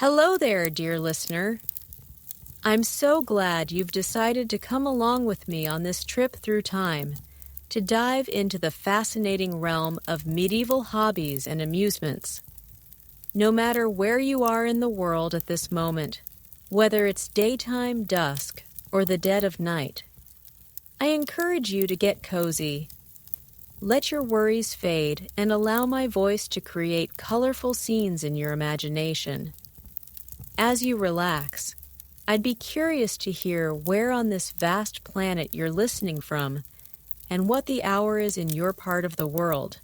Hello there, dear listener. I'm so glad you've decided to come along with me on this trip through time to dive into the fascinating realm of medieval hobbies and amusements. No matter where you are in the world at this moment, whether it's daytime, dusk, or the dead of night, I encourage you to get cozy. Let your worries fade and allow my voice to create colorful scenes in your imagination. As you relax, I'd be curious to hear where on this vast planet you're listening from and what the hour is in your part of the world.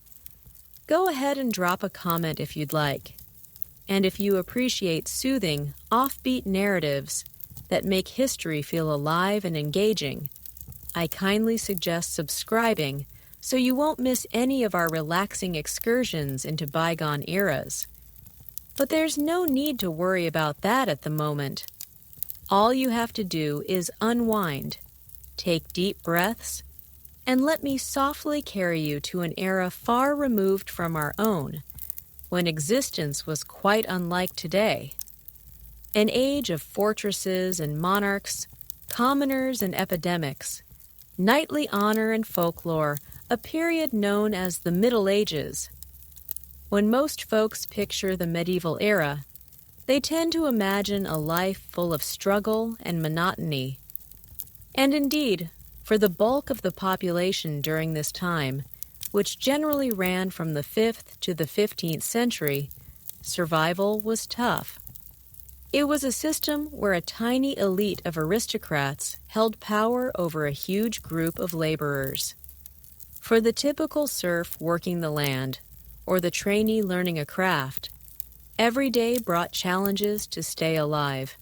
Go ahead and drop a comment if you'd like. And if you appreciate soothing, offbeat narratives that make history feel alive and engaging, I kindly suggest subscribing so you won't miss any of our relaxing excursions into bygone eras. But there's no need to worry about that at the moment. All you have to do is unwind, take deep breaths, and let me softly carry you to an era far removed from our own, when existence was quite unlike today. An age of fortresses and monarchs, commoners and epidemics, knightly honor and folklore, a period known as the Middle Ages. When most folks picture the medieval era, they tend to imagine a life full of struggle and monotony. And indeed, for the bulk of the population during this time, which generally ran from the 5th to the 15th century, survival was tough. It was a system where a tiny elite of aristocrats held power over a huge group of laborers. For the typical serf working the land, or the trainee learning a craft, every day brought challenges to stay alive.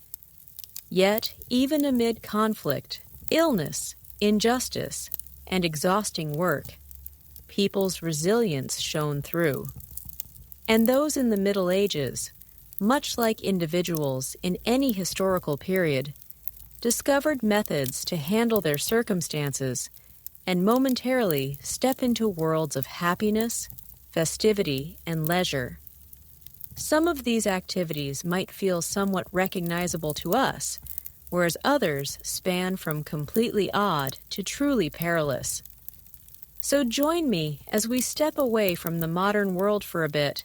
Yet, even amid conflict, illness, injustice, and exhausting work, people's resilience shone through. And those in the Middle Ages, much like individuals in any historical period, discovered methods to handle their circumstances and momentarily step into worlds of happiness, festivity, and leisure. Some of these activities might feel somewhat recognizable to us, whereas others span from completely odd to truly perilous. So join me as we step away from the modern world for a bit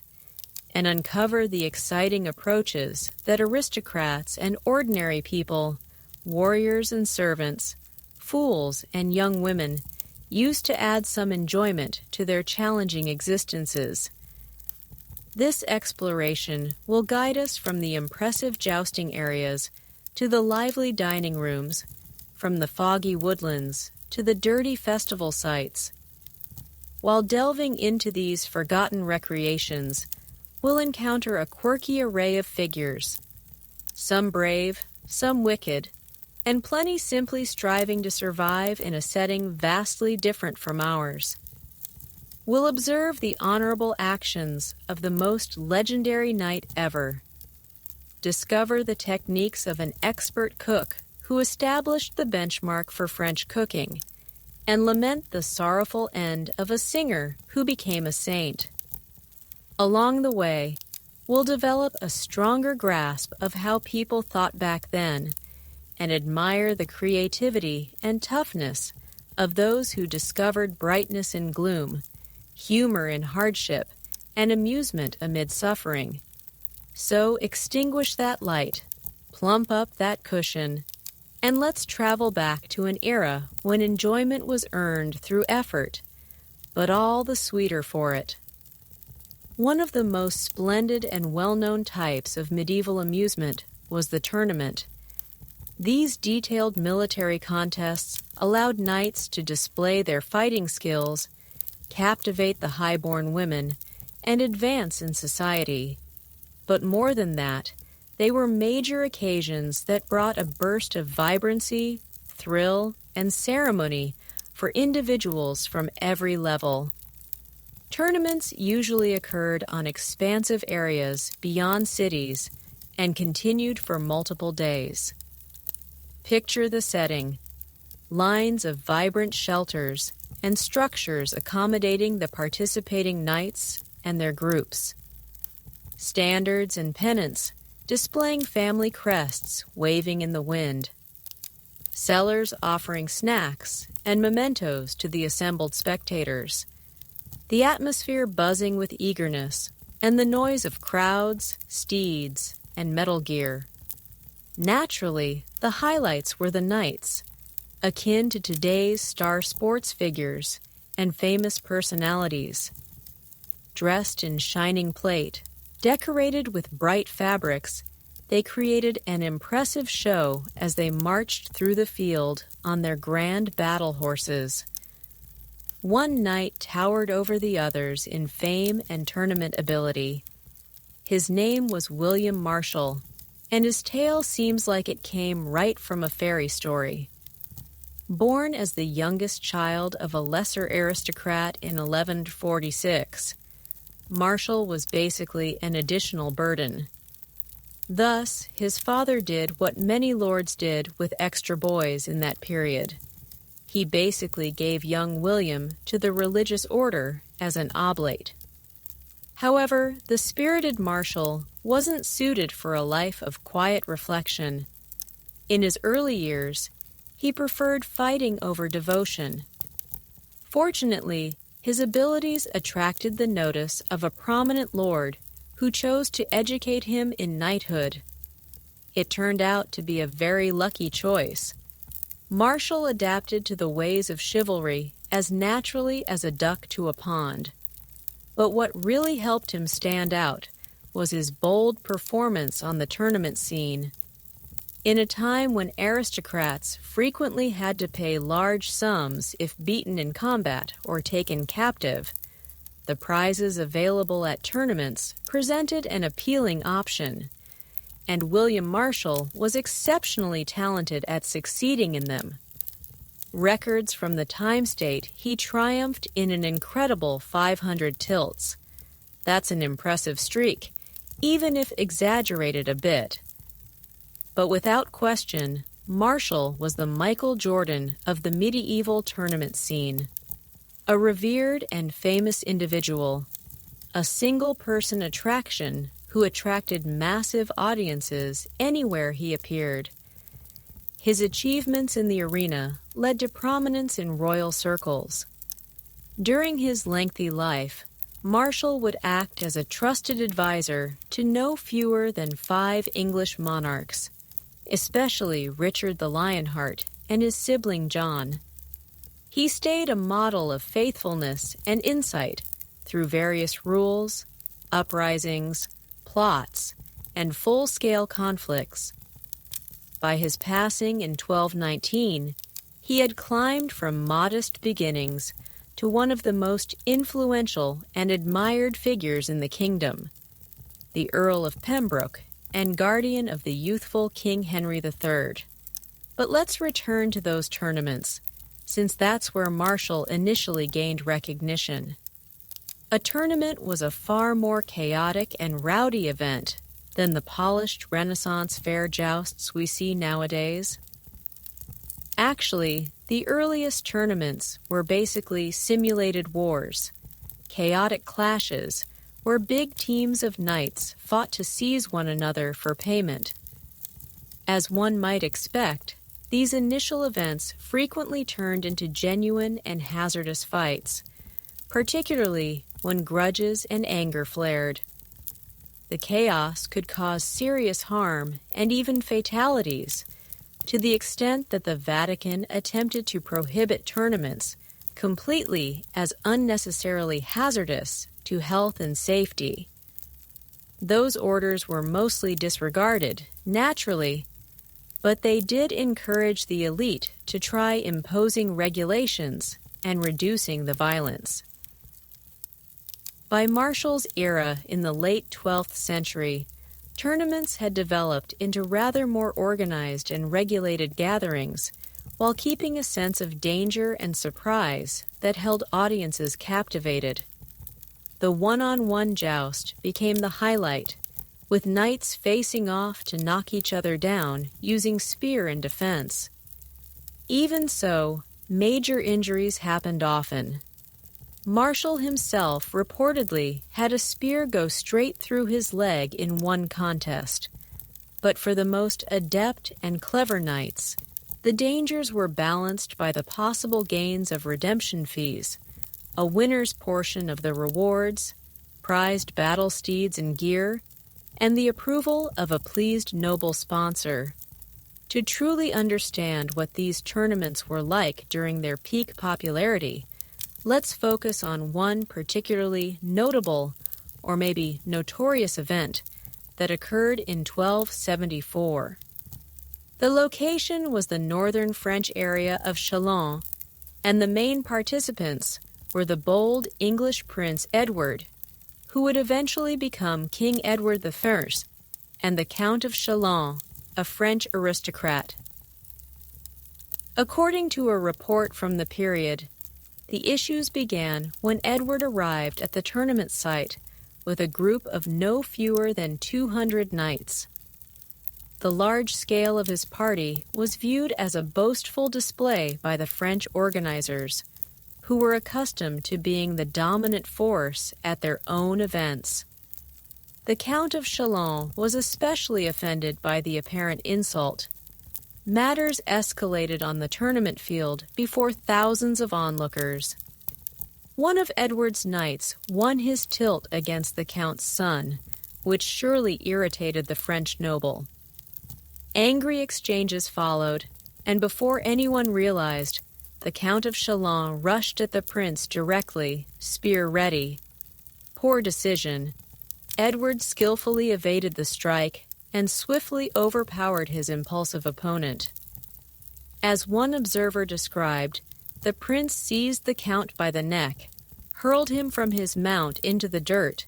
and uncover the exciting approaches that aristocrats and ordinary people, warriors and servants, fools and young women, used to add some enjoyment to their challenging existences. This exploration will guide us from the impressive jousting areas to the lively dining rooms, from the foggy woodlands to the dirty festival sites. While delving into these forgotten recreations, we'll encounter a quirky array of figures, some brave, some wicked, and plenty simply striving to survive in a setting vastly different from ours. We'll observe the honorable actions of the most legendary knight ever, discover the techniques of an expert cook who established the benchmark for French cooking, and lament the sorrowful end of a singer who became a saint. Along the way, we'll develop a stronger grasp of how people thought back then and admire the creativity and toughness of those who discovered brightness in gloom, humor in hardship, and amusement amid suffering. So extinguish that light, plump up that cushion, and let's travel back to an era when enjoyment was earned through effort, but all the sweeter for it. One of the most splendid and well-known types of medieval amusement was the tournament. These detailed military contests allowed knights to display their fighting skills, captivate the high-born women, and advance in society. But more than that, they were major occasions that brought a burst of vibrancy, thrill, and ceremony for individuals from every level. Tournaments usually occurred on expansive areas beyond cities and continued for multiple days. Picture the setting: lines of vibrant shelters and structures accommodating the participating knights and their groups. Standards and pennants displaying family crests waving in the wind. Sellers offering snacks and mementos to the assembled spectators. The atmosphere buzzing with eagerness and the noise of crowds, steeds, and metal gear. Naturally, the highlights were the knights, akin to today's star sports figures and famous personalities. Dressed in shining plate, decorated with bright fabrics, they created an impressive show as they marched through the field on their grand battle horses. One knight towered over the others in fame and tournament ability. His name was William Marshall, and his tale seems like it came right from a fairy story. Born as the youngest child of a lesser aristocrat in 1146, Marshall was basically an additional burden. Thus, his father did what many lords did with extra boys in that period. He basically gave young William to the religious order as an oblate. However, the spirited Marshall wasn't suited for a life of quiet reflection. In his early years, he preferred fighting over devotion. Fortunately, his abilities attracted the notice of a prominent lord who chose to educate him in knighthood. It turned out to be a very lucky choice. Marshall adapted to the ways of chivalry as naturally as a duck to a pond. But what really helped him stand out was his bold performance on the tournament scene. In a time when aristocrats frequently had to pay large sums if beaten in combat or taken captive, the prizes available at tournaments presented an appealing option, and William Marshall was exceptionally talented at succeeding in them. Records from the time state he triumphed in an incredible 500 tilts. That's an impressive streak, even if exaggerated a bit. But without question, Marshall was the Michael Jordan of the medieval tournament scene. A revered and famous individual, a single-person attraction who attracted massive audiences anywhere he appeared. His achievements in the arena led to prominence in royal circles. During his lengthy life, Marshall would act as a trusted advisor to no fewer than 5 English monarchs, especially Richard the Lionheart and his sibling John. He stayed a model of faithfulness and insight through various rules, uprisings, plots, and full-scale conflicts. By his passing in 1219, he had climbed from modest beginnings to one of the most influential and admired figures in the kingdom, the Earl of Pembroke and guardian of the youthful King Henry III. But let's return to those tournaments, since that's where Marshall initially gained recognition. A tournament was a far more chaotic and rowdy event than the polished Renaissance fair jousts we see nowadays. Actually, the earliest tournaments were basically simulated wars, chaotic clashes where big teams of knights fought to seize one another for payment. As one might expect, these initial events frequently turned into genuine and hazardous fights, particularly when grudges and anger flared. The chaos could cause serious harm and even fatalities, to the extent that the Vatican attempted to prohibit tournaments completely as unnecessarily hazardous to health and safety. Those orders were mostly disregarded, naturally, but they did encourage the elite to try imposing regulations and reducing the violence. By Marshall's era in the late 12th century, tournaments had developed into rather more organized and regulated gatherings, while keeping a sense of danger and surprise that held audiences captivated. The one-on-one joust became the highlight, with knights facing off to knock each other down using spear in defense. Even so, major injuries happened often. Marshall himself reportedly had a spear go straight through his leg in one contest, But for the most adept and clever knights, the dangers were balanced by the possible gains of redemption fees, a winner's portion of the rewards, prized battle steeds and gear, and the approval of a pleased noble sponsor. To truly understand what these tournaments were like during their peak popularity, let's focus on one particularly notable, or maybe notorious event that occurred in 1274. The location was the northern French area of Chalon, and the main participants were the bold English Prince Edward, who would eventually become King Edward I, and the Count of Chalon, a French aristocrat. According to a report from the period, the issues began when Edward arrived at the tournament site with a group of no fewer than 200 knights. The large scale of his party was viewed as a boastful display by the French organizers, who were accustomed to being the dominant force at their own events. The Count of Chalon was especially offended by the apparent insult. Matters escalated on the tournament field before thousands of onlookers. One of Edward's knights won his tilt against the Count's son, which surely irritated the French noble. Angry exchanges followed, and before anyone realized, the Count of Chalon rushed at the prince directly, spear ready. Poor decision. Edward skillfully evaded the strike and swiftly overpowered his impulsive opponent. As one observer described, the prince seized the Count by the neck, hurled him from his mount into the dirt,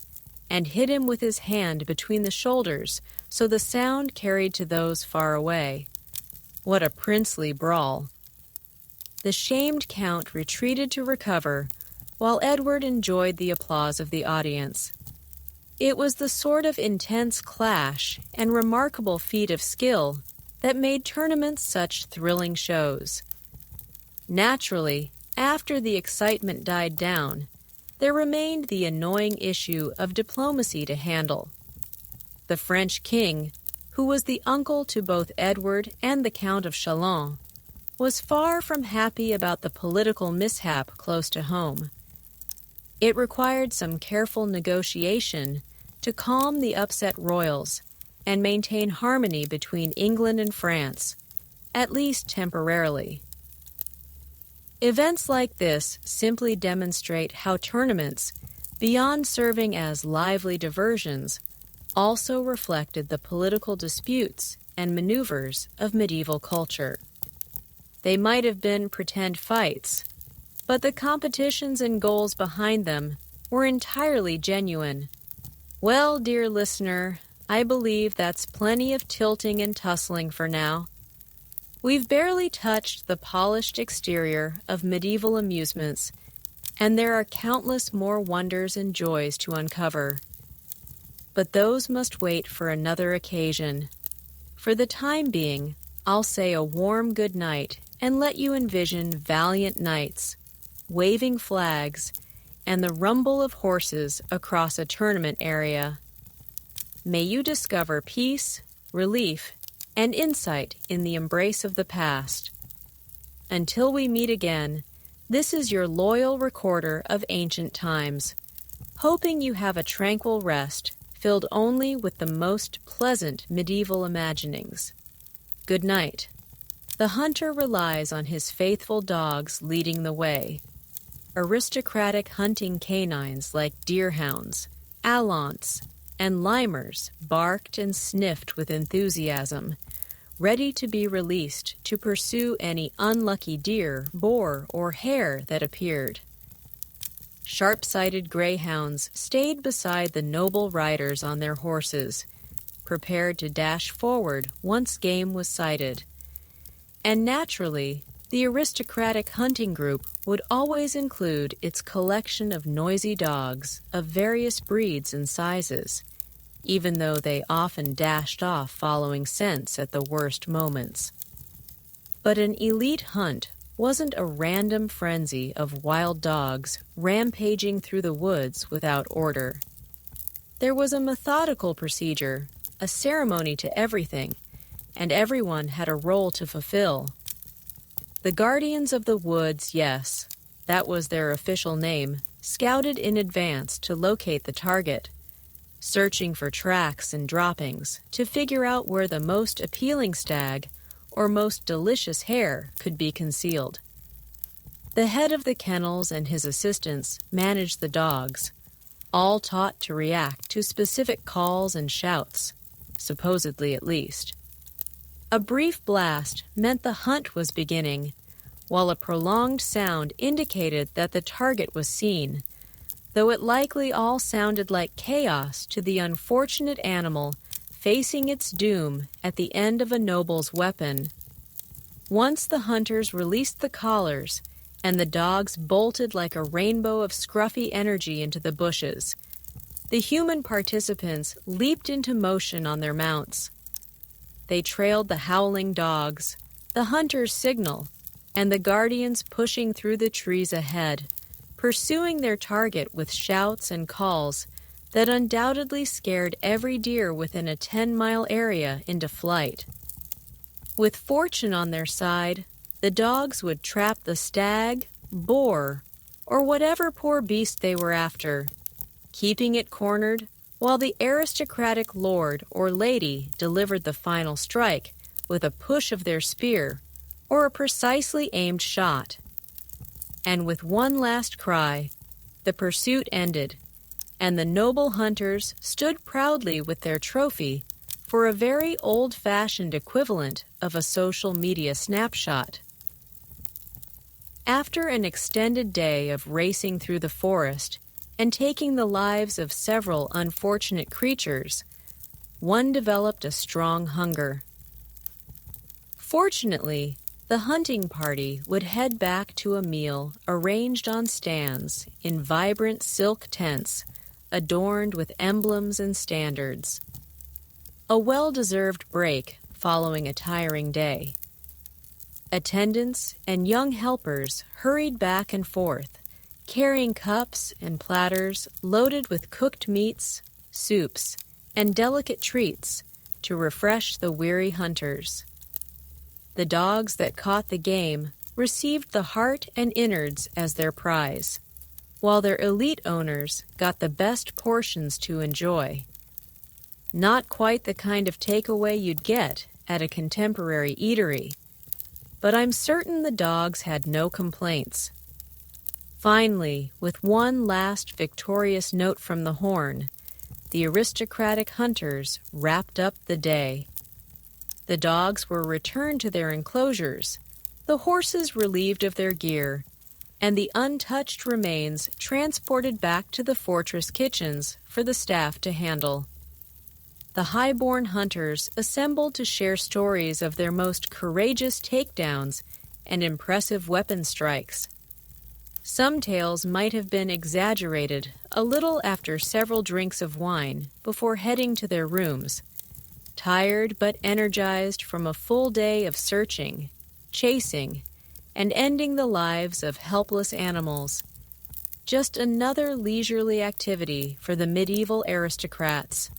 and hit him with his hand between the shoulders so the sound carried to those far away. What a princely brawl! The shamed Count retreated to recover, while Edward enjoyed the applause of the audience. It was the sort of intense clash and remarkable feat of skill that made tournaments such thrilling shows. Naturally, after the excitement died down, there remained the annoying issue of diplomacy to handle. The French king, who was the uncle to both Edward and the Count of Chalon, was far from happy about the political mishap close to home. It required some careful negotiation to calm the upset royals and maintain harmony between England and France, at least temporarily. Events like this simply demonstrate how tournaments, beyond serving as lively diversions, also reflected the political disputes and maneuvers of medieval culture. They might have been pretend fights, but the competitions and goals behind them were entirely genuine. Well, dear listener, I believe that's plenty of tilting and tussling for now. We've barely touched the polished exterior of medieval amusements, and there are countless more wonders and joys to uncover. But those must wait for another occasion. For the time being, I'll say a warm good night and let you envision valiant knights, waving flags, and the rumble of horses across a tournament area. May you discover peace, relief, and insight in the embrace of the past. Until we meet again, this is your loyal recorder of ancient times, hoping you have a tranquil rest filled only with the most pleasant medieval imaginings. Good night. The hunter relies on his faithful dogs leading the way. Aristocratic hunting canines like deerhounds, allants, and limers barked and sniffed with enthusiasm, ready to be released to pursue any unlucky deer, boar, or hare that appeared. Sharp-sighted greyhounds stayed beside the noble riders on their horses, prepared to dash forward once game was sighted. And naturally, the aristocratic hunting group would always include its collection of noisy dogs of various breeds and sizes, even though they often dashed off following scents at the worst moments. But an elite hunt wasn't a random frenzy of wild dogs rampaging through the woods without order. There was a methodical procedure, a ceremony to everything, and everyone had a role to fulfill. The guardians of the woods, yes, that was their official name, scouted in advance to locate the target, searching for tracks and droppings to figure out where the most appealing stag or most delicious hare could be concealed. The head of the kennels and his assistants managed the dogs, all taught to react to specific calls and shouts, supposedly at least. A brief blast meant the hunt was beginning, while a prolonged sound indicated that the target was seen, though it likely all sounded like chaos to the unfortunate animal facing its doom at the end of a noble's weapon. Once the hunters released the collars, and the dogs bolted like a rainbow of scruffy energy into the bushes, the human participants leaped into motion on their mounts. They trailed the howling dogs, the hunter's signal, and the guardians pushing through the trees ahead, pursuing their target with shouts and calls that undoubtedly scared every deer within a 10-mile area into flight. With fortune on their side, the dogs would trap the stag, boar, or whatever poor beast they were after, keeping it cornered while the aristocratic lord or lady delivered the final strike with a push of their spear or a precisely aimed shot. And with one last cry, the pursuit ended, and the noble hunters stood proudly with their trophy for a very old-fashioned equivalent of a social media snapshot. After an extended day of racing through the forest and taking the lives of several unfortunate creatures, one developed a strong hunger. Fortunately, the hunting party would head back to a meal arranged on stands in vibrant silk tents adorned with emblems and standards. A well-deserved break following a tiring day. Attendants and young helpers hurried back and forth, carrying cups and platters loaded with cooked meats, soups, and delicate treats to refresh the weary hunters. The dogs that caught the game received the heart and innards as their prize, while their elite owners got the best portions to enjoy. Not quite the kind of takeaway you'd get at a contemporary eatery, but I'm certain the dogs had no complaints. Finally, with one last victorious note from the horn, the aristocratic hunters wrapped up the day. The dogs were returned to their enclosures, the horses relieved of their gear, and the untouched remains transported back to the fortress kitchens for the staff to handle. The high-born hunters assembled to share stories of their most courageous takedowns and impressive weapon strikes. Some tales might have been exaggerated a little after several drinks of wine before heading to their rooms, tired but energized from a full day of searching, chasing, and ending the lives of helpless animals. Just another leisurely activity for the medieval aristocrats,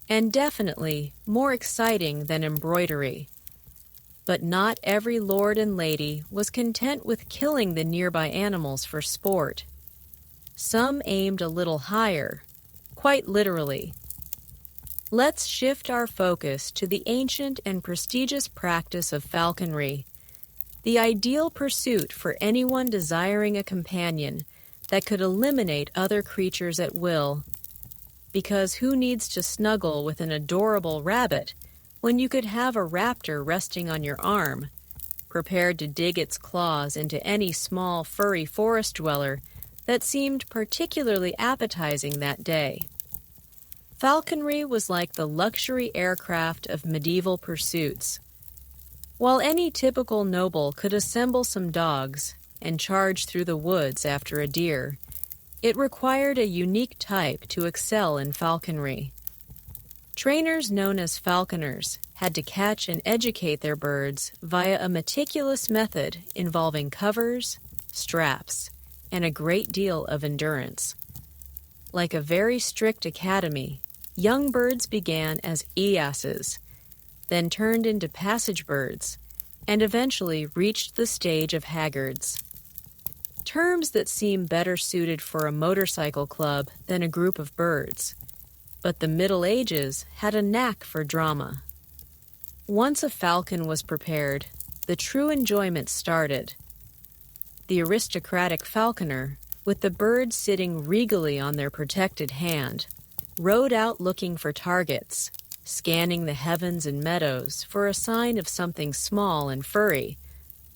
and definitely more exciting than embroidery. But not every lord and lady was content with killing the nearby animals for sport. Some aimed a little higher, quite literally. Let's shift our focus to the ancient and prestigious practice of falconry, the ideal pursuit for anyone desiring a companion that could eliminate other creatures at will. Because who needs to snuggle with an adorable rabbit when you could have a raptor resting on your arm, prepared to dig its claws into any small furry forest dweller that seemed particularly appetizing that day? Falconry was like the luxury aircraft of medieval pursuits. While any typical noble could assemble some dogs and charge through the woods after a deer, it required a unique type to excel in falconry. Trainers known as falconers had to catch and educate their birds via a meticulous method involving covers, straps, and a great deal of endurance. Like a very strict academy, young birds began as eyases, then turned into passage birds, and eventually reached the stage of haggards. Terms that seem better suited for a motorcycle club than a group of birds. But the Middle Ages had a knack for drama. Once a falcon was prepared, the true enjoyment started. The aristocratic falconer, with the bird sitting regally on their protected hand, rode out looking for targets, scanning the heavens and meadows for a sign of something small and furry,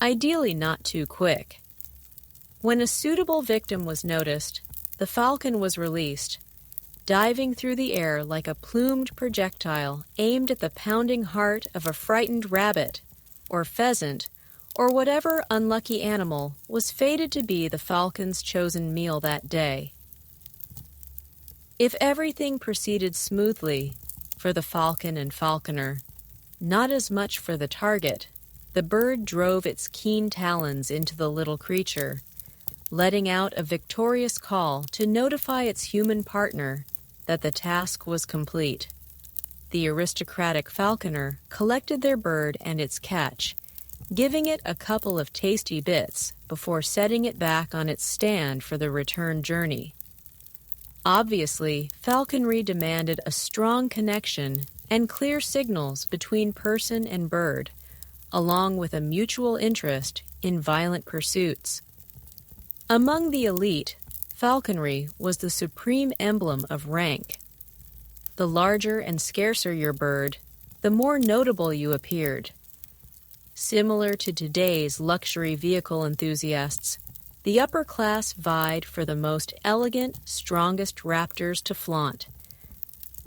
ideally not too quick. When a suitable victim was noticed, the falcon was released, diving through the air like a plumed projectile aimed at the pounding heart of a frightened rabbit, or pheasant, or whatever unlucky animal was fated to be the falcon's chosen meal that day. If everything proceeded smoothly for the falcon and falconer, not as much for the target, the bird drove its keen talons into the little creature, letting out a victorious call to notify its human partner that the task was complete. The aristocratic falconer collected their bird and its catch, giving it a couple of tasty bits before setting it back on its stand for the return journey. Obviously, falconry demanded a strong connection and clear signals between person and bird, along with a mutual interest in violent pursuits. Among the elite, falconry was the supreme emblem of rank. The larger and scarcer your bird, the more notable you appeared. Similar to today's luxury vehicle enthusiasts, the upper class vied for the most elegant, strongest raptors to flaunt.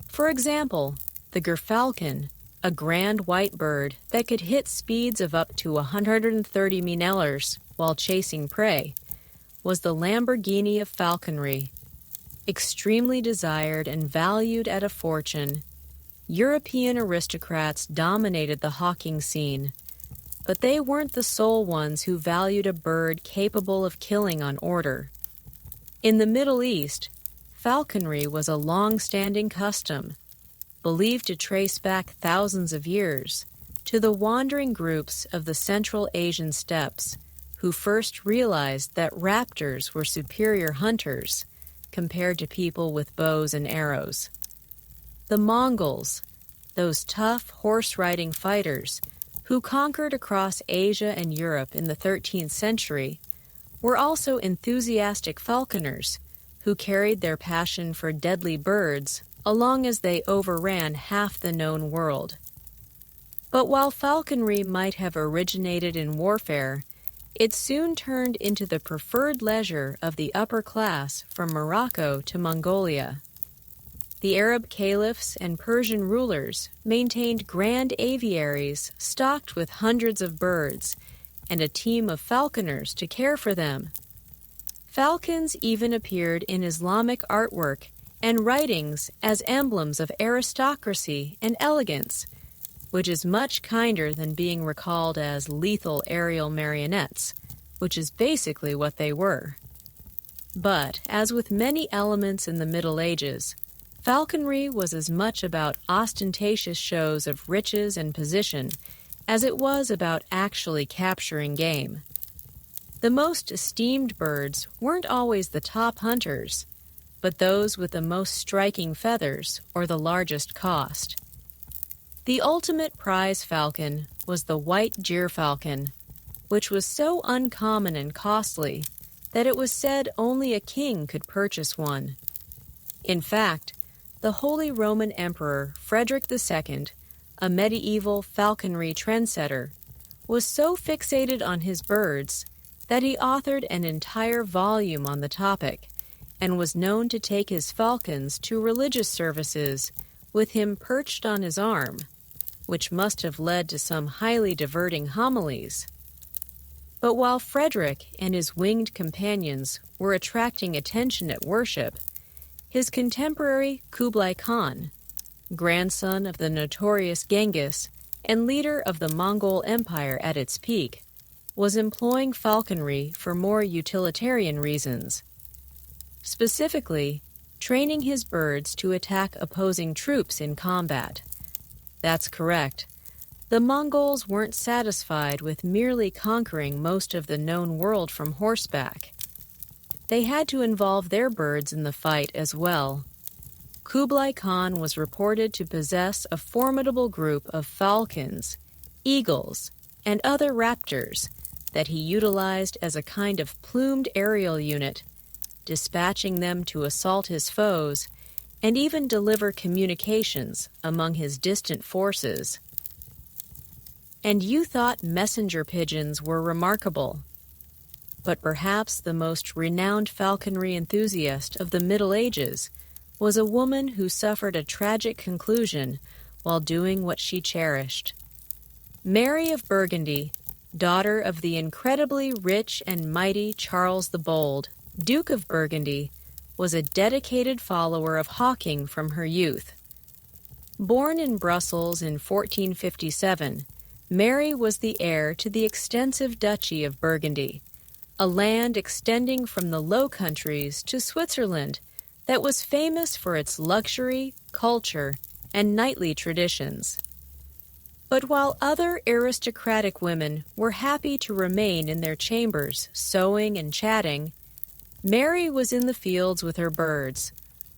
For example, the gerfalcon, a grand white bird that could hit speeds of up to 130 mph while chasing prey, was the Lamborghini of falconry. Extremely desired and valued at a fortune, European aristocrats dominated the hawking scene, but they weren't the sole ones who valued a bird capable of killing on order. In the Middle East, falconry was a long-standing custom, believed to trace back thousands of years to the wandering groups of the Central Asian steppes, who first realized that raptors were superior hunters compared to people with bows and arrows. The Mongols, those tough horse-riding fighters who conquered across Asia and Europe in the 13th century, were also enthusiastic falconers who carried their passion for deadly birds along as they overran half the known world. But while falconry might have originated in warfare, it soon turned into the preferred leisure of the upper class from Morocco to Mongolia. The Arab caliphs and Persian rulers maintained grand aviaries stocked with hundreds of birds and a team of falconers to care for them. Falcons even appeared in Islamic artwork and writings as emblems of aristocracy and elegance, which is much kinder than being recalled as lethal aerial marionettes, which is basically what they were. But, as with many elements in the Middle Ages, falconry was as much about ostentatious shows of riches and position as it was about actually capturing game. The most esteemed birds weren't always the top hunters, but those with the most striking feathers or the largest cost. The ultimate prize falcon was the white gyrfalcon, which was so uncommon and costly that it was said only a king could purchase one. In fact, the Holy Roman Emperor Frederick II, a medieval falconry trendsetter, was so fixated on his birds that he authored an entire volume on the topic and was known to take his falcons to religious services with him perched on his arm, which must have led to some highly diverting homilies. But while Frederick and his winged companions were attracting attention at worship, his contemporary Kublai Khan, grandson of the notorious Genghis and leader of the Mongol Empire at its peak, was employing falconry for more utilitarian reasons. Specifically, training his birds to attack opposing troops in combat. That's correct. The Mongols weren't satisfied with merely conquering most of the known world from horseback. They had to involve their birds in the fight as well. Kublai Khan was reported to possess a formidable group of falcons, eagles, and other raptors that he utilized as a kind of plumed aerial unit, dispatching them to assault his foes and even deliver communications among his distant forces. And you thought messenger pigeons were remarkable. But perhaps the most renowned falconry enthusiast of the Middle Ages was a woman who suffered a tragic conclusion while doing what she cherished. Mary of Burgundy, daughter of the incredibly rich and mighty Charles the Bold, Duke of Burgundy, was a dedicated follower of hawking from her youth. Born in Brussels in 1457, Mary was the heir to the extensive Duchy of Burgundy, a land extending from the Low Countries to Switzerland that was famous for its luxury, culture, and knightly traditions. But while other aristocratic women were happy to remain in their chambers sewing and chatting, Mary was in the fields with her birds,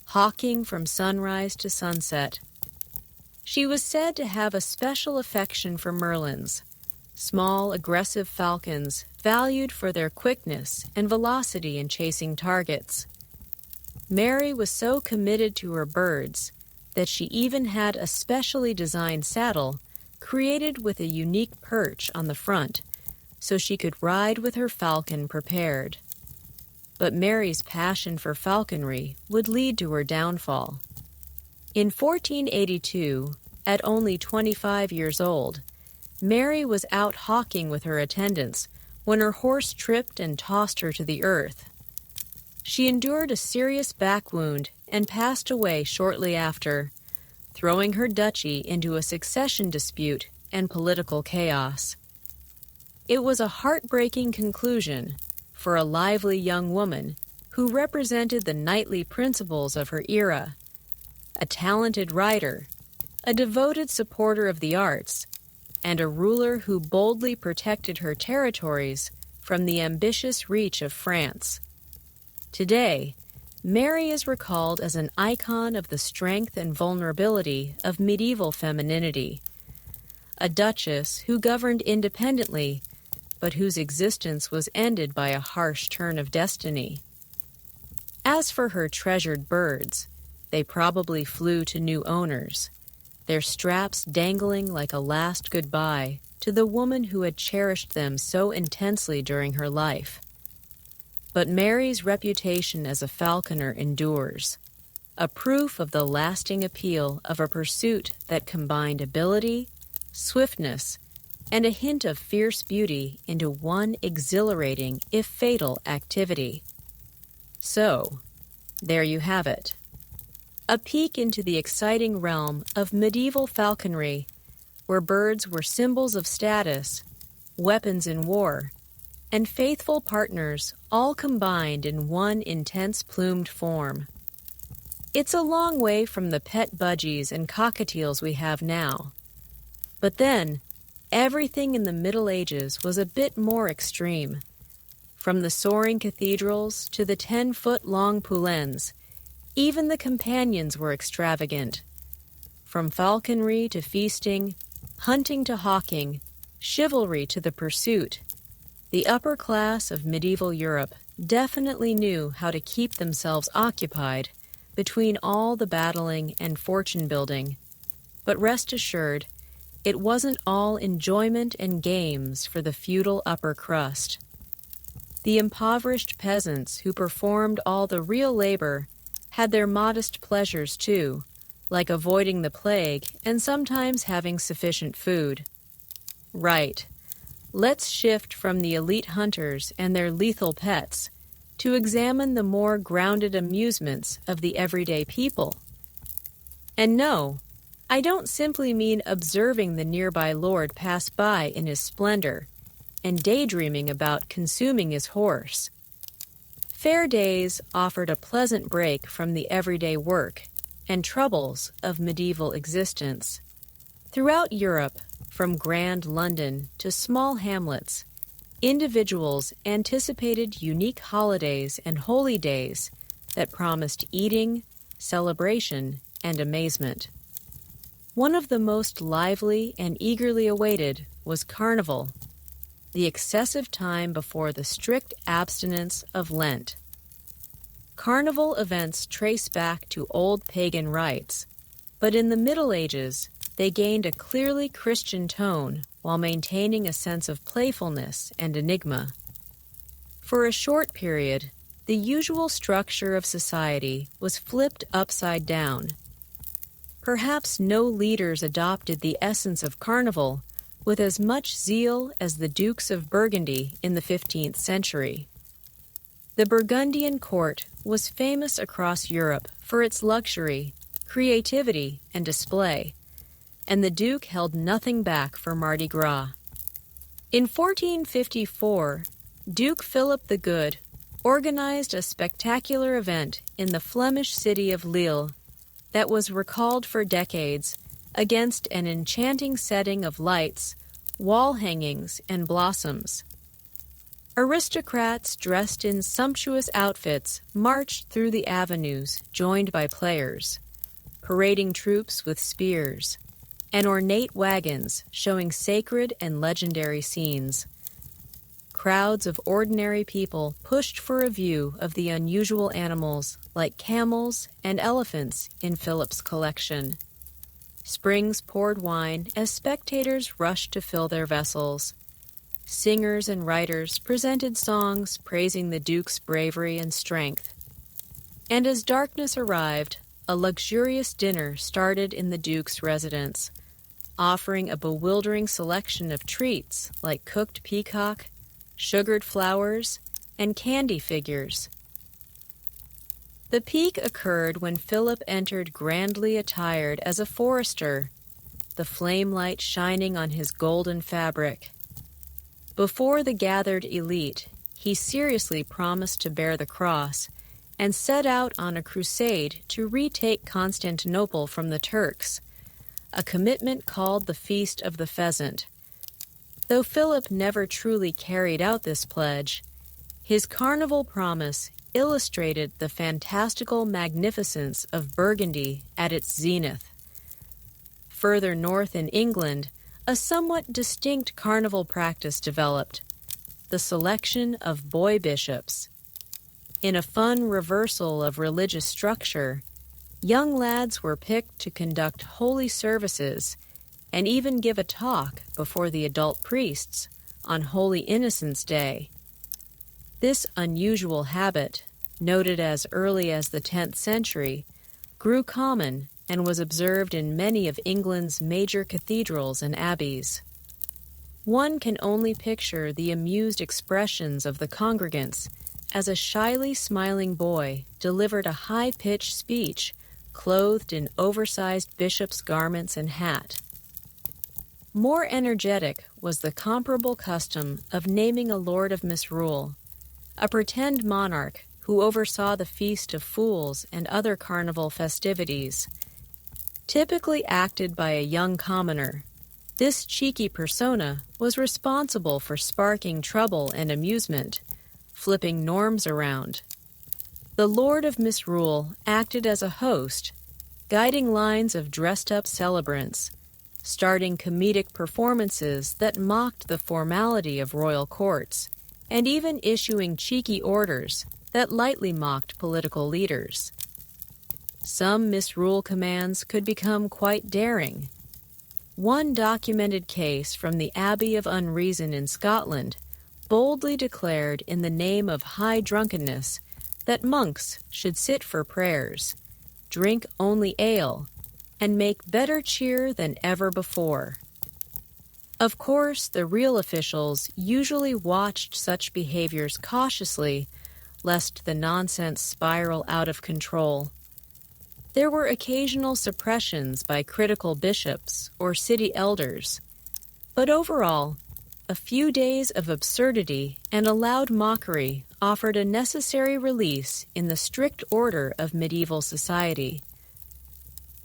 hawking from sunrise to sunset. She was said to have a special affection for merlins, small, aggressive falcons valued for their quickness and velocity in chasing targets. Mary was so committed to her birds that she even had a specially designed saddle created with a unique perch on the front so she could ride with her falcon prepared. But Mary's passion for falconry would lead to her downfall. In 1482, at only 25 years old, Mary was out hawking with her attendants when her horse tripped and tossed her to the earth. She endured a serious back wound and passed away shortly after, throwing her duchy into a succession dispute and political chaos. It was a heartbreaking conclusion for a lively young woman who represented the knightly principles of her era, a talented writer, a devoted supporter of the arts, and a ruler who boldly protected her territories from the ambitious reach of France. Today, Mary is recalled as an icon of the strength and vulnerability of medieval femininity, a duchess who governed independently, but whose existence was ended by a harsh turn of destiny. As for her treasured birds, they probably flew to new owners, their straps dangling like a last goodbye to the woman who had cherished them so intensely during her life. But Mary's reputation as a falconer endures, a proof of the lasting appeal of a pursuit that combined ability, swiftness, and a hint of fierce beauty into one exhilarating, if fatal, activity. So, there you have it. A peek into the exciting realm of medieval falconry, where birds were symbols of status, weapons in war, and faithful partners all combined in one intense plumed form. It's a long way from the pet budgies and cockatiels we have now. But then, everything in the Middle Ages was a bit more extreme. From the soaring cathedrals to the 10-foot-long poulains, even the companions were extravagant. From falconry to feasting, hunting to hawking, chivalry to the pursuit, the upper class of medieval Europe definitely knew how to keep themselves occupied between all the battling and fortune-building. But rest assured, it wasn't all enjoyment and games for the feudal upper crust. The impoverished peasants who performed all the real labor had their modest pleasures too, like avoiding the plague and sometimes having sufficient food. Right. Let's shift from the elite hunters and their lethal pets to examine the more grounded amusements of the everyday people. And no, I don't simply mean observing the nearby lord pass by in his splendor and daydreaming about consuming his horse. Fair days offered a pleasant break from the everyday work and troubles of medieval existence. Throughout Europe, from grand London to small hamlets, individuals anticipated unique holidays and holy days that promised eating, celebration, and amazement. One of the most lively and eagerly awaited was Carnival, the excessive time before the strict abstinence of Lent. Carnival events trace back to old pagan rites, but in the Middle Ages, they gained a clearly Christian tone while maintaining a sense of playfulness and enigma. For a short period, the usual structure of society was flipped upside down. Perhaps no leaders adopted the essence of Carnival with as much zeal as the Dukes of Burgundy in the 15th century. The Burgundian court was famous across Europe for its luxury, creativity, and display, and the Duke held nothing back for Mardi Gras. In 1454, Duke Philip the Good organized a spectacular event in the Flemish city of Lille that was recalled for decades against an enchanting setting of lights, wall hangings, and blossoms. Aristocrats dressed in sumptuous outfits marched through the avenues, joined by players, parading troops with spears, and ornate wagons showing sacred and legendary scenes. Crowds of ordinary people pushed for a view of the unusual animals like camels and elephants in Philip's collection. Springs poured wine as spectators rushed to fill their vessels. Singers and writers presented songs praising the Duke's bravery and strength. And as darkness arrived, a luxurious dinner started in the Duke's residence, offering a bewildering selection of treats like cooked peacock, sugared flowers, and candy figures. The peak occurred when Philip entered grandly attired as a forester, the flame light shining on his golden fabric. Before the gathered elite, he seriously promised to bear the cross and set out on a crusade to retake Constantinople from the Turks, a commitment called the Feast of the Pheasant. Though Philip never truly carried out this pledge, his carnival promise illustrated the fantastical magnificence of Burgundy at its zenith. Further north in England, a somewhat distinct carnival practice developed, the selection of boy bishops. In a fun reversal of religious structure, young lads were picked to conduct holy services and even give a talk before the adult priests on Holy Innocents' Day. This unusual habit, noted as early as the 10th century, grew common and was observed in many of England's major cathedrals and abbeys. One can only picture the amused expressions of the congregants as a shyly smiling boy delivered a high-pitched speech clothed in oversized bishop's garments and hat. More energetic was the comparable custom of naming a lord of misrule, a pretend monarch who oversaw the Feast of Fools and other carnival festivities. Typically acted by a young commoner, this cheeky persona was responsible for sparking trouble and amusement, flipping norms around. The Lord of Misrule acted as a host, guiding lines of dressed-up celebrants, starting comedic performances that mocked the formality of royal courts, and even issuing cheeky orders that lightly mocked political leaders. Some misrule commands could become quite daring. One documented case from the Abbey of Unreason in Scotland boldly declared in the name of high drunkenness that monks should sit for prayers, drink only ale, and make better cheer than ever before. Of course, the real officials usually watched such behaviors cautiously, lest the nonsense spiral out of control. There were occasional suppressions by critical bishops or city elders, but overall, a few days of absurdity and a loud mockery offered a necessary release in the strict order of medieval society.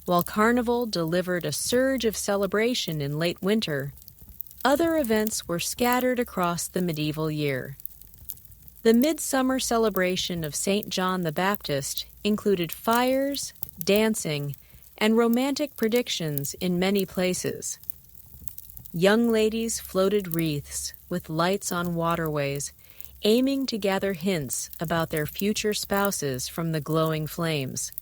While Carnival delivered a surge of celebration in late winter, other events were scattered across the medieval year. The midsummer celebration of St. John the Baptist included fires, dancing, and romantic predictions in many places. Young ladies floated wreaths with lights on waterways, aiming to gather hints about their future spouses from the glowing flames.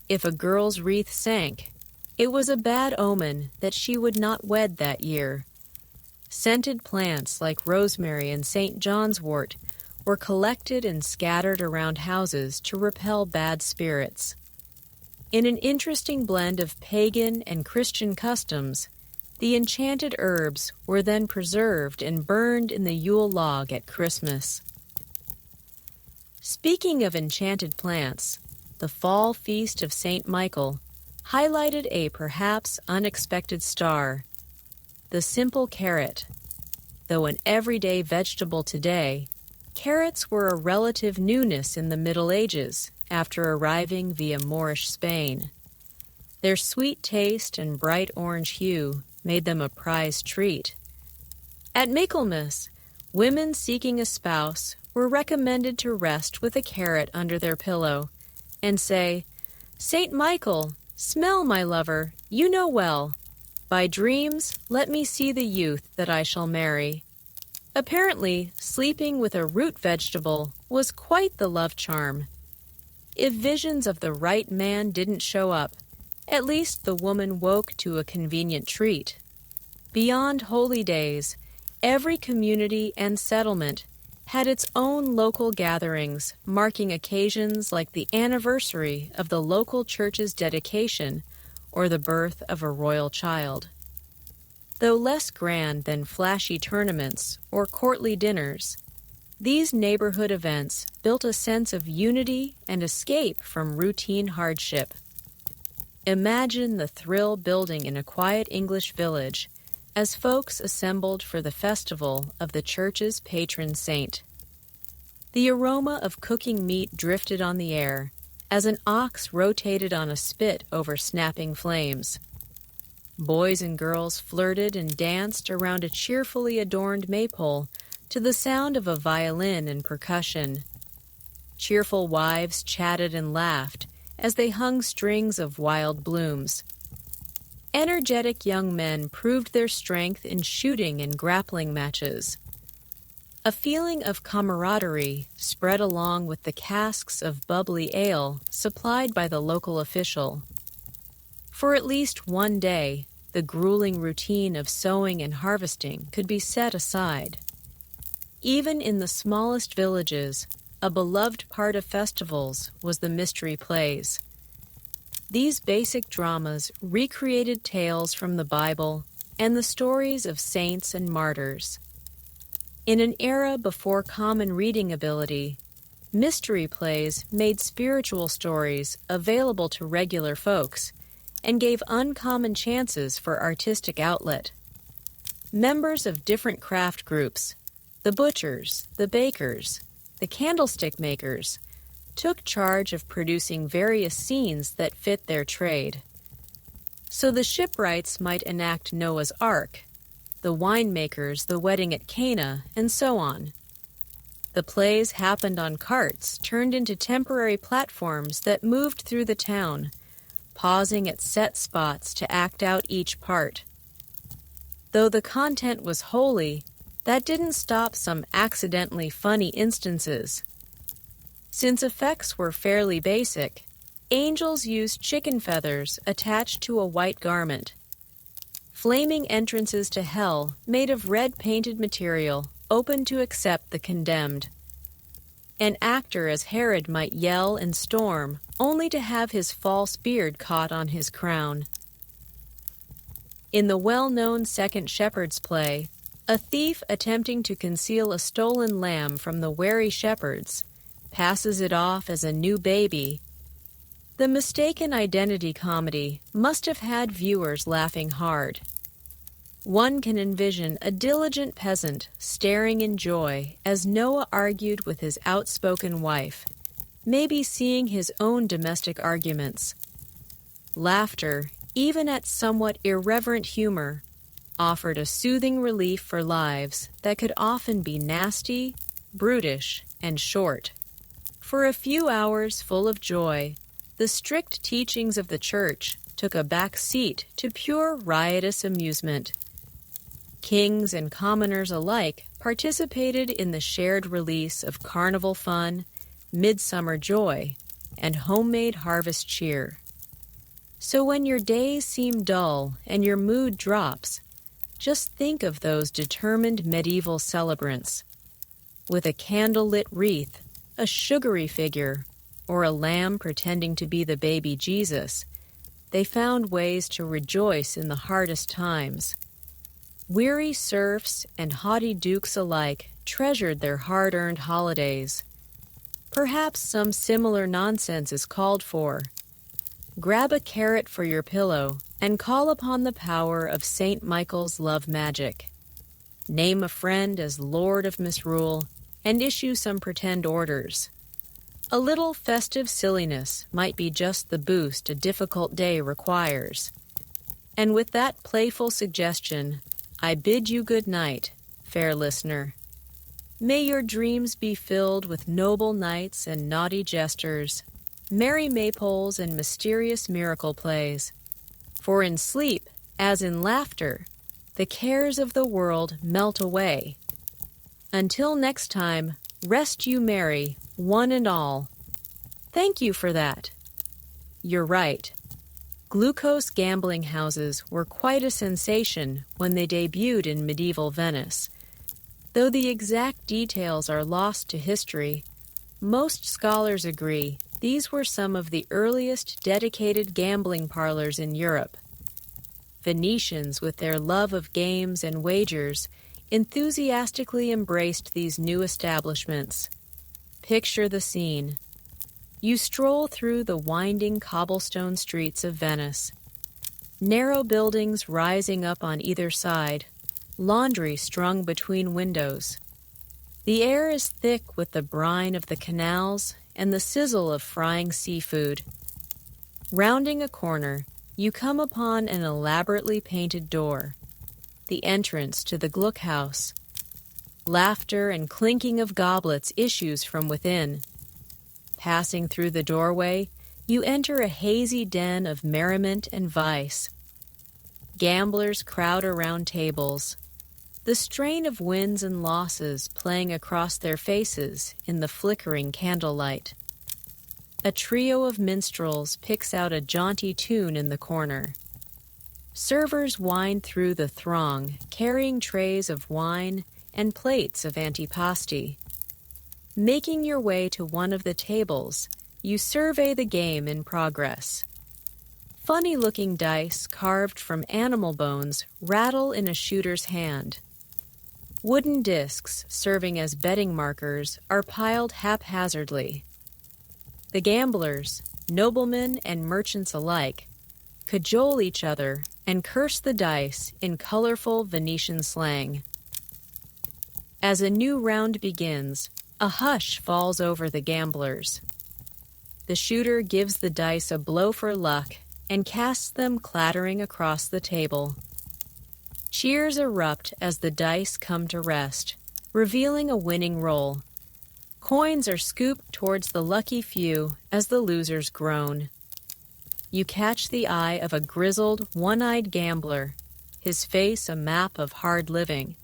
If a girl's wreath sank, it was a bad omen that she would not wed that year. Scented plants like rosemary and St. John's wort were collected and scattered around houses to repel bad spirits. In an interesting blend of pagan and Christian customs, the enchanted herbs were then preserved and burned in the Yule log at Christmas. Speaking of enchanted plants, the fall feast of St. Michael highlighted a perhaps unexpected star, the simple carrot. Though an everyday vegetable today, carrots were a relative newness in the Middle Ages after arriving via Moorish Spain. Their sweet taste and bright orange hue made them a prized treat. At Michaelmas, women seeking a spouse were recommended to rest with a carrot under their pillow and say, "Saint Michael, smell my lover, you know well. By dreams, let me see the youth that I shall marry." Apparently, sleeping with a root vegetable was quite the love charm. If visions of the right man didn't show up, at least the woman woke to a convenient treat. Beyond holy days, every community and settlement had its own local gatherings marking occasions like the anniversary of the local church's dedication or the birth of a royal child. Though less grand than flashy tournaments or courtly dinners, these neighborhood events built a sense of unity and escape from routine hardship. Imagine the thrill building in a quiet English village as folks assembled for the festival of the church's patron saint. The aroma of cooking meat drifted on the air as an ox rotated on a spit over snapping flames. Boys and girls flirted and danced around a cheerfully adorned maypole to the sound of a violin and percussion. Cheerful wives chatted and laughed as they hung strings of wild blooms. Energetic young men proved their strength in shooting and grappling matches. A feeling of camaraderie spread along with the casks of bubbly ale supplied by the local official. For at least one day, the grueling routine of sowing and harvesting could be set aside. Even in the smallest villages, a beloved part of festivals was the mystery plays. These basic dramas recreated tales from the Bible and the stories of saints and martyrs. In an era before common reading ability, mystery plays made spiritual stories available to regular folks and gave uncommon chances for artistic outlet. Members of different craft groups, the butchers, the bakers, the candlestick makers, took charge of producing various scenes that fit their trade. So the shipwrights might enact Noah's Ark, the winemakers the wedding at Cana, and so on. The plays happened on carts turned into temporary platforms that moved through the town, pausing at set spots to act out each part. Though the content was holy, that didn't stop some accidentally funny instances. Since effects were fairly basic, angels used chicken feathers attached to a white garment. Flaming entrances to hell made of red painted material open to accept the condemned. An actor as Herod might yell and storm, only to have his false beard caught on his crown. In the well-known Second Shepherd's play, a thief attempting to conceal a stolen lamb from the wary shepherds passes it off as a new baby. The mistaken identity comedy must have had viewers laughing hard. One can envision a diligent peasant staring in joy as Noah argued with his outspoken wife, maybe seeing his own domestic arguments. Laughter, even at somewhat irreverent humor, offered a soothing relief for lives that could often be nasty, brutish, and short. For a few hours full of joy, the strict teachings of the church took a back seat to pure riotous amusement. Kings and commoners alike participated in the shared release of carnival fun, midsummer joy, and homemade harvest cheer. So when your days seem dull and your mood drops, just think of those determined medieval celebrants. With a candle-lit wreath, a sugary figure, or a lamb pretending to be the baby Jesus, they found ways to rejoice in the hardest times. Weary serfs and haughty dukes alike treasured their hard-earned holidays. Perhaps some similar nonsense is called for. Grab a carrot for your pillow and call upon the power of St. Michael's love magic. Name a friend as Lord of Misrule and issue some pretend orders. A little festive silliness might be just the boost a difficult day requires. And with that playful suggestion, I bid you good night, fair listener. May your dreams be filled with noble knights and naughty jesters, merry maypoles and mysterious miracle plays. For in sleep, as in laughter, the cares of the world melt away. Until next time, rest you merry, one and all. Thank you for that. You're right. Glucose gambling houses were quite a sensation when they debuted in medieval Venice. Though the exact details are lost to history, most scholars agree these were some of the earliest dedicated gambling parlors in Europe. Venetians, with their love of games and wagers, enthusiastically embraced these new establishments. Picture the scene. You stroll through the winding cobblestone streets of Venice. Narrow buildings rising up on either side, laundry strung between windows. The air is thick with the brine of the canals and the sizzle of frying seafood. Rounding a corner, you come upon an elaborately painted door, the entrance to the Gluck House. Laughter and clinking of goblets issues from within. Passing through the doorway, you enter a hazy den of merriment and vice. Gamblers crowd around tables, the strain of wins and losses playing across their faces in the flickering candlelight. A trio of minstrels picks out a jaunty tune in the corner. Servers wind through the throng, carrying trays of wine and plates of antipasti. Making your way to one of the tables, you survey the game in progress. Funny-looking dice carved from animal bones rattle in a shooter's hand. Wooden discs serving as betting markers are piled haphazardly. The gamblers, noblemen and merchants alike, cajole each other and curse the dice in colorful Venetian slang. As a new round begins, a hush falls over the gamblers. The shooter gives the dice a blow for luck and casts them clattering across the table. Cheers erupt as the dice come to rest, revealing a winning roll. Coins are scooped towards the lucky few as the losers groan. You catch the eye of a grizzled, one-eyed gambler, his face a map of hard living.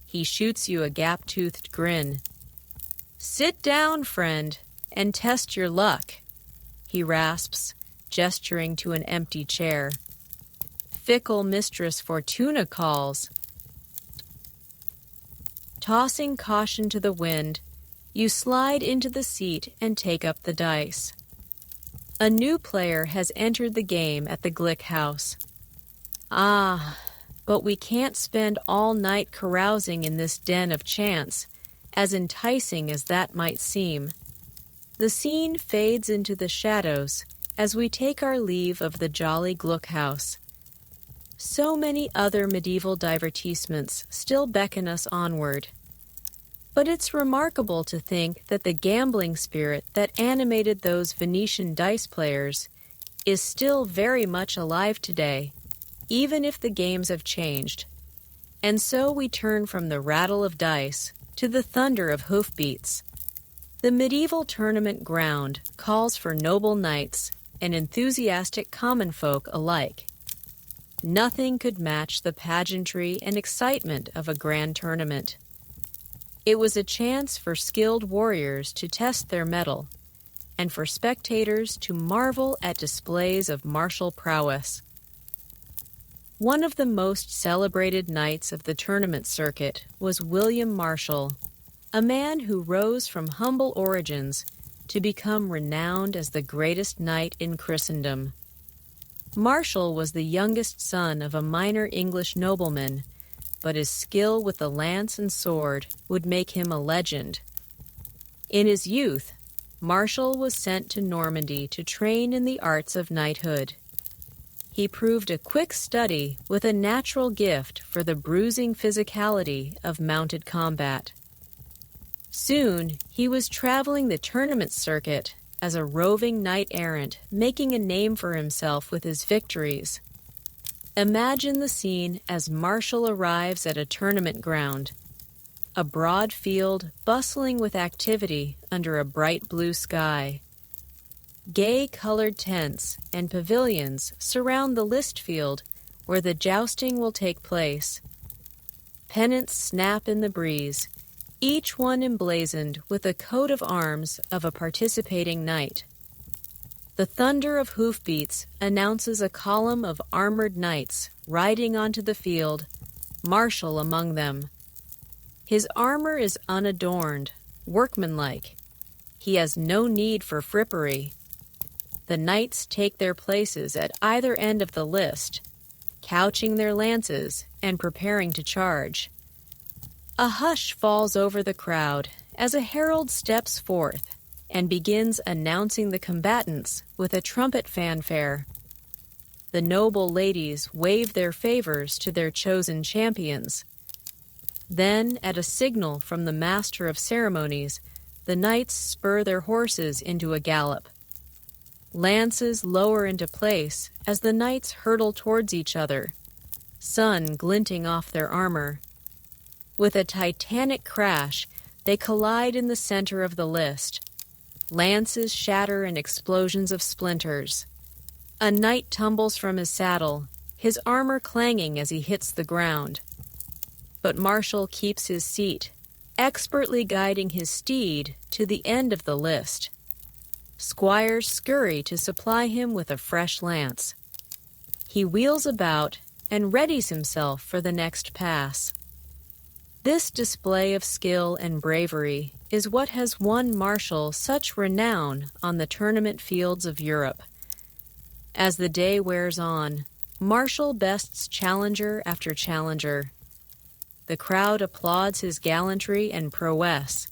He shoots you a gap-toothed grin. "Sit down, friend, and test your luck," he rasps, gesturing to an empty chair. Fickle Mistress Fortuna calls. Tossing caution to the wind, you slide into the seat and take up the dice. A new player has entered the game at the Gluck House. Ah, but we can't spend all night carousing in this den of chance, as enticing as that might seem. The scene fades into the shadows as we take our leave of the jolly Gluck House. so many other medieval divertissements still beckon us onward. But it's remarkable to think that the gambling spirit that animated those Venetian dice players is still very much alive today, even if the games have changed. And so we turn from the rattle of dice to the thunder of hoofbeats. The medieval tournament ground calls for noble knights and enthusiastic common folk alike. Nothing could match the pageantry and excitement of a grand tournament. It was a chance for skilled warriors to test their mettle, and for spectators to marvel at displays of martial prowess. One of the most celebrated knights of the tournament circuit was William Marshall, a man who rose from humble origins to become renowned as the greatest knight in Christendom. Marshall was the youngest son of a minor English nobleman, but his skill with the lance and sword would make him a legend. In his youth, Marshall was sent to Normandy to train in the arts of knighthood. He proved a quick study with a natural gift for the bruising physicality of mounted combat. Soon, he was traveling the tournament circuit as a roving knight-errant, making a name for himself with his victories. Imagine the scene as Marshall arrives at a tournament ground, a broad field bustling with activity under a bright blue sky. Gay colored tents and pavilions surround the list field where the jousting will take place. Pennants snap in the breeze, each one emblazoned with a coat of arms of a participating knight. The thunder of hoofbeats announces a column of armored knights riding onto the field, Marshall among them. His armor is unadorned, workmanlike. He has no need for frippery. The knights take their places at either end of the list, couching their lances and preparing to charge. A hush falls over the crowd as a herald steps forth and begins announcing the combatants with a trumpet fanfare. The noble ladies wave their favors to their chosen champions. Then, at a signal from the master of ceremonies, the knights spur their horses into a gallop. Lances lower into place as the knights hurtle towards each other, sun glinting off their armor. With a titanic crash, they collide in the center of the list. Lances shatter in explosions of splinters. A knight tumbles from his saddle, his armor clanging as he hits the ground. But Marshall keeps his seat, expertly guiding his steed to the end of the list. Squires scurry to supply him with a fresh lance. He wheels about and readies himself for the next pass. This display of skill and bravery is what has won Marshall such renown on the tournament fields of Europe. As the day wears on, Marshall bests challenger after challenger. The crowd applauds his gallantry and prowess.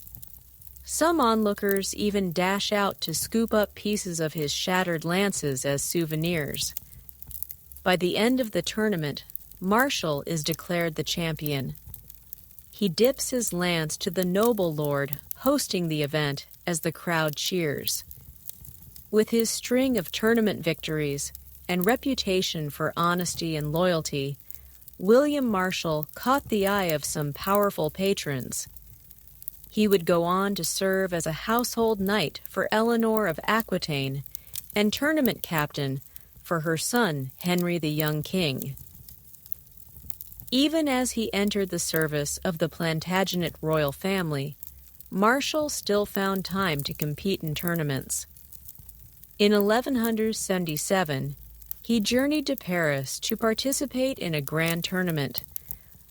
Some onlookers even dash out to scoop up pieces of his shattered lances as souvenirs. By the end of the tournament, Marshall is declared the champion. He dips his lance to the noble lord hosting the event as the crowd cheers. With his string of tournament victories and reputation for honesty and loyalty, William Marshall caught the eye of some powerful patrons. He would go on to serve as a household knight for Eleanor of Aquitaine and tournament captain for her son Henry the Young King. Even as he entered the service of the Plantagenet royal family, Marshall still found time to compete in tournaments. In 1177, he journeyed to Paris to participate in a grand tournament,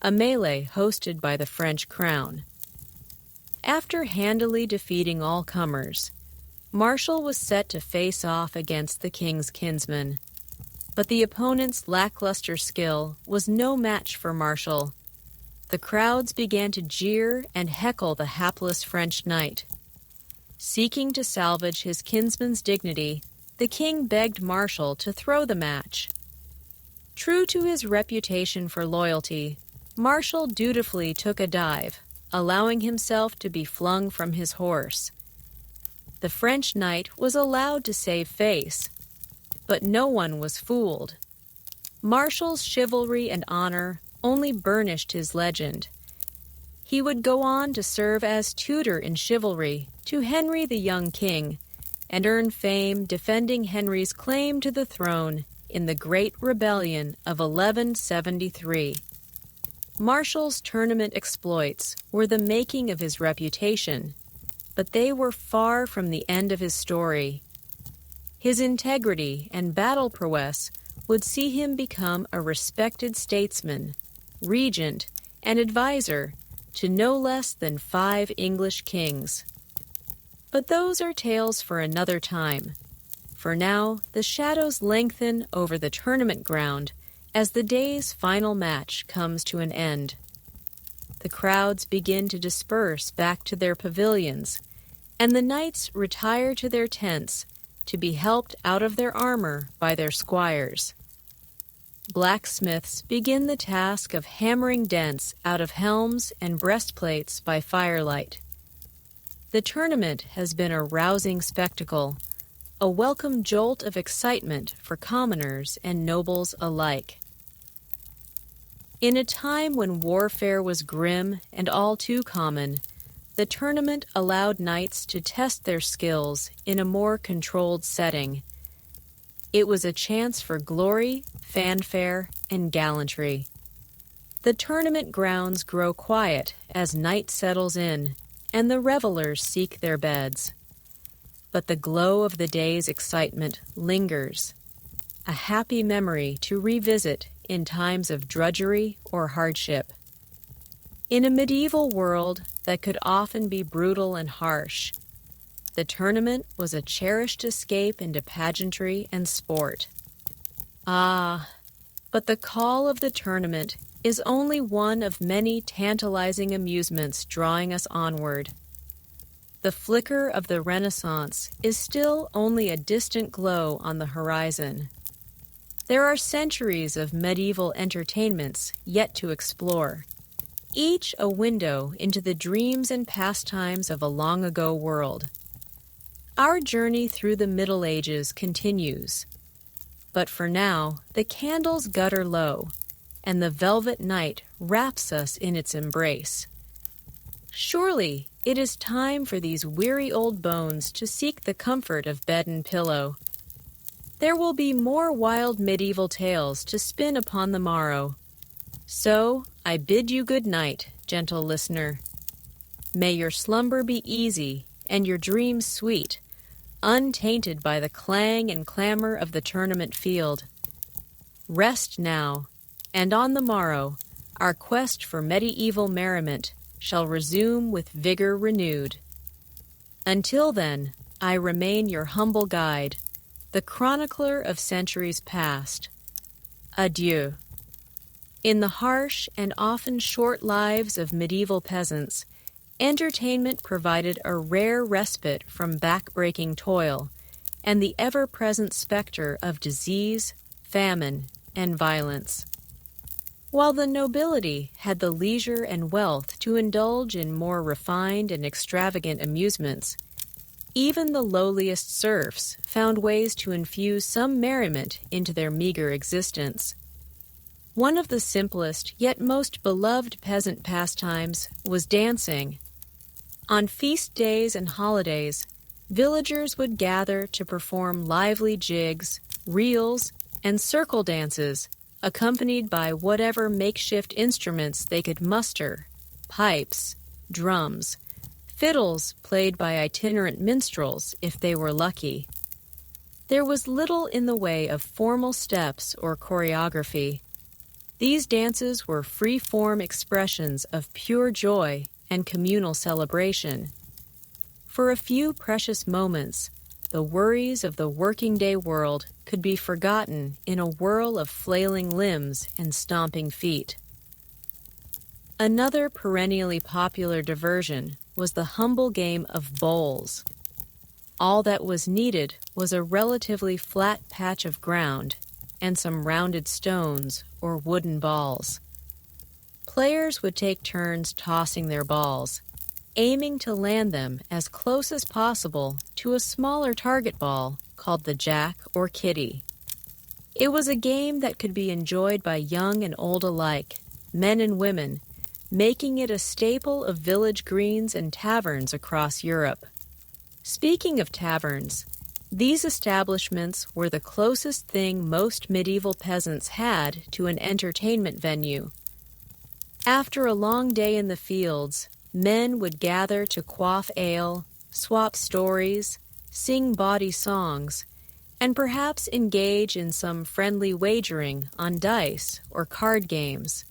a mêlée hosted by the French crown. After handily defeating all comers, Marshall was set to face off against the king's kinsman. But the opponent's lackluster skill was no match for Marshall. The crowds began to jeer and heckle the hapless French knight. Seeking to salvage his kinsman's dignity, the king begged Marshall to throw the match. True to his reputation for loyalty, Marshall dutifully took a dive, allowing himself to be flung from his horse. The French knight was allowed to save face, but no one was fooled. Marshall's chivalry and honor only burnished his legend. He would go on to serve as tutor in chivalry to Henry the young king, and earn fame defending Henry's claim to the throne in the Great Rebellion of 1173. Marshall's tournament exploits were the making of his reputation, but they were far from the end of his story. His integrity and battle prowess would see him become a respected statesman, regent, and advisor to no less than 5 English kings. But those are tales for another time. For now, the shadows lengthen over the tournament ground as the day's final match comes to an end. The crowds begin to disperse back to their pavilions, and the knights retire to their tents to be helped out of their armor by their squires. Blacksmiths begin the task of hammering dents out of helms and breastplates by firelight. The tournament has been a rousing spectacle, a welcome jolt of excitement for commoners and nobles alike. In a time when warfare was grim and all too common, the tournament allowed knights to test their skills in a more controlled setting. It was a chance for glory, fanfare, and gallantry. The tournament grounds grow quiet as night settles in, and the revelers seek their beds. But the glow of the day's excitement lingers, a happy memory to revisit in times of drudgery or hardship. In a medieval world that could often be brutal and harsh, the tournament was a cherished escape into pageantry and sport. Ah, but the call of the tournament is only one of many tantalizing amusements drawing us onward. The flicker of the Renaissance is still only a distant glow on the horizon. There are centuries of medieval entertainments yet to explore, each a window into the dreams and pastimes of a long-ago world. Our journey through the Middle Ages continues, but for now, the candles gutter low, and the velvet night wraps us in its embrace. Surely, it is time for these weary old bones to seek the comfort of bed and pillow. There will be more wild medieval tales to spin upon the morrow. So, I bid you good night, gentle listener. May your slumber be easy and your dreams sweet, untainted by the clang and clamor of the tournament field. Rest now, and on the morrow, our quest for medieval merriment shall resume with vigor renewed. Until then, I remain your humble guide, the chronicler of centuries past. Adieu. In the harsh and often short lives of medieval peasants, entertainment provided a rare respite from back-breaking toil and the ever-present specter of disease, famine, and violence. While the nobility had the leisure and wealth to indulge in more refined and extravagant amusements, even the lowliest serfs found ways to infuse some merriment into their meager existence. One of the simplest yet most beloved peasant pastimes was dancing. On feast days and holidays, villagers would gather to perform lively jigs, reels, and circle dances, accompanied by whatever makeshift instruments they could muster: pipes, drums, fiddles played by itinerant minstrels if they were lucky. There was little in the way of formal steps or choreography. These dances were free-form expressions of pure joy and communal celebration. For a few precious moments, the worries of the working-day world could be forgotten in a whirl of flailing limbs and stomping feet. Another perennially popular diversion was the humble game of bowls. All that was needed was a relatively flat patch of ground, and some rounded stones or wooden balls. Players would take turns tossing their balls, aiming to land them as close as possible to a smaller target ball called the jack or kitty. It was a game that could be enjoyed by young and old alike, men and women, making it a staple of village greens and taverns across Europe. Speaking of taverns, these establishments were the closest thing most medieval peasants had to an entertainment venue. After a long day in the fields, men would gather to quaff ale, swap stories, sing bawdy songs, and perhaps engage in some friendly wagering on dice or card games.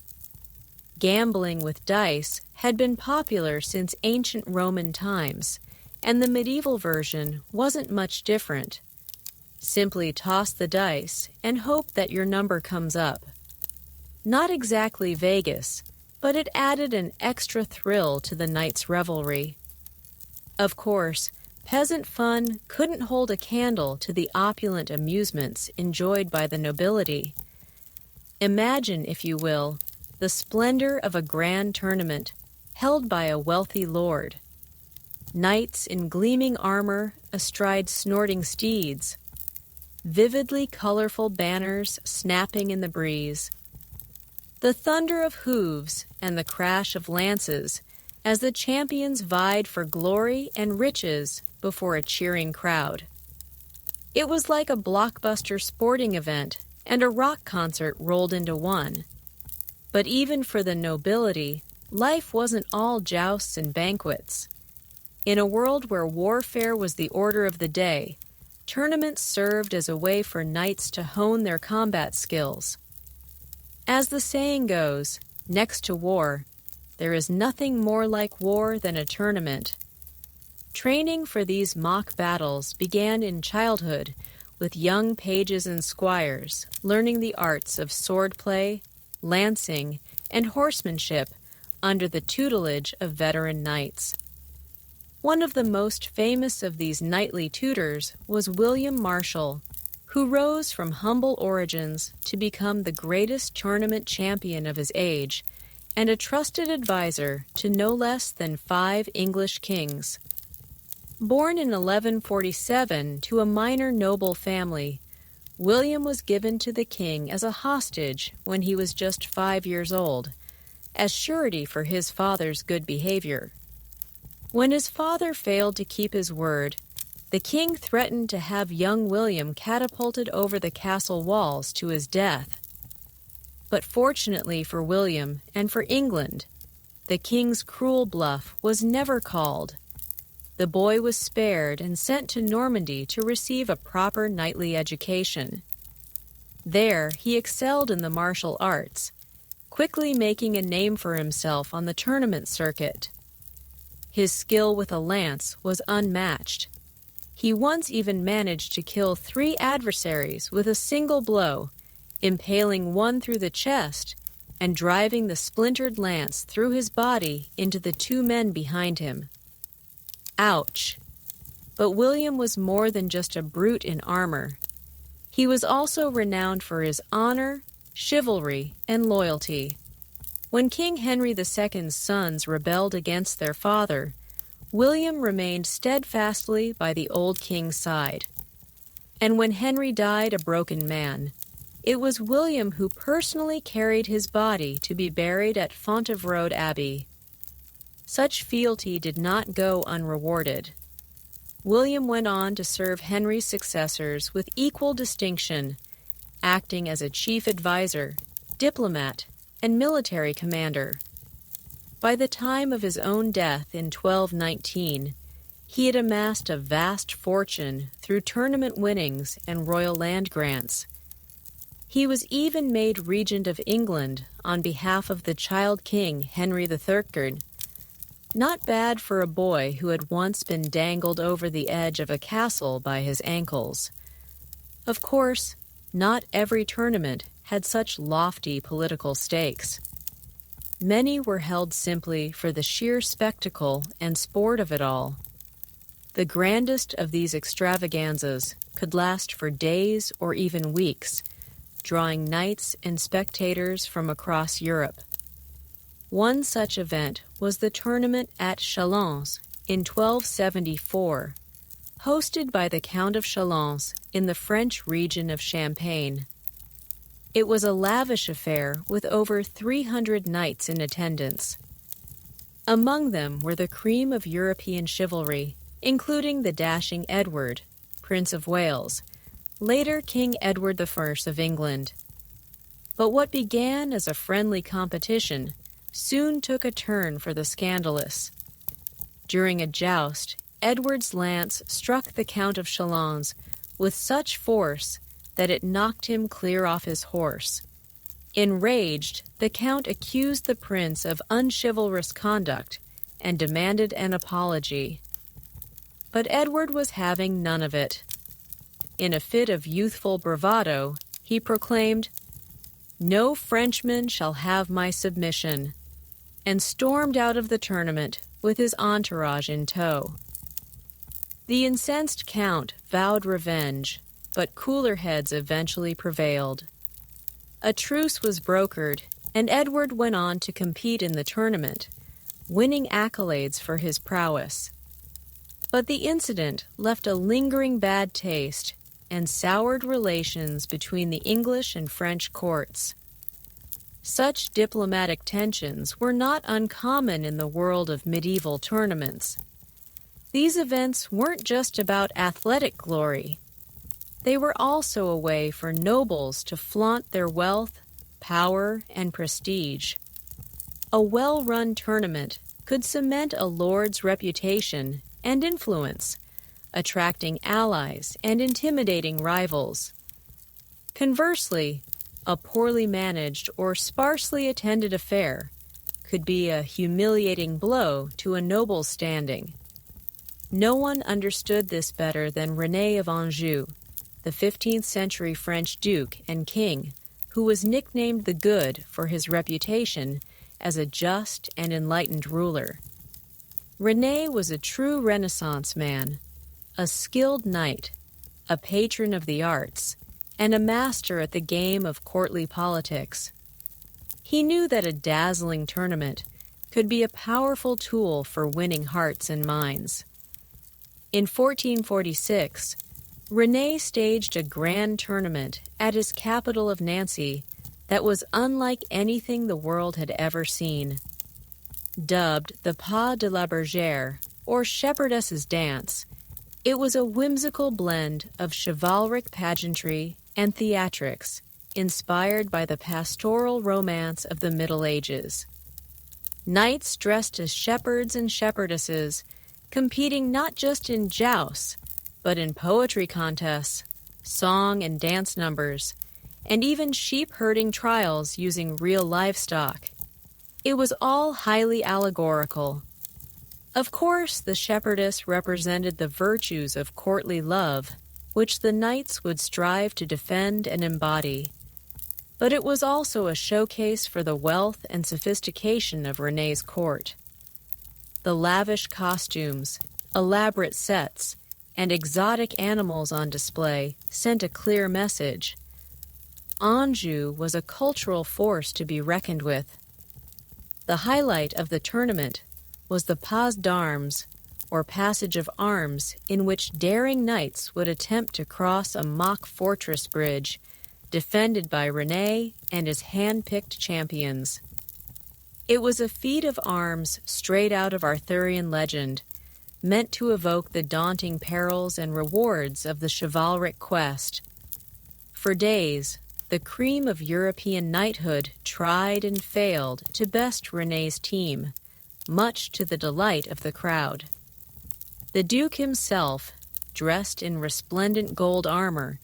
Gambling with dice had been popular since ancient Roman times, and the medieval version wasn't much different. Simply toss the dice and hope that your number comes up. Not exactly Vegas, but it added an extra thrill to the night's revelry. Of course, peasant fun couldn't hold a candle to the opulent amusements enjoyed by the nobility. Imagine, if you will, the splendor of a grand tournament held by a wealthy lord. Knights in gleaming armor astride snorting steeds, vividly colorful banners snapping in the breeze, the thunder of hooves and the crash of lances as the champions vied for glory and riches before a cheering crowd. It was like a blockbuster sporting event and a rock concert rolled into one. But even for the nobility, life wasn't all jousts and banquets. In a world where warfare was the order of the day, tournaments served as a way for knights to hone their combat skills. As the saying goes, next to war, there is nothing more like war than a tournament. Training for these mock battles began in childhood with young pages and squires learning the arts of swordplay, lancing, and horsemanship under the tutelage of veteran knights. One of the most famous of these knightly tutors was William Marshall, who rose from humble origins to become the greatest tournament champion of his age and a trusted advisor to no less than 5 English kings. Born in 1147 to a minor noble family, William was given to the king as a hostage when he was just 5 years old, as surety for his father's good behavior. When his father failed to keep his word, the king threatened to have young William catapulted over the castle walls to his death. But fortunately for William and for England, the king's cruel bluff was never called. The boy was spared and sent to Normandy to receive a proper knightly education. There, he excelled in the martial arts, quickly making a name for himself on the tournament circuit. His skill with a lance was unmatched. He once even managed to kill 3 adversaries with a single blow, impaling one through the chest and driving the splintered lance through his body into the 2 men behind him. Ouch! But William was more than just a brute in armor. He was also renowned for his honor, chivalry, and loyalty. When King Henry II's sons rebelled against their father, William remained steadfastly by the old king's side. And when Henry died a broken man, it was William who personally carried his body to be buried at Fontevraud Abbey. Such fealty did not go unrewarded. William went on to serve Henry's successors with equal distinction, acting as a chief advisor, diplomat, and military commander. By the time of his own death in 1219, he had amassed a vast fortune through tournament winnings and royal land grants. He was even made regent of England on behalf of the child king Henry III. Not bad for a boy who had once been dangled over the edge of a castle by his ankles. Of course, not every tournament had such lofty political stakes. Many were held simply for the sheer spectacle and sport of it all. The grandest of these extravaganzas could last for days or even weeks, drawing knights and spectators from across Europe. One such event was the tournament at Chalons in 1274, hosted by the Count of Chalons in the French region of Champagne. It was a lavish affair with over 300 knights in attendance. Among them were the cream of European chivalry, including the dashing Edward, Prince of Wales, later King Edward I of England. But what began as a friendly competition soon took a turn for the scandalous. During a joust, Edward's lance struck the Count of Chalons with such force that it knocked him clear off his horse. Enraged, the Count accused the prince of unchivalrous conduct and demanded an apology. But Edward was having none of it. In a fit of youthful bravado, he proclaimed, "No Frenchman shall have my submission," and stormed out of the tournament with his entourage in tow. The incensed Count vowed revenge, but cooler heads eventually prevailed. A truce was brokered, and Edward went on to compete in the tournament, winning accolades for his prowess. But the incident left a lingering bad taste and soured relations between the English and French courts. Such diplomatic tensions were not uncommon in the world of medieval tournaments. These events weren't just about athletic glory. They were also a way for nobles to flaunt their wealth, power, and prestige. A well-run tournament could cement a lord's reputation and influence, attracting allies and intimidating rivals. Conversely, a poorly managed or sparsely attended affair could be a humiliating blow to a noble's standing. No one understood this better than René of Anjou, the 15th century French duke and king, who was nicknamed the Good for his reputation as a just and enlightened ruler. René was a true Renaissance man, a skilled knight, a patron of the arts, and a master at the game of courtly politics. He knew that a dazzling tournament could be a powerful tool for winning hearts and minds. In 1446, René staged a grand tournament at his capital of Nancy that was unlike anything the world had ever seen. Dubbed the Pas de la Bergère, or Shepherdess's Dance, it was a whimsical blend of chivalric pageantry and theatrics, inspired by the pastoral romance of the Middle Ages. Knights dressed as shepherds and shepherdesses, competing not just in jousts, but in poetry contests, song and dance numbers, and even sheep-herding trials using real livestock. It was all highly allegorical. Of course, the shepherdess represented the virtues of courtly love, which the knights would strive to defend and embody. But it was also a showcase for the wealth and sophistication of René's court. The lavish costumes, elaborate sets, and exotic animals on display sent a clear message. Anjou was a cultural force to be reckoned with. The highlight of the tournament was the Pas d'Armes, or Passage of Arms, in which daring knights would attempt to cross a mock fortress bridge defended by René and his hand-picked champions. It was a feat of arms straight out of Arthurian legend, meant to evoke the daunting perils and rewards of the chivalric quest. For days, the cream of European knighthood tried and failed to best René's team, much to the delight of the crowd. The Duke himself, dressed in resplendent gold armor,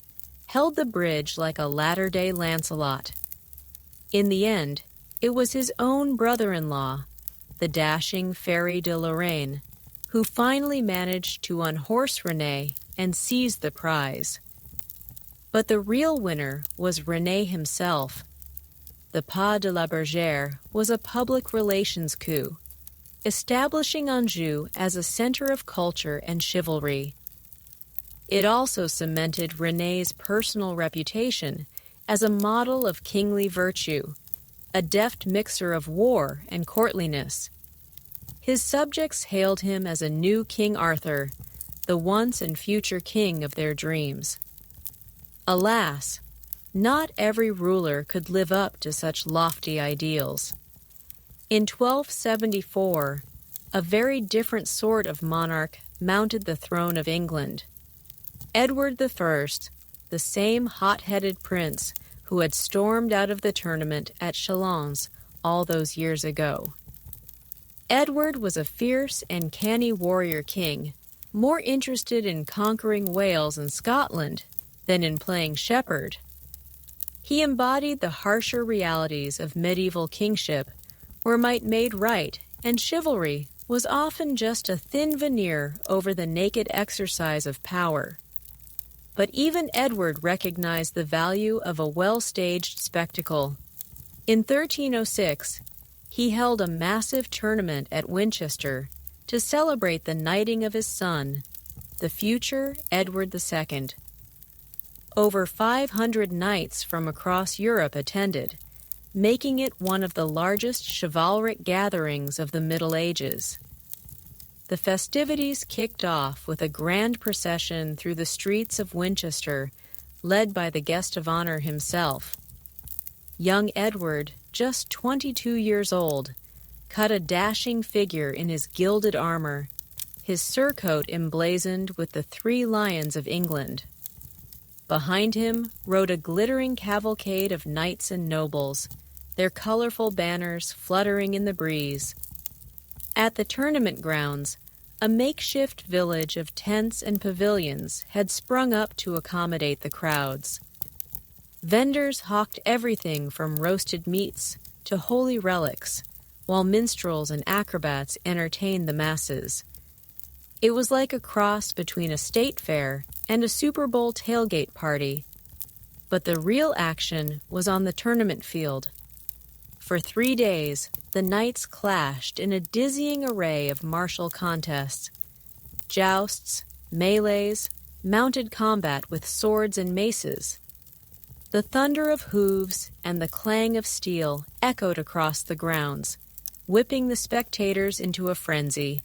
held the bridge like a latter-day Lancelot. In the end, it was his own brother-in-law, the dashing Fairy de Lorraine, who finally managed to unhorse René and seize the prize. But the real winner was René himself. The Pas de la Bergère was a public relations coup, establishing Anjou as a center of culture and chivalry. It also cemented René's personal reputation as a model of kingly virtue, a deft mixer of war and courtliness. His subjects hailed him as a new King Arthur, the once and future king of their dreams. Alas, not every ruler could live up to such lofty ideals. In 1274, a very different sort of monarch mounted the throne of England. Edward I, the same hot-headed prince who had stormed out of the tournament at Chalons all those years ago. Edward was a fierce and canny warrior king, more interested in conquering Wales and Scotland than in playing shepherd. He embodied the harsher realities of medieval kingship, where might made right and chivalry was often just a thin veneer over the naked exercise of power. But even Edward recognized the value of a well-staged spectacle. In 1306, he held a massive tournament at Winchester to celebrate the knighting of his son, the future Edward II. Over 500 knights from across Europe attended, making it one of the largest chivalric gatherings of the Middle Ages. The festivities kicked off with a grand procession through the streets of Winchester, led by the guest of honor himself. Young Edward, just 22 years old, cut a dashing figure in his gilded armor, his surcoat emblazoned with the 3 lions of England. Behind him rode a glittering cavalcade of knights and nobles, their colorful banners fluttering in the breeze. At the tournament grounds, a makeshift village of tents and pavilions had sprung up to accommodate the crowds. Vendors hawked everything from roasted meats to holy relics, while minstrels and acrobats entertained the masses. It was like a cross between a state fair and a Super Bowl tailgate party. But the real action was on the tournament field. For 3 days, the knights clashed in a dizzying array of martial contests. Jousts, melees, mounted combat with swords and maces. The thunder of hooves and the clang of steel echoed across the grounds, whipping the spectators into a frenzy.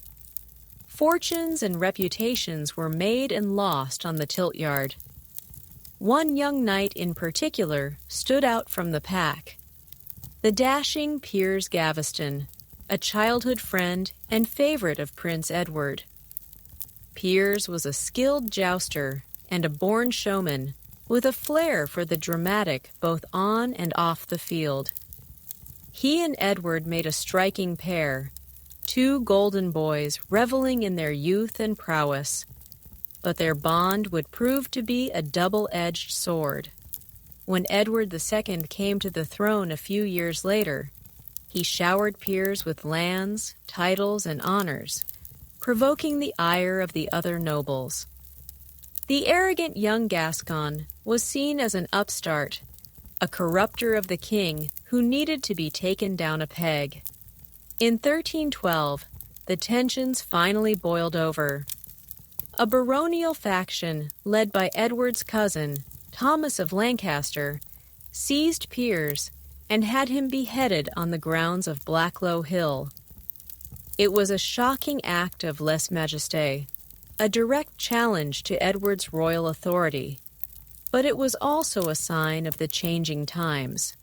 Fortunes and reputations were made and lost on the tilt yard. One young knight in particular stood out from the pack. The dashing Piers Gaveston, a childhood friend and favorite of Prince Edward. Piers was a skilled jouster and a born showman, with a flair for the dramatic both on and off the field. He and Edward made a striking pair, 2 golden boys reveling in their youth and prowess. But their bond would prove to be a double-edged sword. When Edward II came to the throne a few years later, he showered Piers with lands, titles, and honors, provoking the ire of the other nobles. The arrogant young Gascon was seen as an upstart, a corrupter of the king who needed to be taken down a peg. In 1312, the tensions finally boiled over. A baronial faction, led by Edward's cousin, Thomas of Lancaster, seized Piers and had him beheaded on the grounds of Blacklow Hill. It was a shocking act of lèse-majesté, a direct challenge to Edward's royal authority, but it was also a sign of the changing times.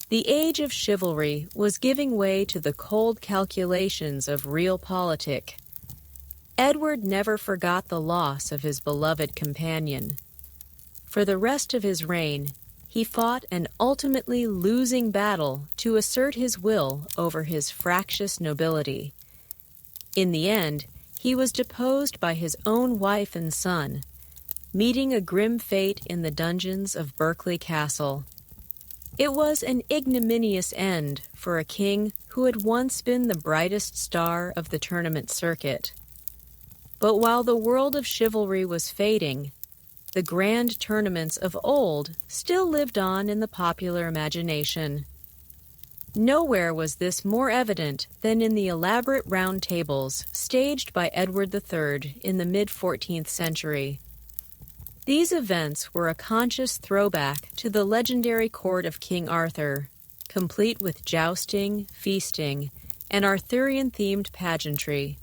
The age of chivalry was giving way to the cold calculations of realpolitik. Edward never forgot the loss of his beloved companion. For the rest of his reign, he fought an ultimately losing battle to assert his will over his fractious nobility. In the end, he was deposed by his own wife and son, meeting a grim fate in the dungeons of Berkeley Castle. It was an ignominious end for a king who had once been the brightest star of the tournament circuit. But while the world of chivalry was fading, the grand tournaments of old still lived on in the popular imagination. Nowhere was this more evident than in the elaborate round tables staged by Edward III in the mid-14th century. These events were a conscious throwback to the legendary court of King Arthur, complete with jousting, feasting, and Arthurian-themed pageantry.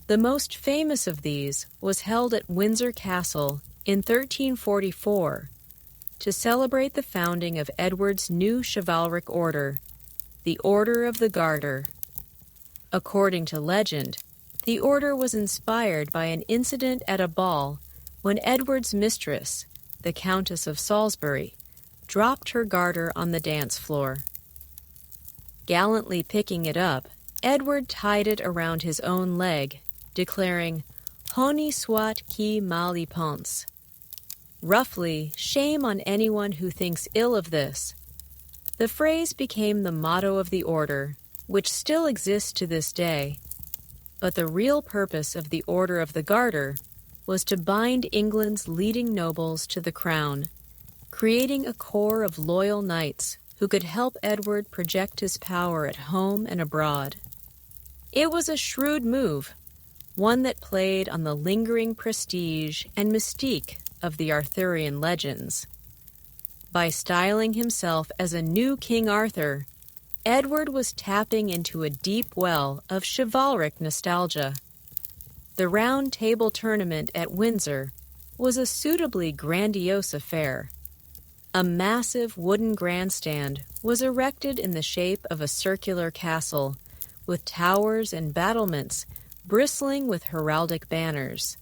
The most famous of these was held at Windsor Castle in 1344 to celebrate the founding of Edward's new chivalric order, the Order of the Garter. According to legend, the order was inspired by an incident at a ball when Edward's mistress, the Countess of Salisbury, dropped her garter on the dance floor. Gallantly picking it up, Edward tied it around his own leg, declaring, "Honi soit qui mal y pense." Roughly, shame on anyone who thinks ill of this. The phrase became the motto of the order, which still exists to this day. But the real purpose of the Order of the Garter was to bind England's leading nobles to the crown, creating a corps of loyal knights who could help Edward project his power at home and abroad. It was a shrewd move, one that played on the lingering prestige and mystique of the Arthurian legends. By styling himself as a new King Arthur, Edward was tapping into a deep well of chivalric nostalgia. The Round Table Tournament at Windsor was a suitably grandiose affair. A massive wooden grandstand was erected in the shape of a circular castle, with towers and battlements bristling with heraldic banners.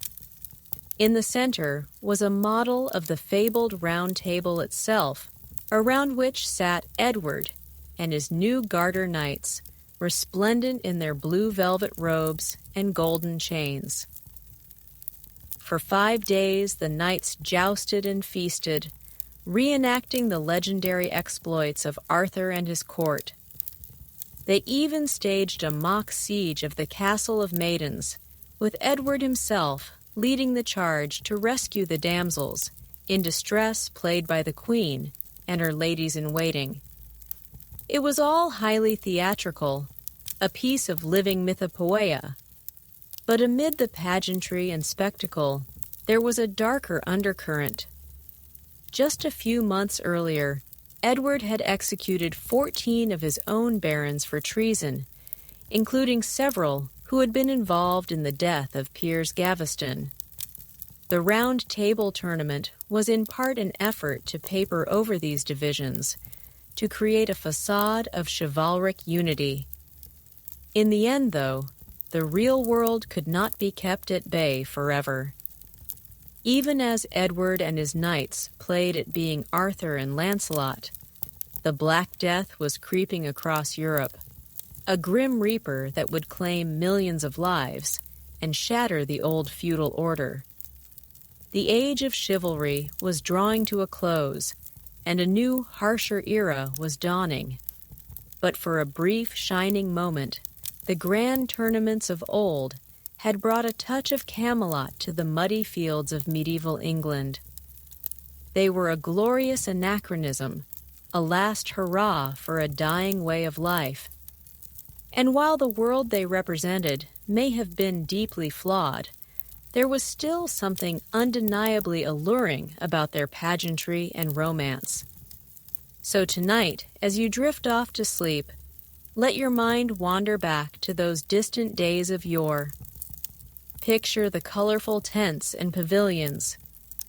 In the center was a model of the fabled Round Table itself, around which sat Edward and his new Garter Knights, resplendent in their blue velvet robes and golden chains. For 5 days the knights jousted and feasted, reenacting the legendary exploits of Arthur and his court. They even staged a mock siege of the Castle of Maidens, with Edward himself leading the charge to rescue the damsels, in distress played by the Queen and her ladies-in-waiting. It was all highly theatrical, a piece of living mythopoeia. But amid the pageantry and spectacle, there was a darker undercurrent. Just a few months earlier, Edward had executed 14 of his own barons for treason, including several who had been involved in the death of Piers Gaveston. The Round Table Tournament was in part an effort to paper over these divisions, to create a facade of chivalric unity. In the end, though, the real world could not be kept at bay forever. Even as Edward and his knights played at being Arthur and Lancelot, the Black Death was creeping across Europe, a grim reaper that would claim millions of lives and shatter the old feudal order. The age of chivalry was drawing to a close, and a new, harsher era was dawning. But for a brief, shining moment, the grand tournaments of old had brought a touch of Camelot to the muddy fields of medieval England. They were a glorious anachronism, a last hurrah for a dying way of life. And while the world they represented may have been deeply flawed, there was still something undeniably alluring about their pageantry and romance. So tonight, as you drift off to sleep, let your mind wander back to those distant days of yore. Picture the colorful tents and pavilions,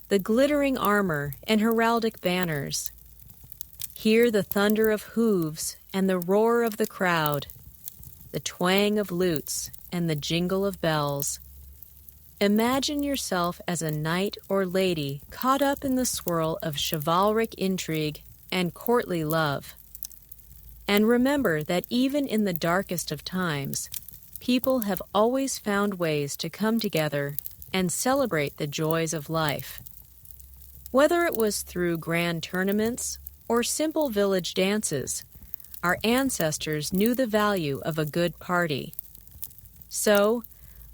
the glittering armor and heraldic banners. Hear the thunder of hooves and the roar of the crowd, the twang of lutes and the jingle of bells. Imagine yourself as a knight or lady caught up in the swirl of chivalric intrigue and courtly love. And remember that even in the darkest of times, people have always found ways to come together and celebrate the joys of life. Whether it was through grand tournaments or simple village dances, our ancestors knew the value of a good party. So,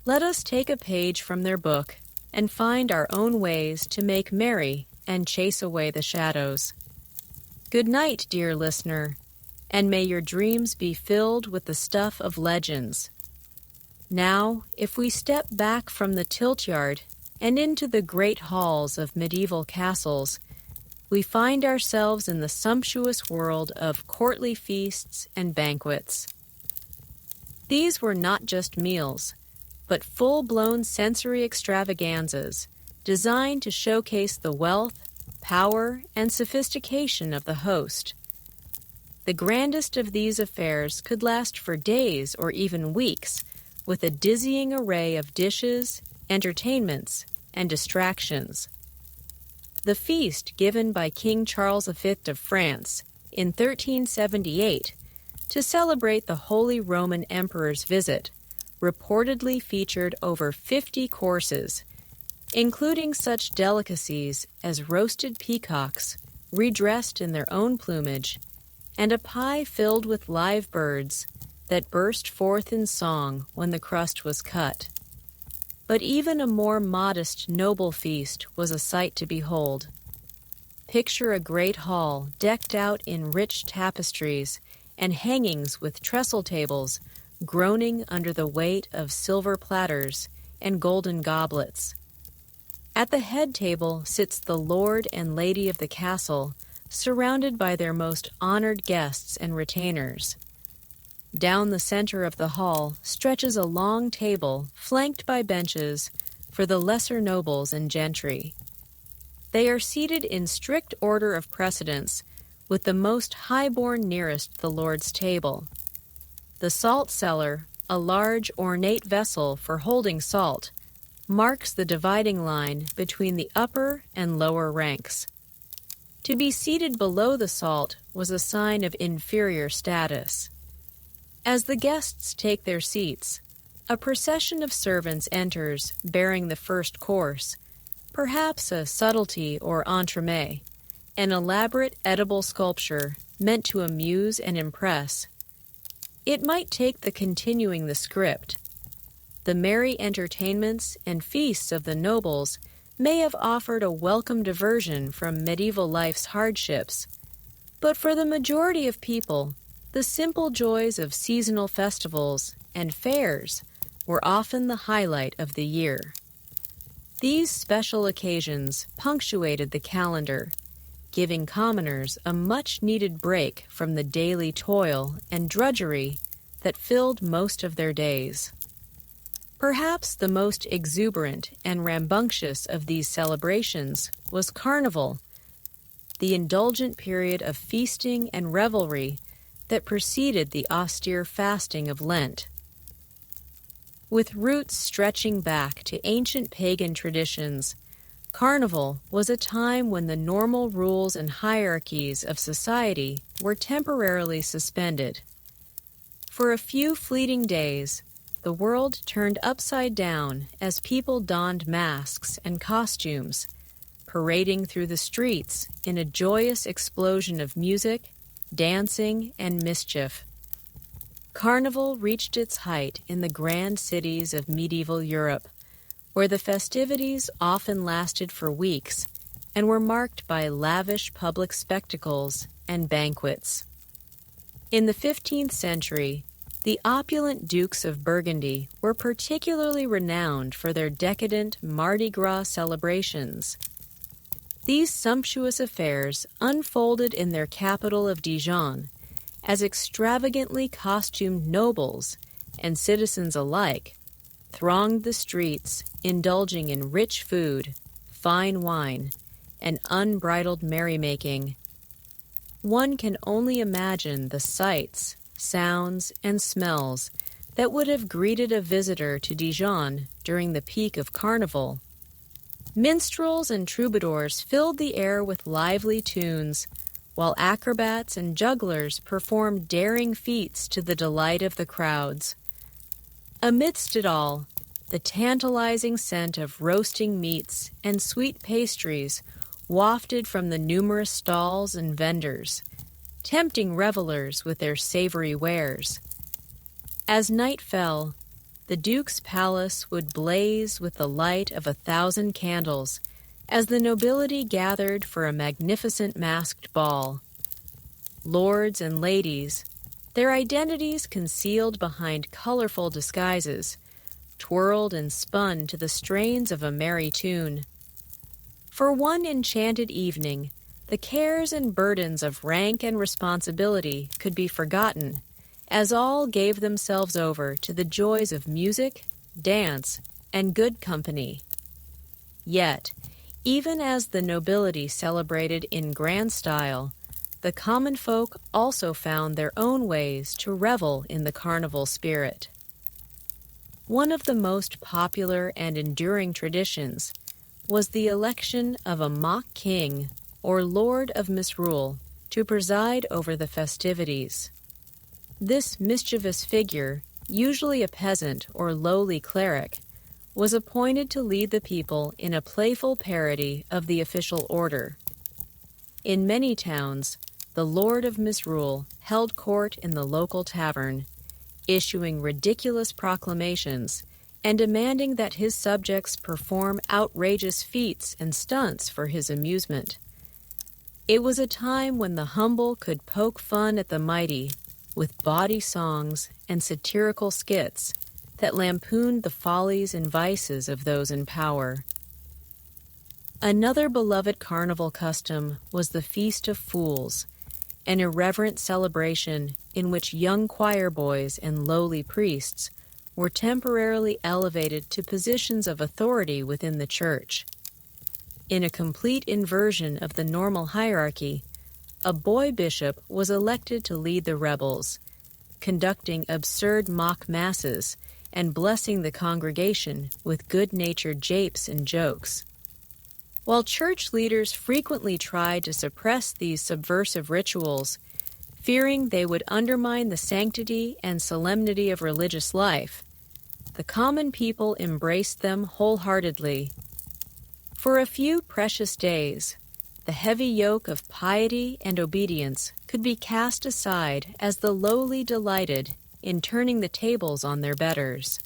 let us take a page from their book and find our own ways to make merry and chase away the shadows. Good night, dear listener, and may your dreams be filled with the stuff of legends. Now, if we step back from the tilt yard and into the great halls of medieval castles, we find ourselves in the sumptuous world of courtly feasts and banquets. These were not just meals, but full-blown sensory extravaganzas designed to showcase the wealth, power, and sophistication of the host. The grandest of these affairs could last for days or even weeks, with a dizzying array of dishes, entertainments, and distractions. The feast given by King Charles V of France in 1378 to celebrate the Holy Roman Emperor's visit reportedly featured over 50 courses, including such delicacies as roasted peacocks, redressed in their own plumage, and a pie filled with live birds that burst forth in song when the crust was cut. But even a more modest, noble feast was a sight to behold. Picture a great hall decked out in rich tapestries and hangings with trestle tables groaning under the weight of silver platters and golden goblets. At the head table sits the lord and lady of the castle, surrounded by their most honored guests and retainers. Down the center of the hall stretches a long table flanked by benches for the lesser nobles and gentry. They are seated in strict order of precedence, with the most high-born nearest the lord's table. The salt cellar, a large ornate vessel for holding salt, marks the dividing line between the upper and lower ranks. To be seated below the salt was a sign of inferior status. As the guests take their seats, a procession of servants enters bearing the first course, perhaps a subtlety or entremet, an elaborate edible sculpture meant to amuse and impress. It might take the continuing the script. The merry entertainments and feasts of the nobles may have offered a welcome diversion from medieval life's hardships, but for the majority of people, the simple joys of seasonal festivals and fairs were often the highlight of the year. These special occasions punctuated the calendar, giving commoners a much-needed break from the daily toil and drudgery that filled most of their days. Perhaps the most exuberant and rambunctious of these celebrations was Carnival, the indulgent period of feasting and revelry that preceded the austere fasting of Lent. With roots stretching back to ancient pagan traditions, Carnival was a time when the normal rules and hierarchies of society were temporarily suspended. For a few fleeting days, the world turned upside down as people donned masks and costumes, parading through the streets in a joyous explosion of music, dancing, and mischief. Carnival reached its height in the grand cities of medieval Europe, where the festivities often lasted for weeks and were marked by lavish public spectacles and banquets. In the 15th century, the opulent dukes of Burgundy were particularly renowned for their decadent Mardi Gras celebrations. These sumptuous affairs unfolded in their capital of Dijon as extravagantly costumed nobles and citizens alike thronged the streets, indulging in rich food, fine wine, and unbridled merrymaking. One can only imagine the sights, sounds, and smells that would have greeted a visitor to Dijon during the peak of Carnival. Minstrels and troubadours filled the air with lively tunes, while acrobats and jugglers performed daring feats to the delight of the crowds. Amidst it all, the tantalizing scent of roasting meats and sweet pastries wafted from the numerous stalls and vendors, tempting revelers with their savory wares. As night fell, the Duke's palace would blaze with the light of 1,000 candles as the nobility gathered for a magnificent masked ball. Lords and ladies, their identities concealed behind colorful disguises, twirled and spun to the strains of a merry tune. For one enchanted evening, the cares and burdens of rank and responsibility could be forgotten, as all gave themselves over to the joys of music, dance, and good company. Yet, even as the nobility celebrated in grand style, the common folk also found their own ways to revel in the carnival spirit. One of the most popular and enduring traditions was the election of a mock king or lord of misrule to preside over the festivities. This mischievous figure, usually a peasant or lowly cleric, was appointed to lead the people in a playful parody of the official order. In many towns, the Lord of Misrule held court in the local tavern, issuing ridiculous proclamations and demanding that his subjects perform outrageous feats and stunts for his amusement. It was a time when the humble could poke fun at the mighty with bawdy songs and satirical skits that lampooned the follies and vices of those in power. Another beloved carnival custom was the Feast of Fools, an irreverent celebration in which young choir boys and lowly priests were temporarily elevated to positions of authority within the church. In a complete inversion of the normal hierarchy, a boy bishop was elected to lead the revels, conducting absurd mock masses and blessing the congregation with good-natured japes and jokes. While church leaders frequently tried to suppress these subversive rituals, fearing they would undermine the sanctity and solemnity of religious life, the common people embraced them wholeheartedly. For a few precious days, the heavy yoke of piety and obedience could be cast aside as the lowly delighted in turning the tables on their betters.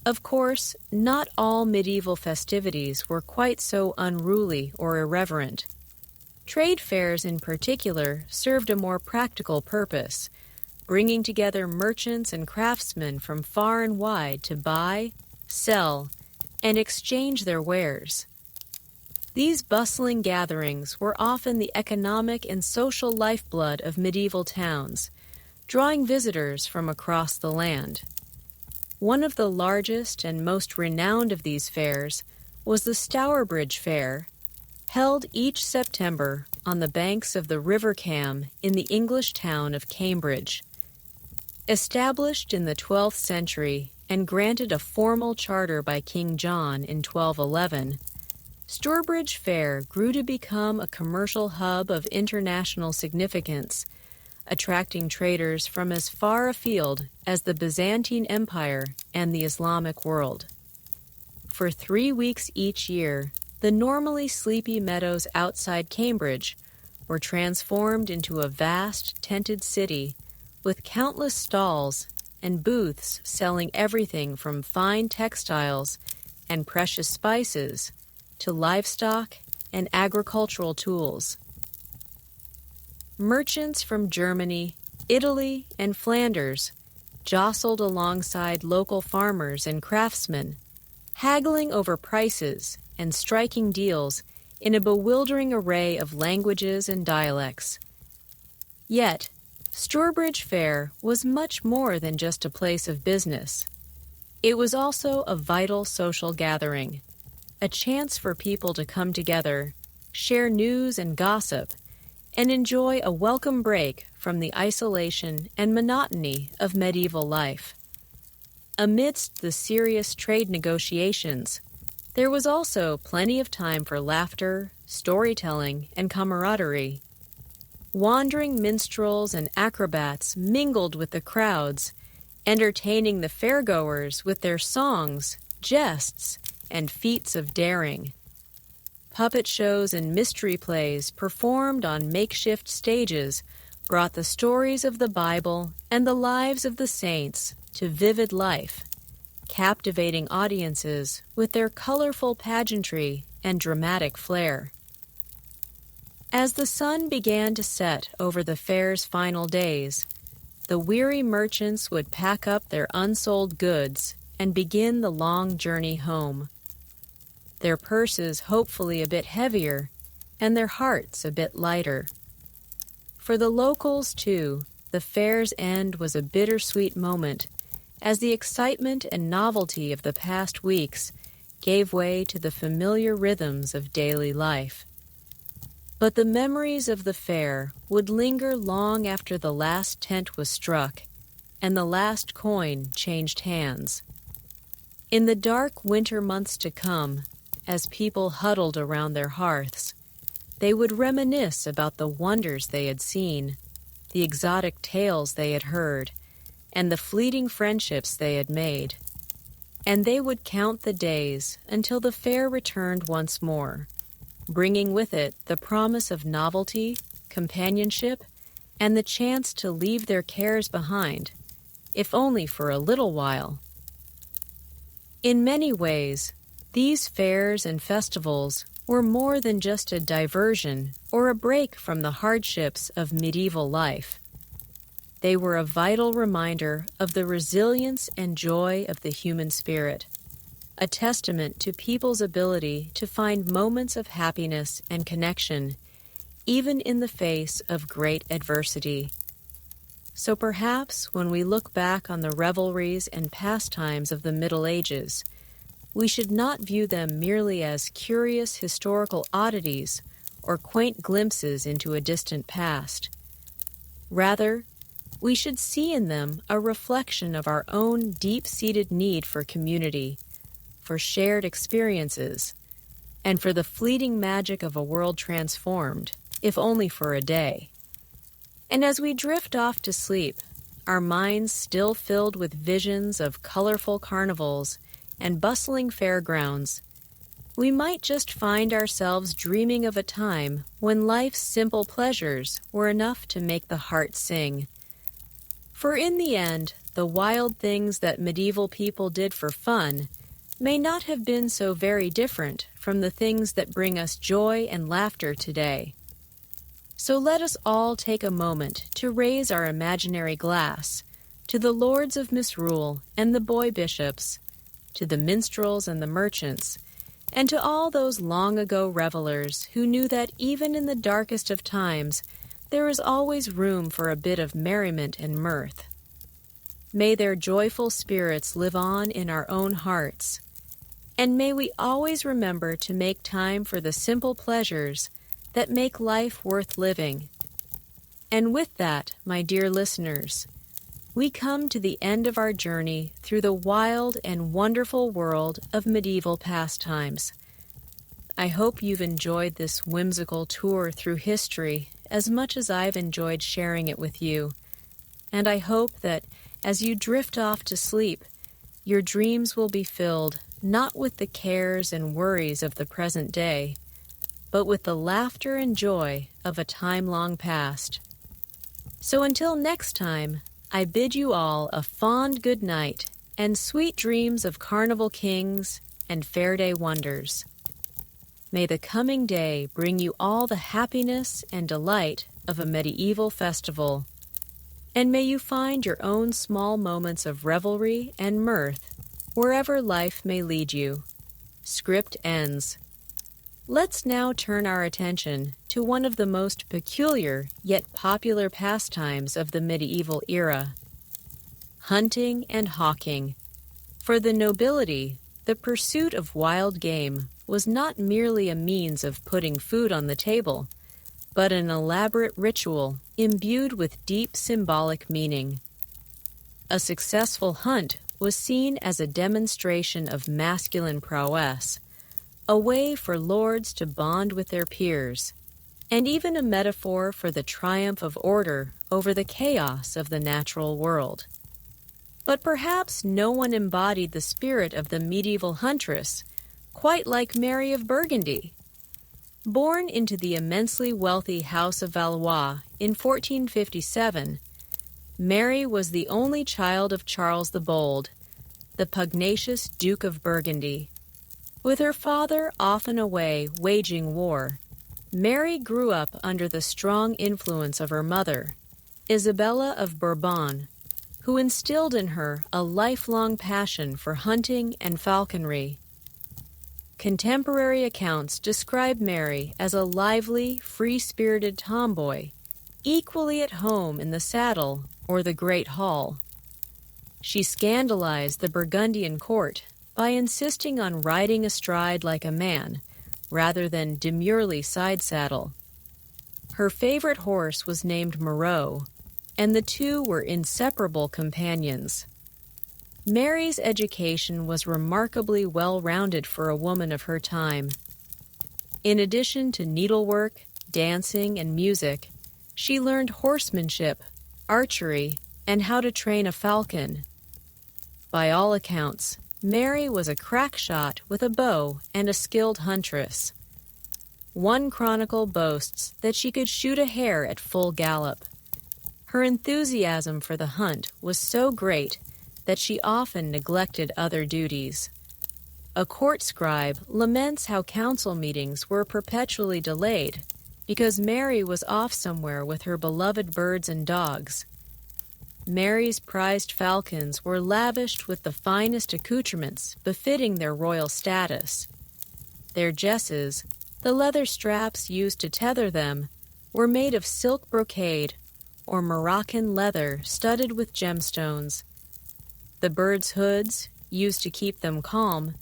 Of course, not all medieval festivities were quite so unruly or irreverent. Trade fairs in particular served a more practical purpose, bringing together merchants and craftsmen from far and wide to buy, sell, and exchange their wares. These bustling gatherings were often the economic and social lifeblood of medieval towns, drawing visitors from across the land. One of the largest and most renowned of these fairs was the Stourbridge Fair, held each September on the banks of the River Cam in the English town of Cambridge. Established in the 12th century and granted a formal charter by King John in 1211, Stourbridge Fair grew to become a commercial hub of international significance, attracting traders from as far afield as the Byzantine Empire and the Islamic world. For 3 weeks each year, the normally sleepy meadows outside Cambridge were transformed into a vast, tented city with countless stalls and booths selling everything from fine textiles and precious spices to livestock and agricultural tools. Merchants from Germany, Italy, and Flanders jostled alongside local farmers and craftsmen, haggling over prices and striking deals in a bewildering array of languages and dialects. Yet, Stourbridge Fair was much more than just a place of business. It was also a vital social gathering, a chance for people to come together, share news and gossip, and enjoy a welcome break from the isolation and monotony of medieval life. Amidst the serious trade negotiations, there was also plenty of time for laughter, storytelling, and camaraderie. Wandering minstrels and acrobats mingled with the crowds, entertaining the fairgoers with their songs, jests, and feats of daring. Puppet shows and mystery plays performed on makeshift stages brought the stories of the Bible and the lives of the saints to vivid life, captivating audiences with their colorful pageantry and dramatic flair. As the sun began to set over the fair's final days, the weary merchants would pack up their unsold goods and begin the long journey home. Their purses hopefully a bit heavier, and their hearts a bit lighter. For the locals, too, the fair's end was a bittersweet moment, as the excitement and novelty of the past weeks gave way to the familiar rhythms of daily life. But the memories of the fair would linger long after the last tent was struck and the last coin changed hands. In the dark winter months to come, as people huddled around their hearths, they would reminisce about the wonders they had seen, the exotic tales they had heard, and the fleeting friendships they had made. And they would count the days until the fair returned once more, bringing with it the promise of novelty, companionship, and the chance to leave their cares behind, if only for a little while. In many ways, these fairs and festivals were more than just a diversion or a break from the hardships of medieval life. They were a vital reminder of the resilience and joy of the human spirit, a testament to people's ability to find moments of happiness and connection, even in the face of great adversity. So perhaps when we look back on the revelries and pastimes of the Middle Ages, we should not view them merely as curious historical oddities or quaint glimpses into a distant past. Rather, we should see in them a reflection of our own deep-seated need for community, for shared experiences, and for the fleeting magic of a world transformed, if only for a day. And as we drift off to sleep, our minds still filled with visions of colorful carnivals and bustling fairgrounds, we might just find ourselves dreaming of a time when life's simple pleasures were enough to make the heart sing. For in the end, the wild things that medieval people did for fun may not have been so very different from the things that bring us joy and laughter today. So let us all take a moment to raise our imaginary glass to the lords of misrule and the boy bishops, to the minstrels and the merchants, and to all those long-ago revelers who knew that even in the darkest of times there is always room for a bit of merriment and mirth. May their joyful spirits live on in our own hearts, and may we always remember to make time for the simple pleasures that make life worth living. And with that, my dear listeners, we come to the end of our journey through the wild and wonderful world of medieval pastimes. I hope you've enjoyed this whimsical tour through history as much as I've enjoyed sharing it with you, and I hope that as you drift off to sleep, your dreams will be filled not with the cares and worries of the present day, but with the laughter and joy of a time long past. So until next time, I bid you all a fond good night and sweet dreams of carnival kings and fair day wonders. May the coming day bring you all the happiness and delight of a medieval festival, and may you find your own small moments of revelry and mirth wherever life may lead you. Script ends. Let's now turn our attention to one of the most peculiar yet popular pastimes of the medieval era: hunting and hawking. For the nobility, the pursuit of wild game was not merely a means of putting food on the table, but an elaborate ritual imbued with deep symbolic meaning. A successful hunt was seen as a demonstration of masculine prowess, a way for lords to bond with their peers, and even a metaphor for the triumph of order over the chaos of the natural world. But perhaps no one embodied the spirit of the medieval huntress quite like Mary of Burgundy. Born into the immensely wealthy House of Valois in 1457, Mary was the only child of Charles the Bold, the pugnacious Duke of Burgundy. With her father often away waging war, Mary grew up under the strong influence of her mother, Isabella of Bourbon, who instilled in her a lifelong passion for hunting and falconry. Contemporary accounts describe Mary as a lively, free-spirited tomboy, equally at home in the saddle or the great hall. She scandalized the Burgundian court by insisting on riding astride like a man, rather than demurely side-saddle. Her favorite horse was named Moreau, and the two were inseparable companions. Mary's education was remarkably well-rounded for a woman of her time. In addition to needlework, dancing, and music, she learned horsemanship, archery, and how to train a falcon. By all accounts, Mary was a crack shot with a bow and a skilled huntress. One chronicle boasts that she could shoot a hare at full gallop. Her enthusiasm for the hunt was so great that she often neglected other duties. A court scribe laments how council meetings were perpetually delayed because Mary was off somewhere with her beloved birds and dogs. Mary's prized falcons were lavished with the finest accoutrements befitting their royal status. Their jesses, the leather straps used to tether them, were made of silk brocade or Moroccan leather studded with gemstones. The birds' hoods, used to keep them calm,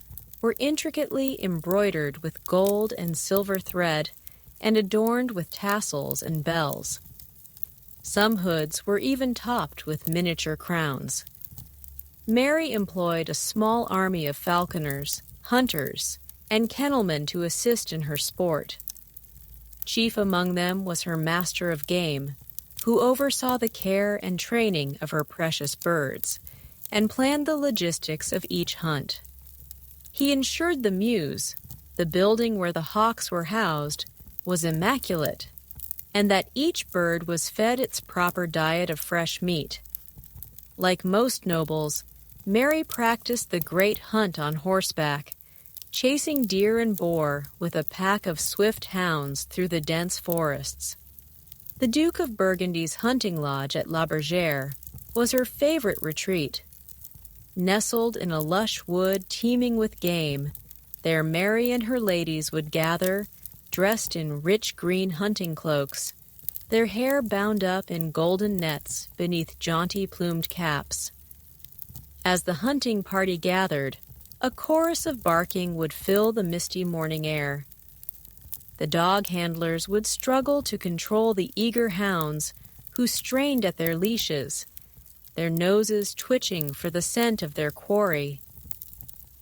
were intricately embroidered with gold and silver thread and adorned with tassels and bells. Some hoods were even topped with miniature crowns. Mary employed a small army of falconers, hunters, and kennelmen to assist in her sport. Chief among them was her master of game, who oversaw the care and training of her precious birds and planned the logistics of each hunt. He ensured the mews, the building where the hawks were housed, was immaculate, and that each bird was fed its proper diet of fresh meat. Like most nobles, Mary practiced the great hunt on horseback, chasing deer and boar with a pack of swift hounds through the dense forests. The Duke of Burgundy's hunting lodge at La Bergère was her favorite retreat. Nestled in a lush wood teeming with game, there Mary and her ladies would gather, dressed in rich green hunting cloaks, their hair bound up in golden nets beneath jaunty plumed caps. As the hunting party gathered, a chorus of barking would fill the misty morning air. The dog handlers would struggle to control the eager hounds who strained at their leashes, their noses twitching for the scent of their quarry.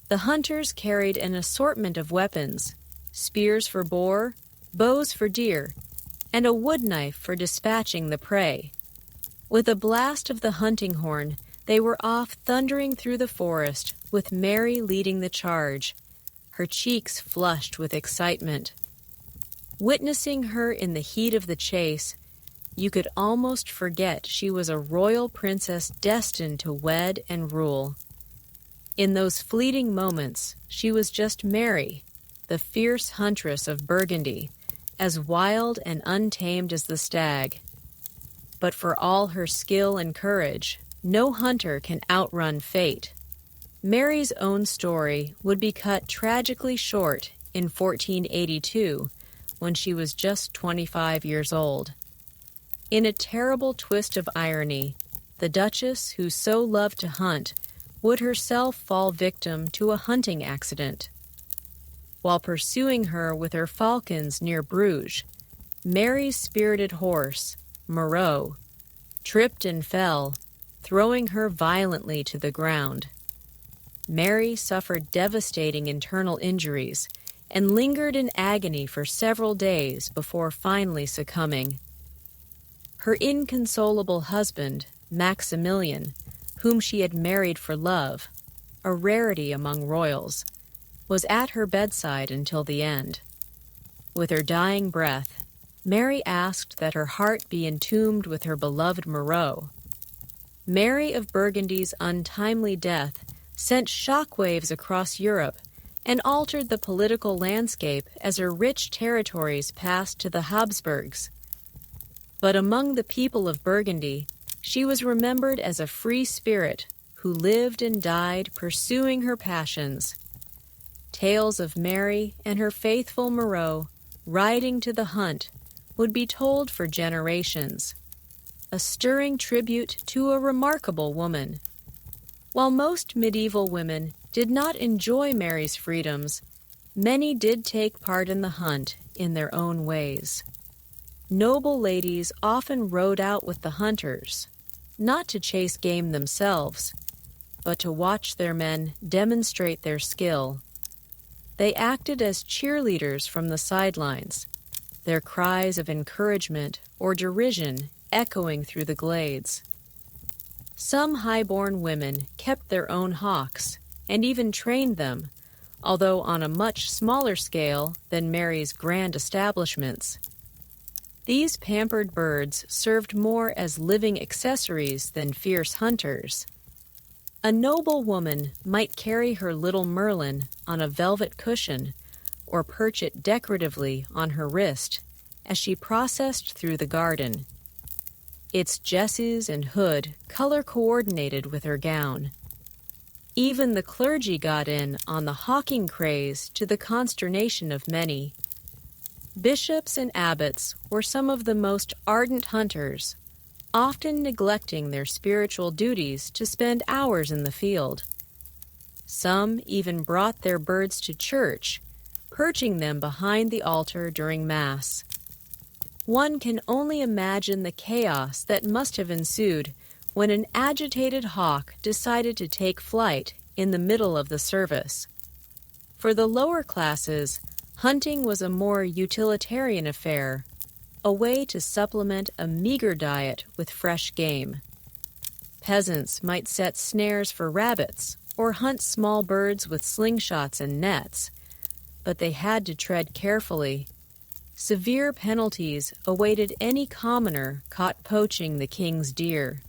The hunters carried an assortment of weapons, spears for boar, bows for deer, and a wood knife for dispatching the prey. With a blast of the hunting horn, they were off thundering through the forest, with Mary leading the charge, her cheeks flushed with excitement. Witnessing her in the heat of the chase, you could almost forget she was a royal princess destined to wed and rule. In those fleeting moments, she was just Mary, the fierce huntress of Burgundy, as wild and untamed as the stag. But for all her skill and courage, no hunter can outrun fate. Mary's own story would be cut tragically short in 1482, when she was just 25 years old. In a terrible twist of irony, the Duchess, who so loved to hunt, would herself fall victim to a hunting accident. While pursuing her with her falcons near Bruges, Mary's spirited horse, Moreau, tripped and fell, throwing her violently to the ground. Mary suffered devastating internal injuries and lingered in agony for several days before finally succumbing. Her inconsolable husband, Maximilian, whom she had married for love, a rarity among royals, was at her bedside until the end. With her dying breath, Mary asked that her heart be entombed with her beloved Moreau. Mary of Burgundy's untimely death sent shockwaves across Europe and altered the political landscape as her rich territories passed to the Habsburgs. But among the people of Burgundy, she was remembered as a free spirit who lived and died pursuing her passions. Tales of Mary and her faithful Moreau riding to the hunt would be told for generations, a stirring tribute to a remarkable woman. While most medieval women did not enjoy Mary's freedoms, many did take part in the hunt in their own ways. Noble ladies often rode out with the hunters, not to chase game themselves, but to watch their men demonstrate their skill. They acted as cheerleaders from the sidelines, their cries of encouragement or derision echoing through the glades. Some high-born women kept their own hawks and even trained them, although on a much smaller scale than Mary's grand establishments. These pampered birds served more as living accessories than fierce hunters. A noble woman might carry her little Merlin on a velvet cushion or perch it decoratively on her wrist as she processed through the garden. Its jesses and hood color-coordinated with her gown. Even the clergy got in on the hawking craze to the consternation of many. Bishops and abbots were some of the most ardent hunters, often neglecting their spiritual duties to spend hours in the field. Some even brought their birds to church, perching them behind the altar during Mass. One can only imagine the chaos that must have ensued when an agitated hawk decided to take flight in the middle of the service. For the lower classes, hunting was a more utilitarian affair, a way to supplement a meager diet with fresh game. Peasants might set snares for rabbits or hunt small birds with slingshots and nets, but they had to tread carefully. Severe penalties awaited any commoner caught poaching the king's deer.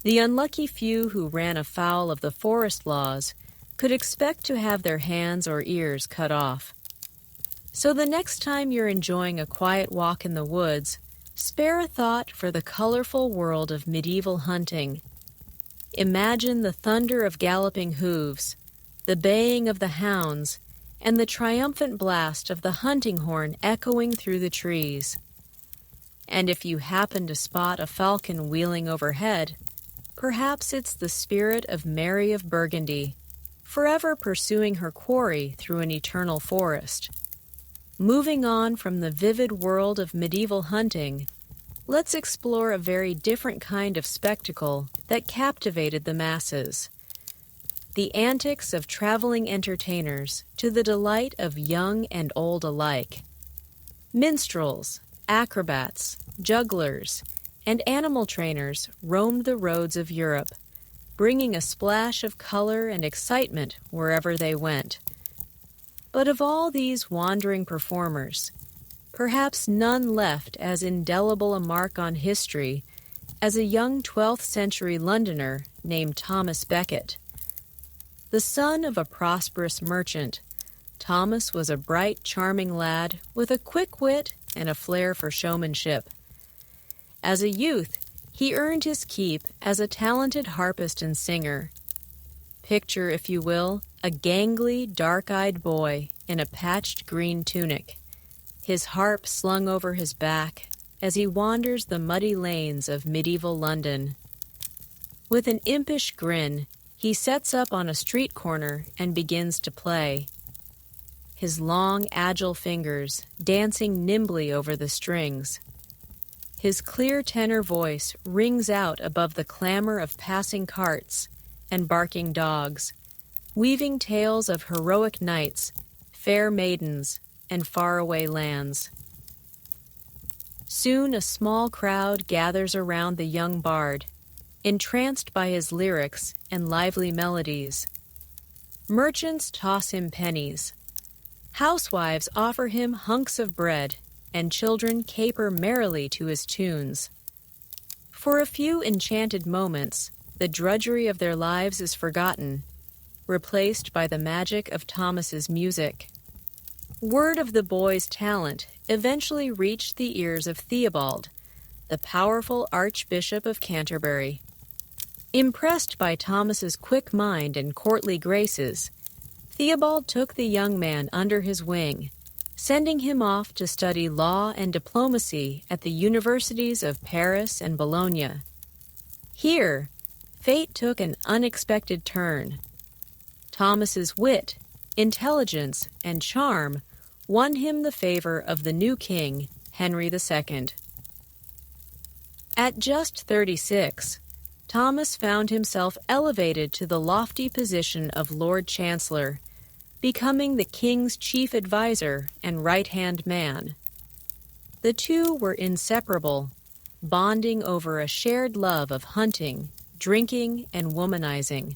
The unlucky few who ran afoul of the forest laws could expect to have their hands or ears cut off. So the next time you're enjoying a quiet walk in the woods, spare a thought for the colorful world of medieval hunting. Imagine the thunder of galloping hooves, the baying of the hounds, and the triumphant blast of the hunting horn echoing through the trees. And if you happen to spot a falcon wheeling overhead, perhaps it's the spirit of Mary of Burgundy, forever pursuing her quarry through an eternal forest. Moving on from the vivid world of medieval hunting, let's explore a very different kind of spectacle that captivated the masses. The antics of traveling entertainers to the delight of young and old alike. Minstrels, acrobats, jugglers, and animal trainers roamed the roads of Europe, bringing a splash of color and excitement wherever they went. But of all these wandering performers, perhaps none left as indelible a mark on history as a young 12th century Londoner named Thomas Becket. The son of a prosperous merchant, Thomas was a bright, charming lad with a quick wit and a flair for showmanship. As a youth, he earned his keep as a talented harpist and singer. Picture, if you will, a gangly, dark-eyed boy in a patched green tunic, his harp slung over his back as he wanders the muddy lanes of medieval London. With an impish grin, he sets up on a street corner and begins to play. His long, agile fingers dancing nimbly over the strings. His clear tenor voice rings out above the clamor of passing carts and barking dogs, weaving tales of heroic knights, fair maidens, and faraway lands. Soon a small crowd gathers around the young bard, entranced by his lyrics and lively melodies. Merchants toss him pennies. Housewives offer him hunks of bread, and children caper merrily to his tunes. For a few enchanted moments, the drudgery of their lives is forgotten, replaced by the magic of Thomas's music. Word of the boy's talent eventually reached the ears of Theobald, the powerful Archbishop of Canterbury. Impressed by Thomas's quick mind and courtly graces, Theobald took the young man under his wing, sending him off to study law and diplomacy at the universities of Paris and Bologna. Here, fate took an unexpected turn. Thomas's wit, intelligence, and charm won him the favor of the new king, Henry II. At just 36, Thomas found himself elevated to the lofty position of Lord Chancellor, becoming the king's chief advisor and right-hand man. The two were inseparable, bonding over a shared love of hunting, drinking, and womanizing.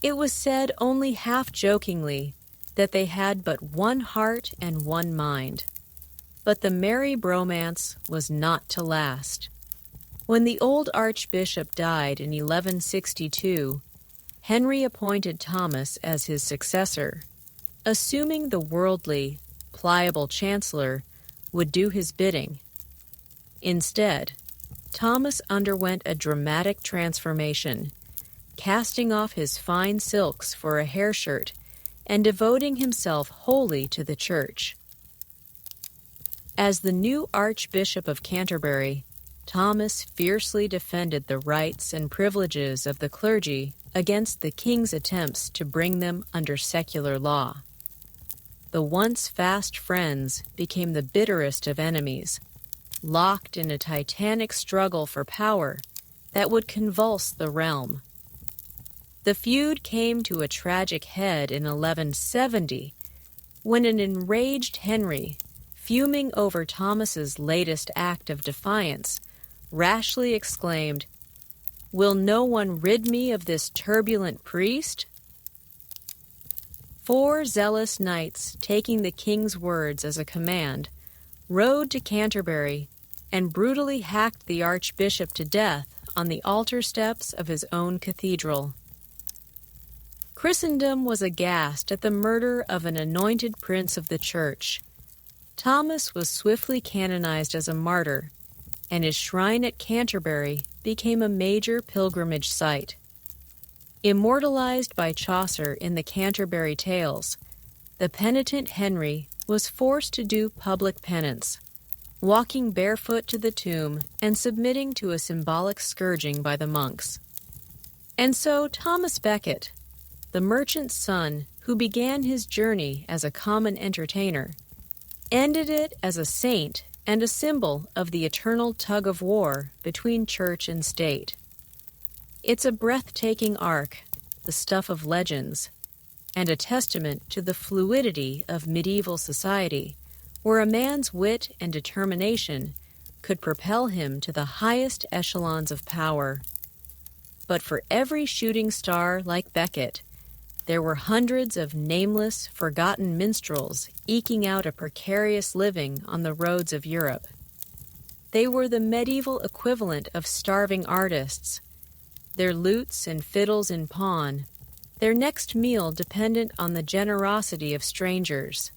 It was said only half-jokingly that they had but one heart and one mind. But the merry bromance was not to last. When the old archbishop died in 1162, Henry appointed Thomas as his successor, assuming the worldly, pliable chancellor would do his bidding. Instead, Thomas underwent a dramatic transformation, casting off his fine silks for a hair shirt and devoting himself wholly to the church. As the new Archbishop of Canterbury, Thomas fiercely defended the rights and privileges of the clergy against the king's attempts to bring them under secular law. The once fast friends became the bitterest of enemies, locked in a titanic struggle for power that would convulse the realm. The feud came to a tragic head in 1170, when an enraged Henry, fuming over Thomas's latest act of defiance, rashly exclaimed, "Will no one rid me of this turbulent priest?" 4 zealous knights, taking the king's words as a command, rode to Canterbury and brutally hacked the archbishop to death on the altar steps of his own cathedral. Christendom was aghast at the murder of an anointed prince of the church. Thomas was swiftly canonized as a martyr, and his shrine at Canterbury became a major pilgrimage site. Immortalized by Chaucer in the Canterbury Tales, the penitent Henry was forced to do public penance, walking barefoot to the tomb and submitting to a symbolic scourging by the monks. And so Thomas Becket, the merchant's son who began his journey as a common entertainer, ended it as a saint and a symbol of the eternal tug-of-war between church and state. It's a breathtaking arc, the stuff of legends, and a testament to the fluidity of medieval society, where a man's wit and determination could propel him to the highest echelons of power. But for every shooting star like Becket, there were hundreds of nameless, forgotten minstrels eking out a precarious living on the roads of Europe. They were the medieval equivalent of starving artists, their lutes and fiddles in pawn, their next meal dependent on the generosity of strangers.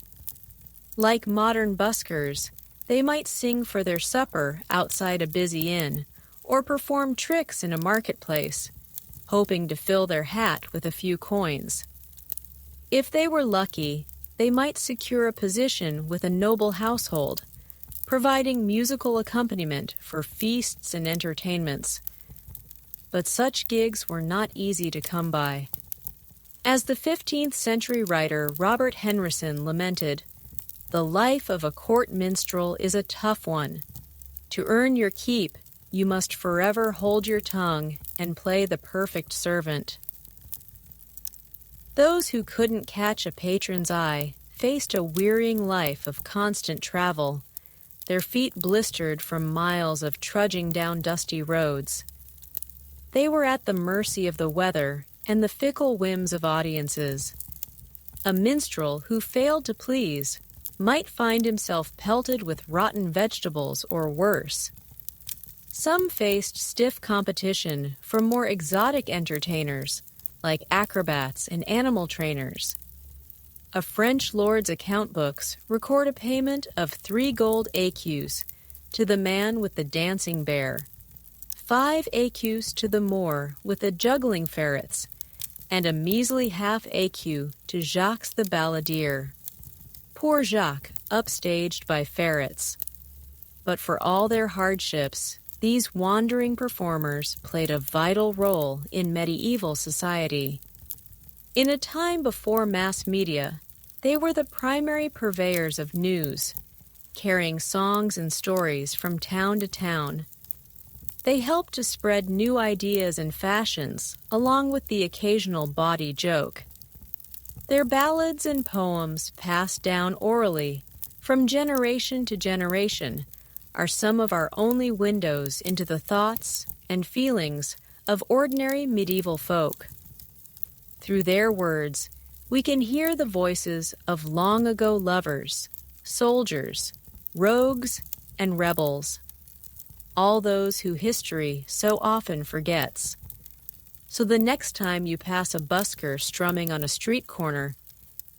Like modern buskers, they might sing for their supper outside a busy inn, or perform tricks in a marketplace, hoping to fill their hat with a few coins. If they were lucky, they might secure a position with a noble household, providing musical accompaniment for feasts and entertainments. But such gigs were not easy to come by. As the 15th century writer Robert Henryson lamented, "The life of a court minstrel is a tough one. To earn your keep, you must forever hold your tongue and play the perfect servant." Those who couldn't catch a patron's eye faced a wearying life of constant travel, their feet blistered from miles of trudging down dusty roads. They were at the mercy of the weather and the fickle whims of audiences. A minstrel who failed to please might find himself pelted with rotten vegetables or worse. Some faced stiff competition from more exotic entertainers, like acrobats and animal trainers. A French lord's account books record a payment of 3 gold écus to the man with the dancing bear, 5 écus to the Moor with the juggling ferrets, and a measly half écu to Jacques the balladeer. Poor Jacques, upstaged by ferrets. But for all their hardships, these wandering performers played a vital role in medieval society. In a time before mass media, they were the primary purveyors of news, carrying songs and stories from town to town. They helped to spread new ideas and fashions, along with the occasional bawdy joke. Their ballads and poems, passed down orally, from generation to generation, are some of our only windows into the thoughts and feelings of ordinary medieval folk. Through their words, we can hear the voices of long-ago lovers, soldiers, rogues, and rebels, all those who history so often forgets. So the next time you pass a busker strumming on a street corner,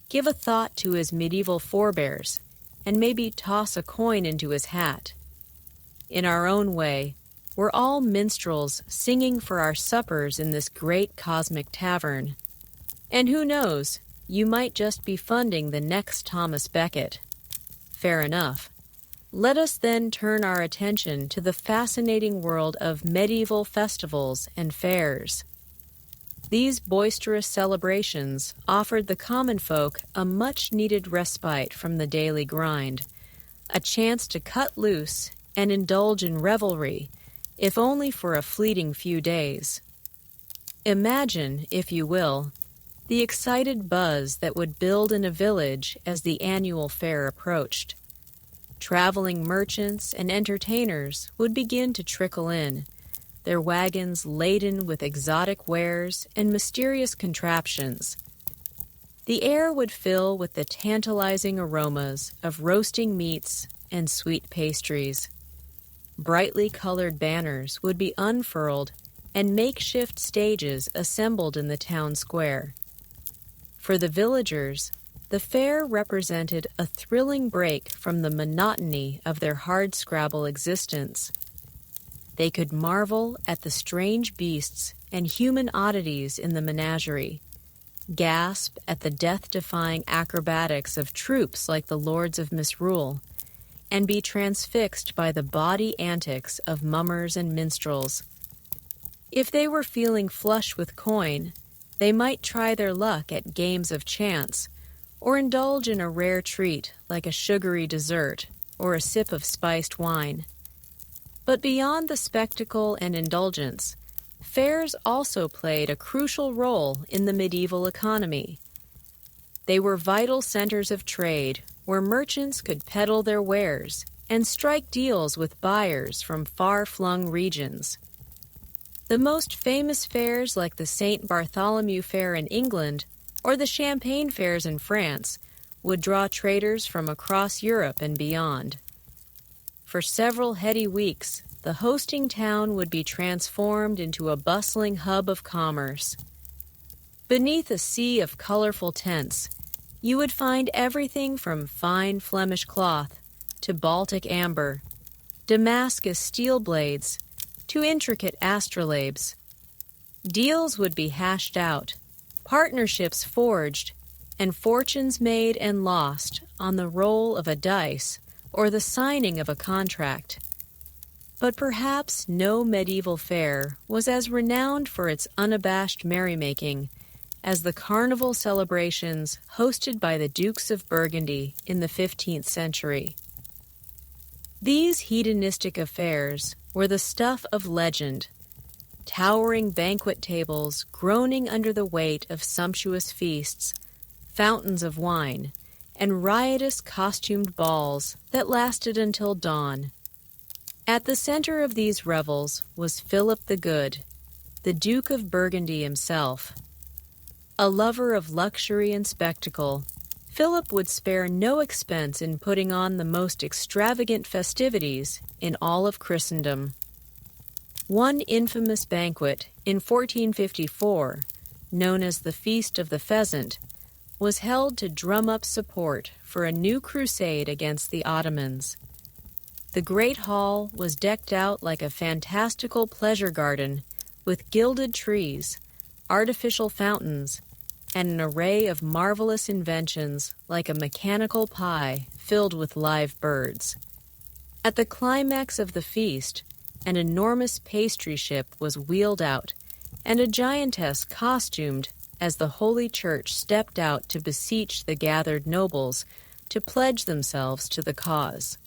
give a thought to his medieval forebears and maybe toss a coin into his hat. In our own way, we're all minstrels singing for our suppers in this great cosmic tavern. And who knows, you might just be funding the next Thomas Becket. Fair enough. Let us then turn our attention to the fascinating world of medieval festivals and fairs. These boisterous celebrations offered the common folk a much-needed respite from the daily grind, a chance to cut loose and indulge in revelry, if only for a fleeting few days. Imagine, if you will, the excited buzz that would build in a village as the annual fair approached. Traveling merchants and entertainers would begin to trickle in, their wagons laden with exotic wares and mysterious contraptions. The air would fill with the tantalizing aromas of roasting meats and sweet pastries. Brightly colored banners would be unfurled and makeshift stages assembled in the town square. For the villagers, the fair represented a thrilling break from the monotony of their hardscrabble existence. They could marvel at the strange beasts and human oddities in the menagerie, gasp at the death-defying acrobatics of troops like the Lords of Misrule, and be transfixed by the bawdy antics of mummers and minstrels. If they were feeling flush with coin, they might try their luck at games of chance, or indulge in a rare treat like a sugary dessert or a sip of spiced wine. But beyond the spectacle and indulgence, fairs also played a crucial role in the medieval economy. They were vital centers of trade where merchants could peddle their wares and strike deals with buyers from far-flung regions. The most famous fairs like the St. Bartholomew Fair in England or the Champagne fairs in France would draw traders from across Europe and beyond. For several heady weeks, the hosting town would be transformed into a bustling hub of commerce. Beneath a sea of colorful tents, you would find everything from fine Flemish cloth to Baltic amber, Damascus steel blades to intricate astrolabes. Deals would be hashed out, partnerships forged, and fortunes made and lost on the roll of a dice or the signing of a contract. But perhaps no medieval fair was as renowned for its unabashed merrymaking as the carnival celebrations hosted by the Dukes of Burgundy in the 15th century. These hedonistic affairs were the stuff of legend, towering banquet tables groaning under the weight of sumptuous feasts, fountains of wine, and riotous costumed balls that lasted until dawn. At the center of these revels was Philip the Good, the Duke of Burgundy himself. A lover of luxury and spectacle, Philip would spare no expense in putting on the most extravagant festivities in all of Christendom. One infamous banquet in 1454, known as the Feast of the Pheasant, was held to drum up support for a new crusade against the Ottomans. The great hall was decked out like a fantastical pleasure garden with gilded trees, artificial fountains, and an array of marvelous inventions like a mechanical pie filled with live birds. At the climax of the feast, an enormous pastry ship was wheeled out, and a giantess costumed as the Holy Church stepped out to beseech the gathered nobles to pledge themselves to the cause.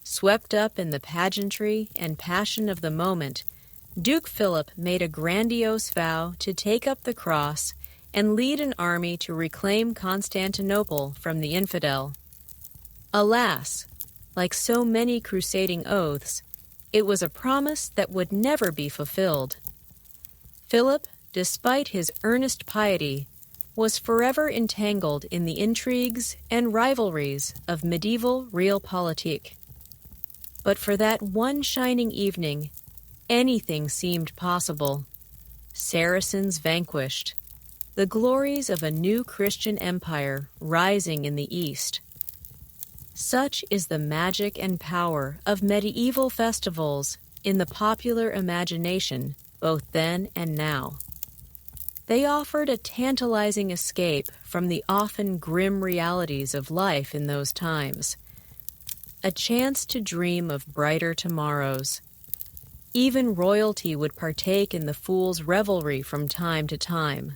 Swept up in the pageantry and passion of the moment, Duke Philip made a grandiose vow to take up the cross and lead an army to reclaim Constantinople from the infidel. Alas, like so many crusading oaths, it was a promise that would never be fulfilled. Philip, despite his earnest piety, was forever entangled in the intrigues and rivalries of medieval realpolitik. But for that one shining evening, anything seemed possible. Saracens vanquished, the glories of a new Christian empire rising in the east. Such is the magic and power of medieval festivals in the popular imagination, both then and now. They offered a tantalizing escape from the often grim realities of life in those times, a chance to dream of brighter tomorrows. Even royalty would partake in the Fools' revelry from time to time.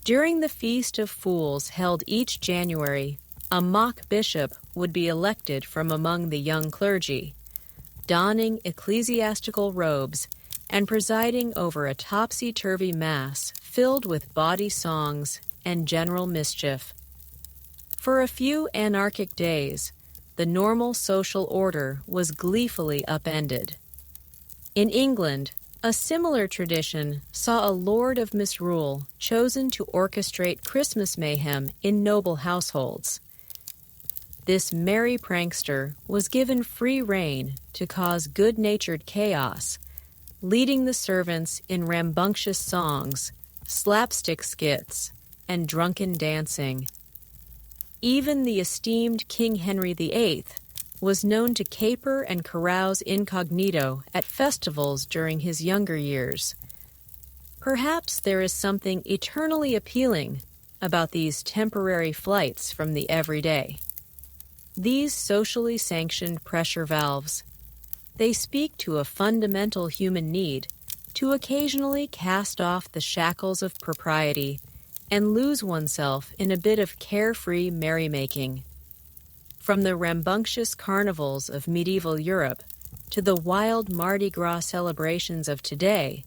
During the Feast of Fools held each January, a mock bishop would be elected from among the young clergy, donning ecclesiastical robes and presiding over a topsy-turvy mass filled with bawdy songs and general mischief. For a few anarchic days, the normal social order was gleefully upended. In England, a similar tradition saw a lord of misrule chosen to orchestrate Christmas mayhem in noble households. This merry prankster was given free rein to cause good-natured chaos, leading the servants in rambunctious songs, slapstick skits, and drunken dancing. Even the esteemed King Henry VIII was known to caper and carouse incognito at festivals during his younger years. Perhaps there is something eternally appealing about these temporary flights from the everyday. These socially sanctioned pressure valves, they speak to a fundamental human need to occasionally cast off the shackles of propriety and lose oneself in a bit of carefree merrymaking. From the rambunctious carnivals of medieval Europe to the wild Mardi Gras celebrations of today,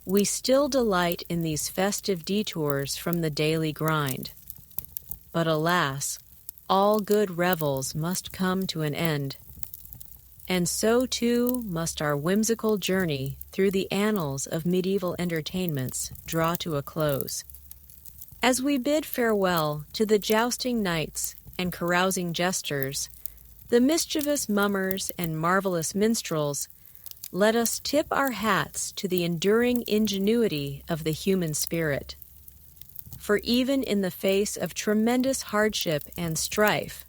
we still delight in these festive detours from the daily grind. But alas, all good revels must come to an end. And so too must our whimsical journey through the annals of medieval entertainments draw to a close. As we bid farewell to the jousting knights and carousing jesters, the mischievous mummers and marvelous minstrels, let us tip our hats to the enduring ingenuity of the human spirit. For even in the face of tremendous hardship and strife,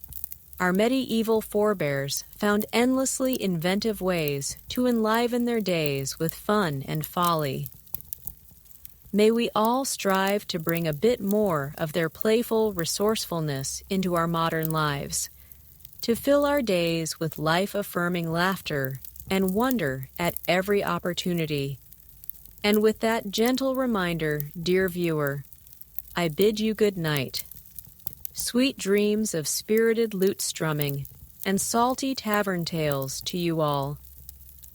our medieval forebears found endlessly inventive ways to enliven their days with fun and folly. May we all strive to bring a bit more of their playful resourcefulness into our modern lives, to fill our days with life-affirming laughter and wonder at every opportunity. And with that gentle reminder, dear viewer, I bid you good night. Sweet dreams of spirited lute strumming and salty tavern tales to you all.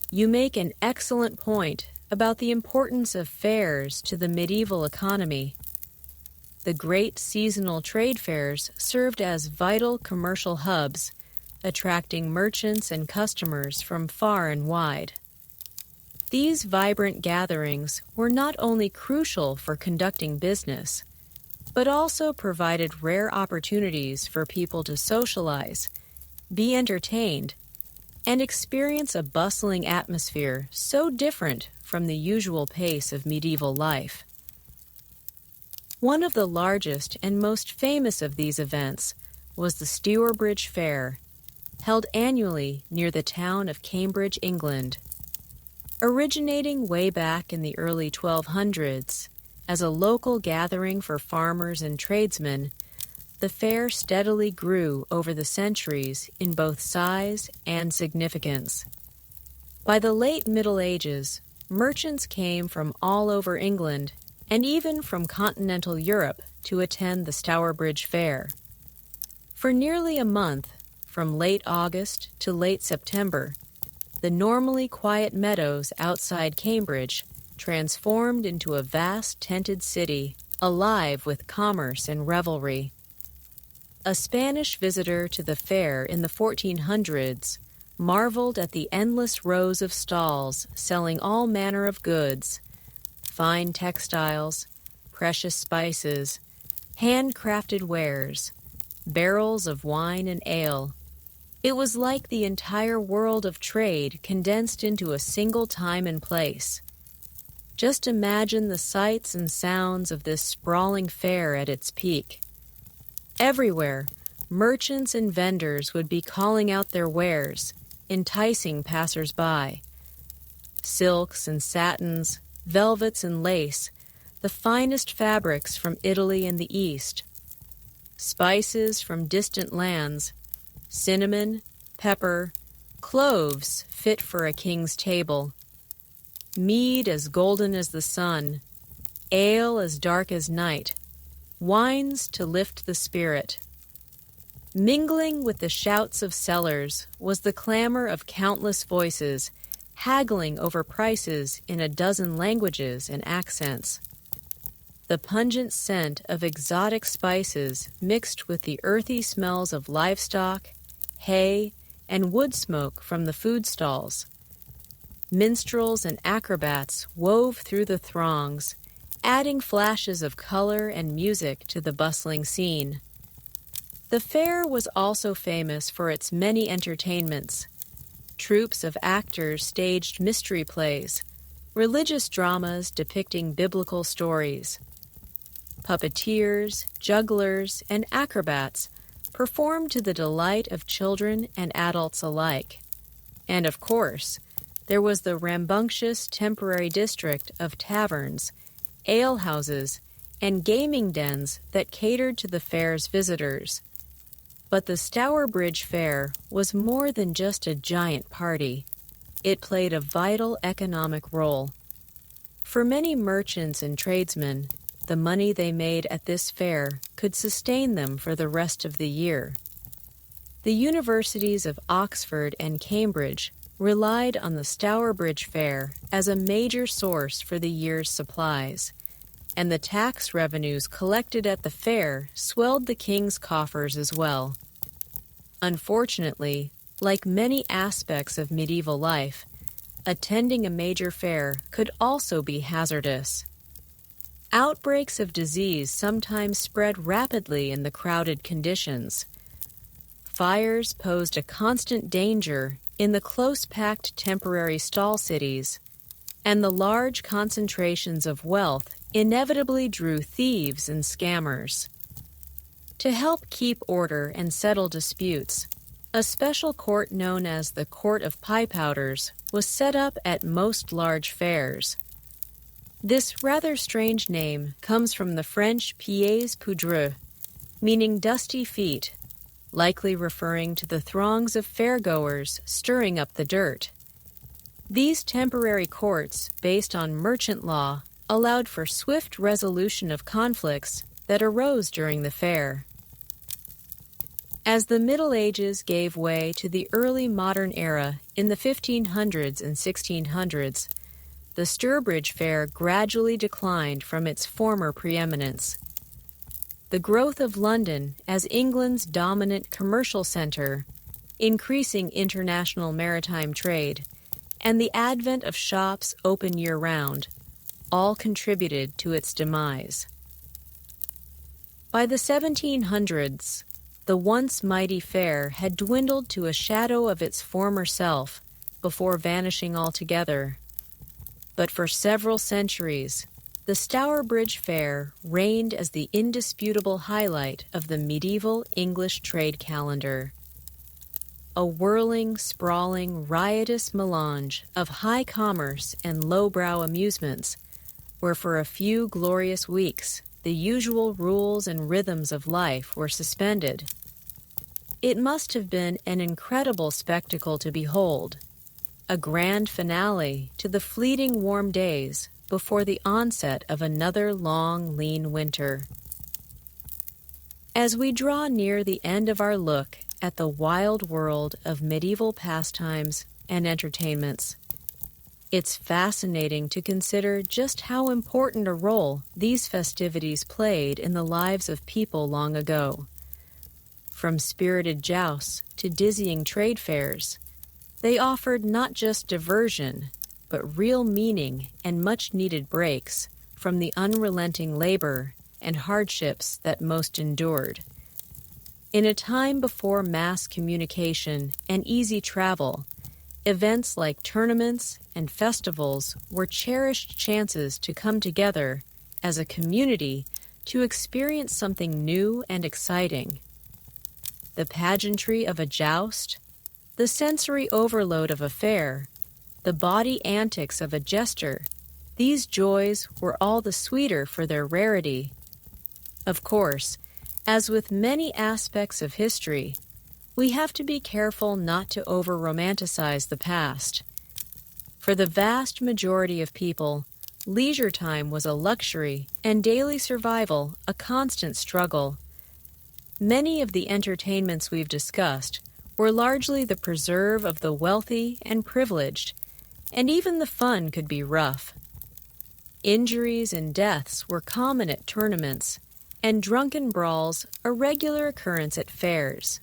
You make an excellent point about the importance of fairs to the medieval economy. The great seasonal trade fairs served as vital commercial hubs, attracting merchants and customers from far and wide. These vibrant gatherings were not only crucial for conducting business, but also provided rare opportunities for people to socialize, be entertained, and experience a bustling atmosphere so different from the usual pace of medieval life. One of the largest and most famous of these events was the Stourbridge Fair, held annually near the town of Cambridge, England. Originating way back in the early 1200s as a local gathering for farmers and tradesmen, the fair steadily grew over the centuries in both size and significance. By the late Middle Ages, merchants came from all over England and even from continental Europe to attend the Stourbridge Fair. For nearly a month, from late August to late September, the normally quiet meadows outside Cambridge transformed into a vast tented city, alive with commerce and revelry. A Spanish visitor to the fair in the 1400s marveled at the endless rows of stalls selling all manner of goods, fine textiles, precious spices, handcrafted wares, barrels of wine and ale. It was like the entire world of trade condensed into a single time and place. Just imagine the sights and sounds of this sprawling fair at its peak. Everywhere, merchants and vendors would be calling out their wares, enticing passers-by. Silks and satins, velvets and lace, the finest fabrics from Italy and the East. Spices from distant lands, cinnamon, pepper, cloves fit for a king's table. Mead as golden as the sun, ale as dark as night, wines to lift the spirit. Mingling with the shouts of sellers was the clamor of countless voices, haggling over prices in a dozen languages and accents. The pungent scent of exotic spices mixed with the earthy smells of livestock, hay, and wood smoke from the food stalls. Minstrels and acrobats wove through the throngs, adding flashes of color and music to the bustling scene. The fair was also famous for its many entertainments. Troupes of actors staged mystery plays, religious dramas depicting biblical stories. Puppeteers, jugglers, and acrobats performed to the delight of children and adults alike. And of course, there was the rambunctious temporary district of taverns, alehouses, and gaming dens that catered to the fair's visitors. But the Stourbridge Fair was more than just a giant party. It played a vital economic role. For many merchants and tradesmen, the money they made at this fair could sustain them for the rest of the year. The universities of Oxford and Cambridge relied on the Stourbridge Fair as a major source for the year's supplies, and the tax revenues collected at the fair swelled the king's coffers as well. Unfortunately, like many aspects of medieval life, attending a major fair could also be hazardous. Outbreaks of disease sometimes spread rapidly in the crowded conditions. Fires posed a constant danger in the close-packed temporary stall cities, and the large concentrations of wealth inevitably drew thieves and scammers. To help keep order and settle disputes, a special court known as the Court of Piepowders was set up at most large fairs. This rather strange name comes from the French pieds poudreux, meaning dusty feet, likely referring to the throngs of fairgoers stirring up the dirt. These temporary courts, based on merchant law, allowed for swift resolution of conflicts that arose during the fair. As the Middle Ages gave way to the early modern era in the 1500s and 1600s, the Stourbridge Fair gradually declined from its former preeminence. The growth of London as England's dominant commercial center, increasing international maritime trade, and the advent of shops open year-round all contributed to its demise. By the 1700s, the once mighty fair had dwindled to a shadow of its former self before vanishing altogether. But for several centuries, the Stourbridge Fair reigned as the indisputable highlight of the medieval English trade calendar. a whirling, sprawling, riotous melange of high commerce and lowbrow amusements, where for a few glorious weeks the usual rules and rhythms of life were suspended. It must have been an incredible spectacle to behold, a grand finale to the fleeting warm days before the onset of another long, lean winter. As we draw near the end of our look at the wild world of medieval pastimes and entertainments, it's fascinating to consider just how important a role these festivities played in the lives of people long ago. From spirited jousts to dizzying trade fairs, they offered not just diversion, but real meaning and much-needed breaks from the unrelenting labor and hardships that most endured. In a time before mass communication and easy travel, events like tournaments and festivals were cherished chances to come together as a community to experience something new and exciting. The pageantry of a joust, the sensory overload of a fair, the body antics of a jester, these joys were all the sweeter for their rarity. Of course, as with many aspects of history, we have to be careful not to over-romanticize the past. For the vast majority of people, leisure time was a luxury and daily survival a constant struggle. Many of the entertainments we've discussed were largely the preserve of the wealthy and privileged, and even the fun could be rough. Injuries and deaths were common at tournaments, and drunken brawls a regular occurrence at fairs.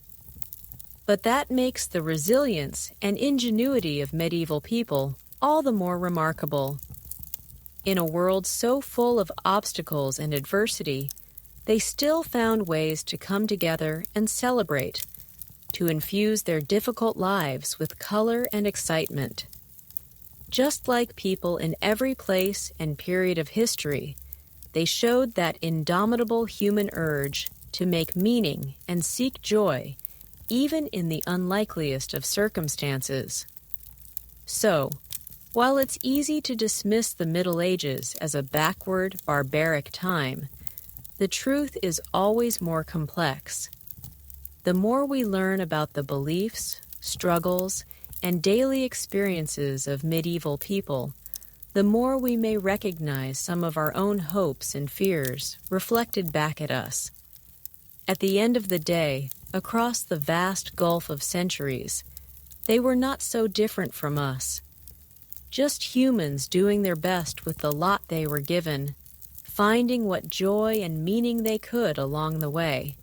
But that makes the resilience and ingenuity of medieval people all the more remarkable. In a world so full of obstacles and adversity, they still found ways to come together and celebrate, to infuse their difficult lives with color and excitement. Just like people in every place and period of history, they showed that indomitable human urge to make meaning and seek joy, even in the unlikeliest of circumstances. So, while it's easy to dismiss the Middle Ages as a backward, barbaric time, the truth is always more complex. The more we learn about the beliefs, struggles, and daily experiences of medieval people, the more we may recognize some of our own hopes and fears reflected back at us. At the end of the day, across the vast gulf of centuries, they were not so different from us. Just humans doing their best with the lot they were given, finding what joy and meaning they could along the way.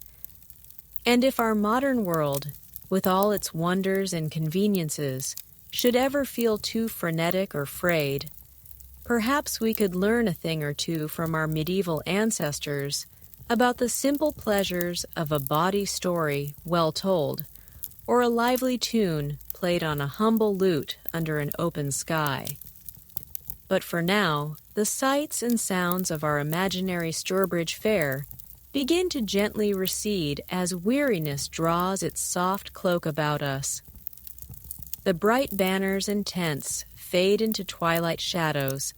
And if our modern world, with all its wonders and conveniences, should ever feel too frenetic or frayed, perhaps we could learn a thing or two from our medieval ancestors about the simple pleasures of a bawdy story well told, or a lively tune played on a humble lute under an open sky. But for now, the sights and sounds of our imaginary Stourbridge Fair begin to gently recede as weariness draws its soft cloak about us. The bright banners and tents fade into twilight shadows.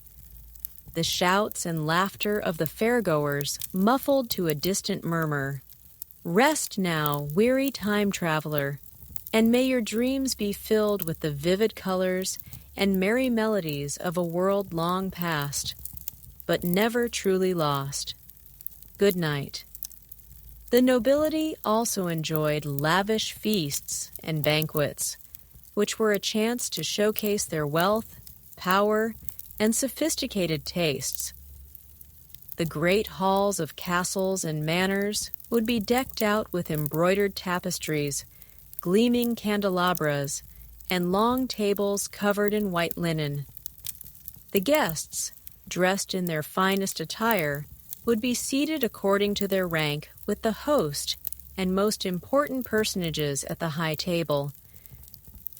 The shouts and laughter of the fairgoers muffled to a distant murmur. Rest now, weary time traveler, and may your dreams be filled with the vivid colors and merry melodies of a world long past, but never truly lost. Good night. The nobility also enjoyed lavish feasts and banquets, which were a chance to showcase their wealth, power, and sophisticated tastes. The great halls of castles and manors would be decked out with embroidered tapestries, gleaming candelabras, and long tables covered in white linen. The guests, dressed in their finest attire, would be seated according to their rank with the host and most important personages at the high table.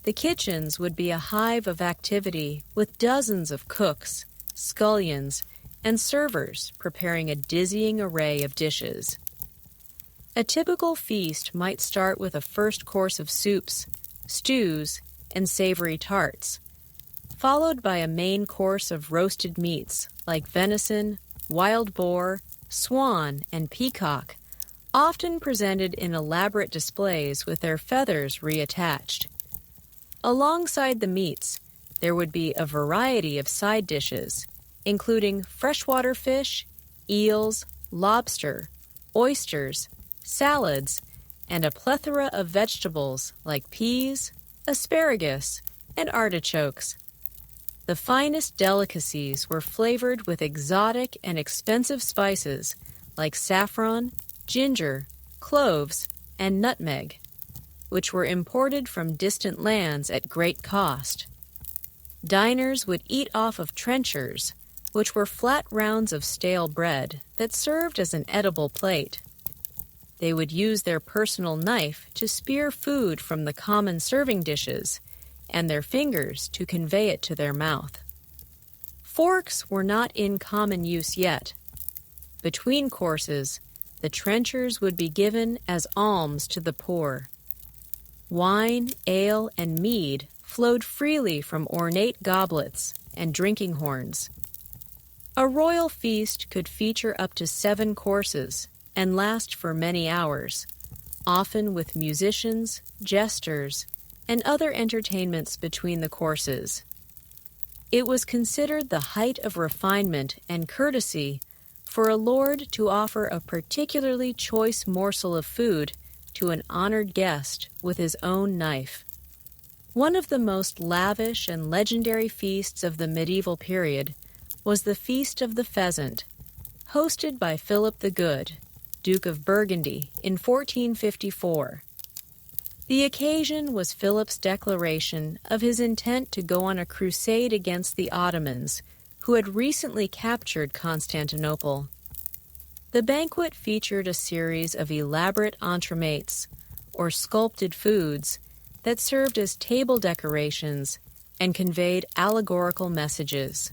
The kitchens would be a hive of activity with dozens of cooks, scullions, and servers preparing a dizzying array of dishes. A typical feast might start with a first course of soups, stews, and savory tarts, followed by a main course of roasted meats like venison, wild boar, swan, and peacock, often presented in elaborate displays with their feathers reattached. Alongside the meats, there would be a variety of side dishes, including freshwater fish, eels, lobster, oysters, salads, and a plethora of vegetables like peas, asparagus, and artichokes. The finest delicacies were flavored with exotic and expensive spices like saffron, ginger, cloves, and nutmeg, which were imported from distant lands at great cost. Diners would eat off of trenchers, which were flat rounds of stale bread that served as an edible plate. They would use their personal knife to spear food from the common serving dishes, and their fingers to convey it to their mouth. Forks were not in common use yet. Between courses, the trenchers would be given as alms to the poor. Wine, ale, and mead flowed freely from ornate goblets and drinking horns. A royal feast could feature up to 7 courses and last for many hours, often with musicians, jesters, and other entertainments between the courses. It was considered the height of refinement and courtesy for a lord to offer a particularly choice morsel of food to an honored guest with his own knife. One of the most lavish and legendary feasts of the medieval period was the Feast of the Pheasant, hosted by Philip the Good, Duke of Burgundy, in 1454. The occasion was Philip's declaration of his intent to go on a crusade against the Ottomans, who had recently captured Constantinople. The banquet featured a series of elaborate entremets, or sculpted foods, that served as table decorations and conveyed allegorical messages.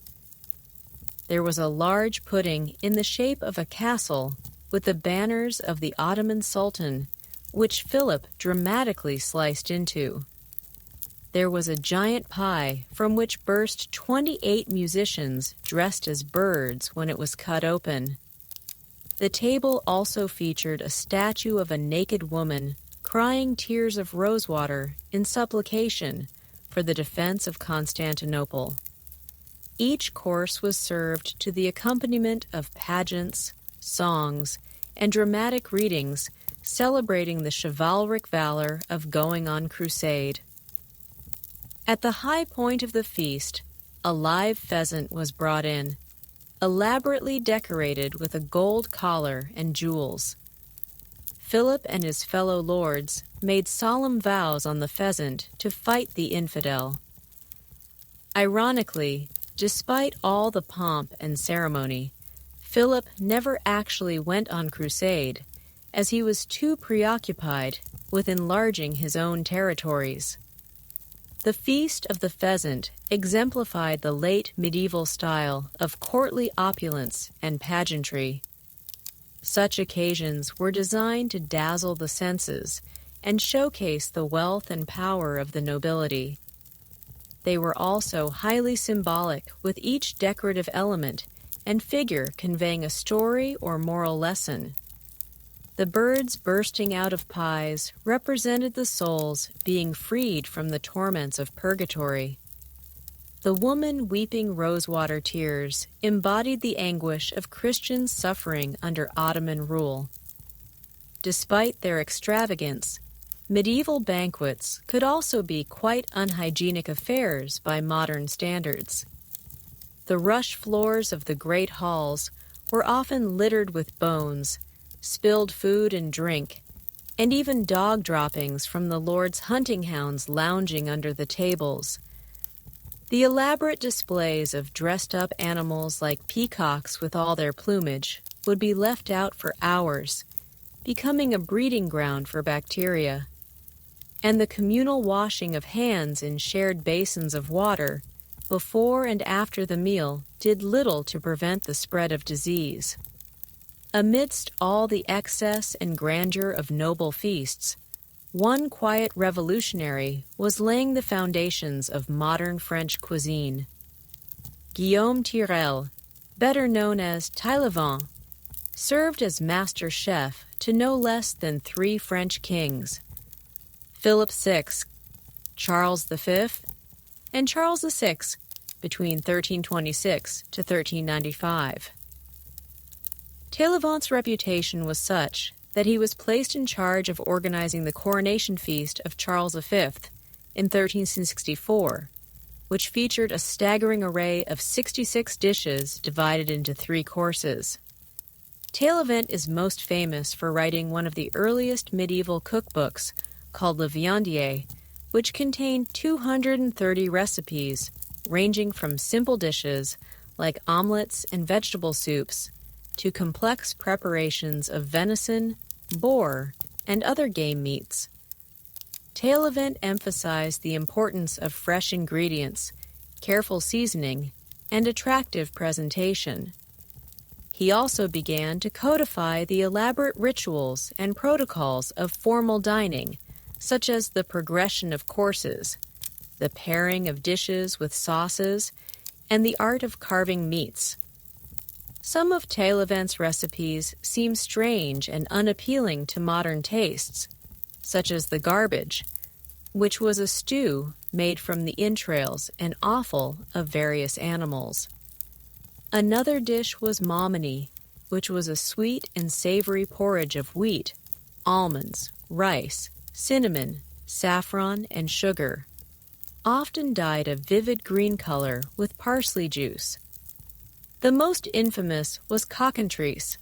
There was a large pudding in the shape of a castle with the banners of the Ottoman Sultan, which Philip dramatically sliced into. There was a giant pie from which burst 28 musicians dressed as birds when it was cut open. The table also featured a statue of a naked woman crying tears of rosewater in supplication for the defense of Constantinople. Each course was served to the accompaniment of pageants, songs, and dramatic readings celebrating the chivalric valor of going on crusade. At the high point of the feast, a live pheasant was brought in, elaborately decorated with a gold collar and jewels. Philip and his fellow lords made solemn vows on the pheasant to fight the infidel. Ironically, despite all the pomp and ceremony, Philip never actually went on crusade, as he was too preoccupied with enlarging his own territories. The Feast of the Pheasant exemplified the late medieval style of courtly opulence and pageantry. Such occasions were designed to dazzle the senses and showcase the wealth and power of the nobility. They were also highly symbolic, with each decorative element and figure conveying a story or moral lesson. The birds bursting out of pies represented the souls being freed from the torments of purgatory. The woman weeping rosewater tears embodied the anguish of Christians suffering under Ottoman rule. Despite their extravagance, medieval banquets could also be quite unhygienic affairs by modern standards. The rush floors of the great halls were often littered with bones, spilled food and drink, and even dog droppings from the lord's hunting hounds lounging under the tables. The elaborate displays of dressed-up animals like peacocks with all their plumage would be left out for hours, becoming a breeding ground for bacteria. And the communal washing of hands in shared basins of water before and after the meal did little to prevent the spread of disease. Amidst all the excess and grandeur of noble feasts, one quiet revolutionary was laying the foundations of modern French cuisine. Guillaume Tirel, better known as Taillevent, served as master chef to no less than 3 French kings: Philip VI, Charles V, and Charles VI between 1326 to 1395. Taillevent's reputation was such that he was placed in charge of organizing the coronation feast of Charles V in 1364, which featured a staggering array of 66 dishes divided into 3 courses. Taillevent is most famous for writing one of the earliest medieval cookbooks, called Le Viandier, which contained 230 recipes, ranging from simple dishes like omelets and vegetable soups to complex preparations of venison, boar, and other game meats. Taillevent emphasized the importance of fresh ingredients, careful seasoning, and attractive presentation. He also began to codify the elaborate rituals and protocols of formal dining, such as the progression of courses, the pairing of dishes with sauces, and the art of carving meats. Some of Taillevent's recipes seem strange and unappealing to modern tastes, such as the garbage, which was a stew made from the entrails and offal of various animals. Another dish was mominy, which was a sweet and savory porridge of wheat, almonds, rice, cinnamon, saffron, and sugar, often dyed a vivid green color with parsley juice. The most infamous was cockatrice,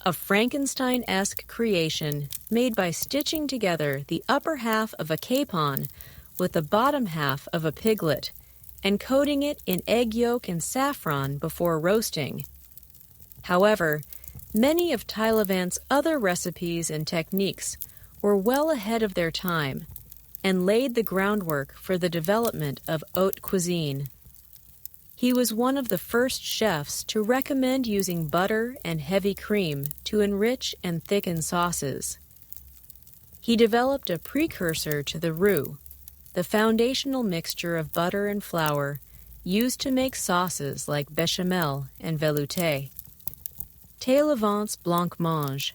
a Frankenstein-esque creation made by stitching together the upper half of a capon with the bottom half of a piglet and coating it in egg yolk and saffron before roasting. However, many of Taillevent's other recipes and techniques were well ahead of their time and laid the groundwork for the development of haute cuisine. He was one of the first chefs to recommend using butter and heavy cream to enrich and thicken sauces. He developed a precursor to the roux, the foundational mixture of butter and flour used to make sauces like béchamel and velouté. Taillevent's blancmange,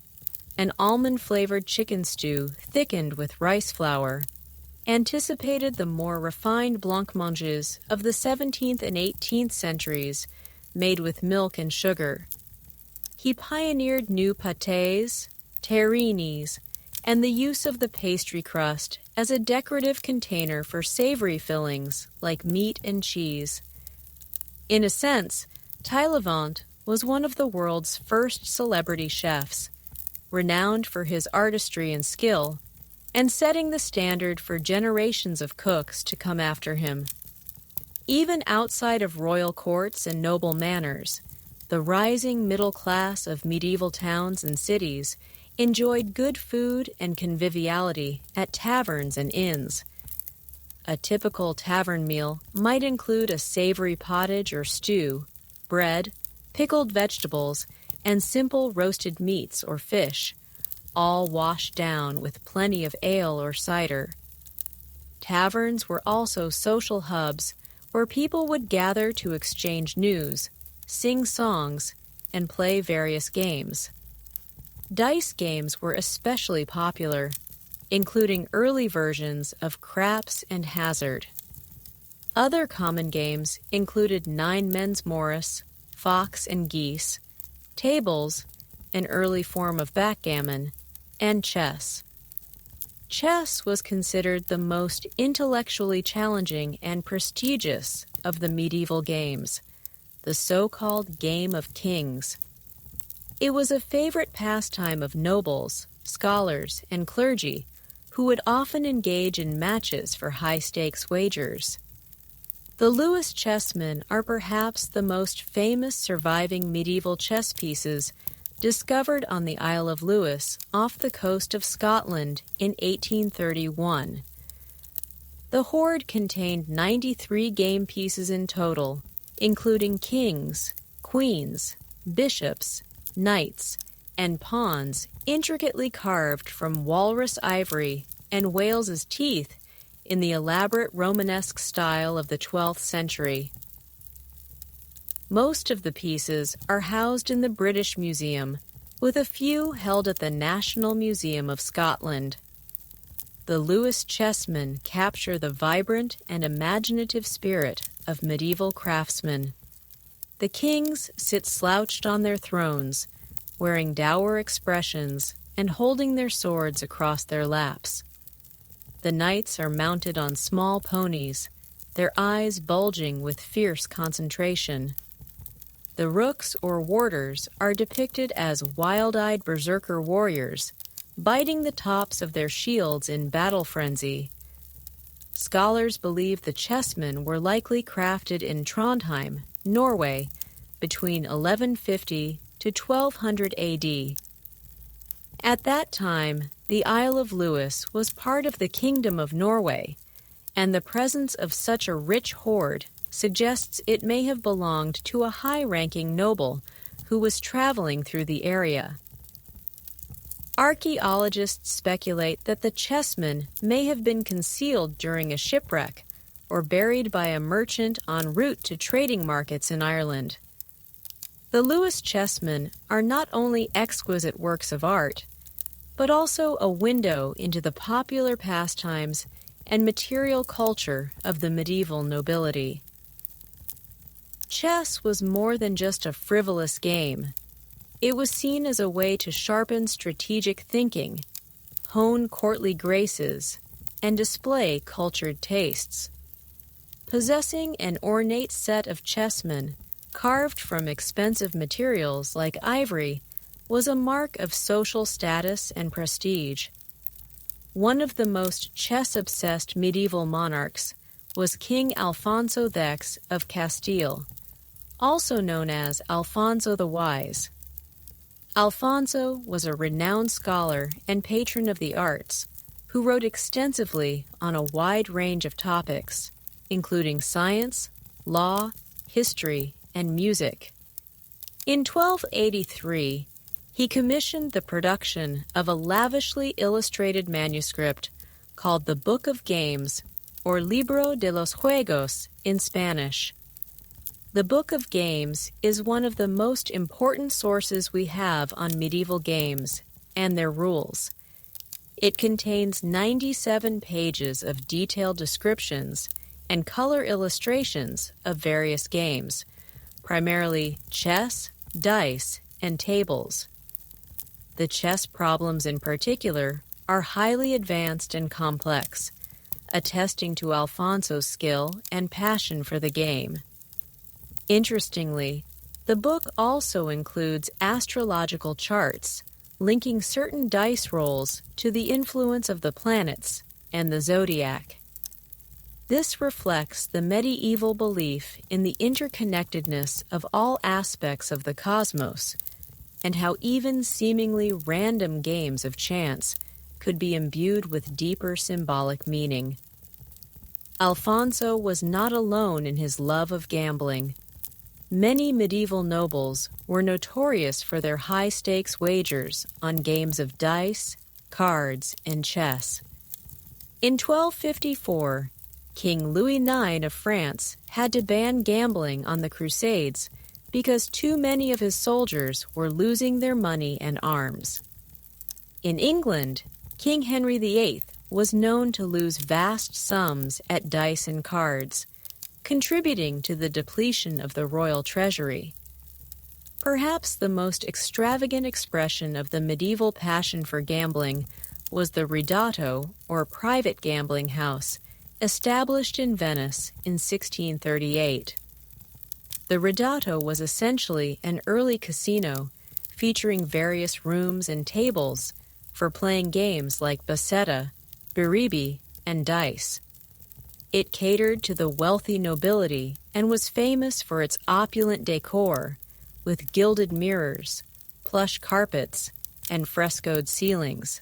an almond-flavored chicken stew thickened with rice flour, anticipated the more refined blancmanges of the 17th and 18th centuries made with milk and sugar. He pioneered new pâtés, terrinis, and the use of the pastry crust as a decorative container for savory fillings like meat and cheese. In a sense, Taillevent was one of the world's first celebrity chefs, renowned for his artistry and skill, and setting the standard for generations of cooks to come after him. Even outside of royal courts and noble manors, the rising middle class of medieval towns and cities enjoyed good food and conviviality at taverns and inns. A typical tavern meal might include a savory pottage or stew, bread, pickled vegetables, and simple roasted meats or fish, all washed down with plenty of ale or cider. Taverns were also social hubs where people would gather to exchange news, sing songs, and play various games. Dice games were especially popular, including early versions of craps and hazard. Other common games included nine men's Morris, fox and geese, tables, an early form of backgammon, and chess. Chess was considered the most intellectually challenging and prestigious of the medieval games, the so-called Game of Kings. It was a favorite pastime of nobles, scholars, and clergy who would often engage in matches for high-stakes wagers. The Lewis chessmen are perhaps the most famous surviving medieval chess pieces discovered on the Isle of Lewis off the coast of Scotland in 1831. The hoard contained 93 game pieces in total, including kings, queens, bishops, knights, and pawns intricately carved from walrus ivory and whales's teeth in the elaborate Romanesque style of the 12th century. Most of the pieces are housed in the British Museum, with a few held at the National Museum of Scotland. The Lewis chessmen capture the vibrant and imaginative spirit of medieval craftsmen. The kings sit slouched on their thrones, wearing dour expressions and holding their swords across their laps. The knights are mounted on small ponies, their eyes bulging with fierce concentration. The rooks or warders are depicted as wild-eyed berserker warriors, biting the tops of their shields in battle frenzy. Scholars believe the chessmen were likely crafted in Trondheim, Norway, between 1150 to 1200 AD. At that time, the Isle of Lewis was part of the Kingdom of Norway, and the presence of such a rich hoard suggests it may have belonged to a high-ranking noble who was traveling through the area. Archaeologists speculate that the chessmen may have been concealed during a shipwreck or buried by a merchant en route to trading markets in Ireland. The Lewis chessmen are not only exquisite works of art, but also a window into the popular pastimes and material culture of the medieval nobility. Chess was more than just a frivolous game. It was seen as a way to sharpen strategic thinking, hone courtly graces, and display cultured tastes. Possessing an ornate set of chessmen carved from expensive materials like ivory was a mark of social status and prestige. One of the most chess-obsessed medieval monarchs was King Alfonso X of Castile, also known as Alfonso the Wise. Alfonso was a renowned scholar and patron of the arts, who wrote extensively on a wide range of topics, including science, law, history, and music. In 1283, he commissioned the production of a lavishly illustrated manuscript called the Book of Games, or Libro de los Juegos in Spanish. The Book of Games is one of the most important sources we have on medieval games and their rules. It contains 97 pages of detailed descriptions and color illustrations of various games, primarily chess, dice, and tables. The chess problems in particular are highly advanced and complex, attesting to Alfonso's skill and passion for the game. Interestingly, the book also includes astrological charts, linking certain dice rolls to the influence of the planets and the zodiac. This reflects the medieval belief in the interconnectedness of all aspects of the cosmos, and how even seemingly random games of chance could be imbued with deeper symbolic meaning. Alfonso was not alone in his love of gambling. Many medieval nobles were notorious for their high-stakes wagers on games of dice, cards, and chess. In 1254, King Louis IX of France had to ban gambling on the Crusades because too many of his soldiers were losing their money and arms. In England, King Henry VIII was known to lose vast sums at dice and cards, contributing to the depletion of the royal treasury. Perhaps the most extravagant expression of the medieval passion for gambling was the ridotto, or private gambling house, established in Venice in 1638. The ridotto was essentially an early casino featuring various rooms and tables for playing games like basetta, biribi, and dice. It catered to the wealthy nobility and was famous for its opulent decor, with gilded mirrors, plush carpets, and frescoed ceilings.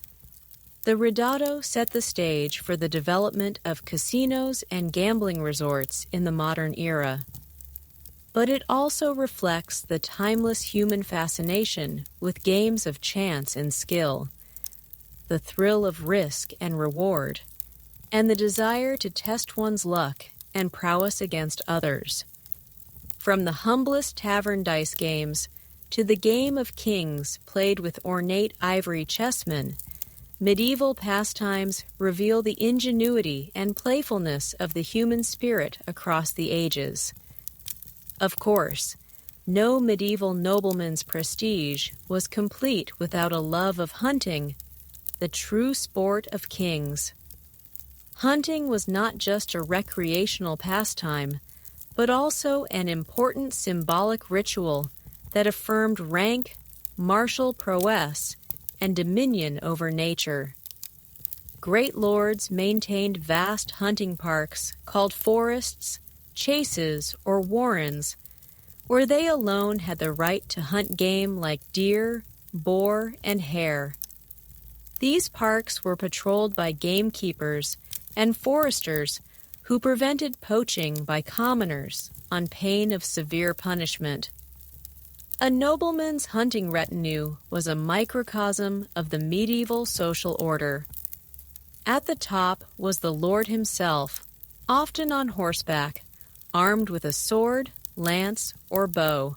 The ridotto set the stage for the development of casinos and gambling resorts in the modern era. But it also reflects the timeless human fascination with games of chance and skill. the thrill of risk and reward, and the desire to test one's luck and prowess against others. From the humblest tavern dice games to the game of kings played with ornate ivory chessmen, medieval pastimes reveal the ingenuity and playfulness of the human spirit across the ages. Of course, no medieval nobleman's prestige was complete without a love of hunting, the true sport of kings. Hunting was not just a recreational pastime, but also an important symbolic ritual that affirmed rank, martial prowess, and dominion over nature. Great lords maintained vast hunting parks called forests, chases, or warrens, where they alone had the right to hunt game like deer, boar, and hare. These parks were patrolled by gamekeepers and foresters who prevented poaching by commoners on pain of severe punishment. A nobleman's hunting retinue was a microcosm of the medieval social order. At the top was the lord himself, often on horseback, armed with a sword, lance, or bow.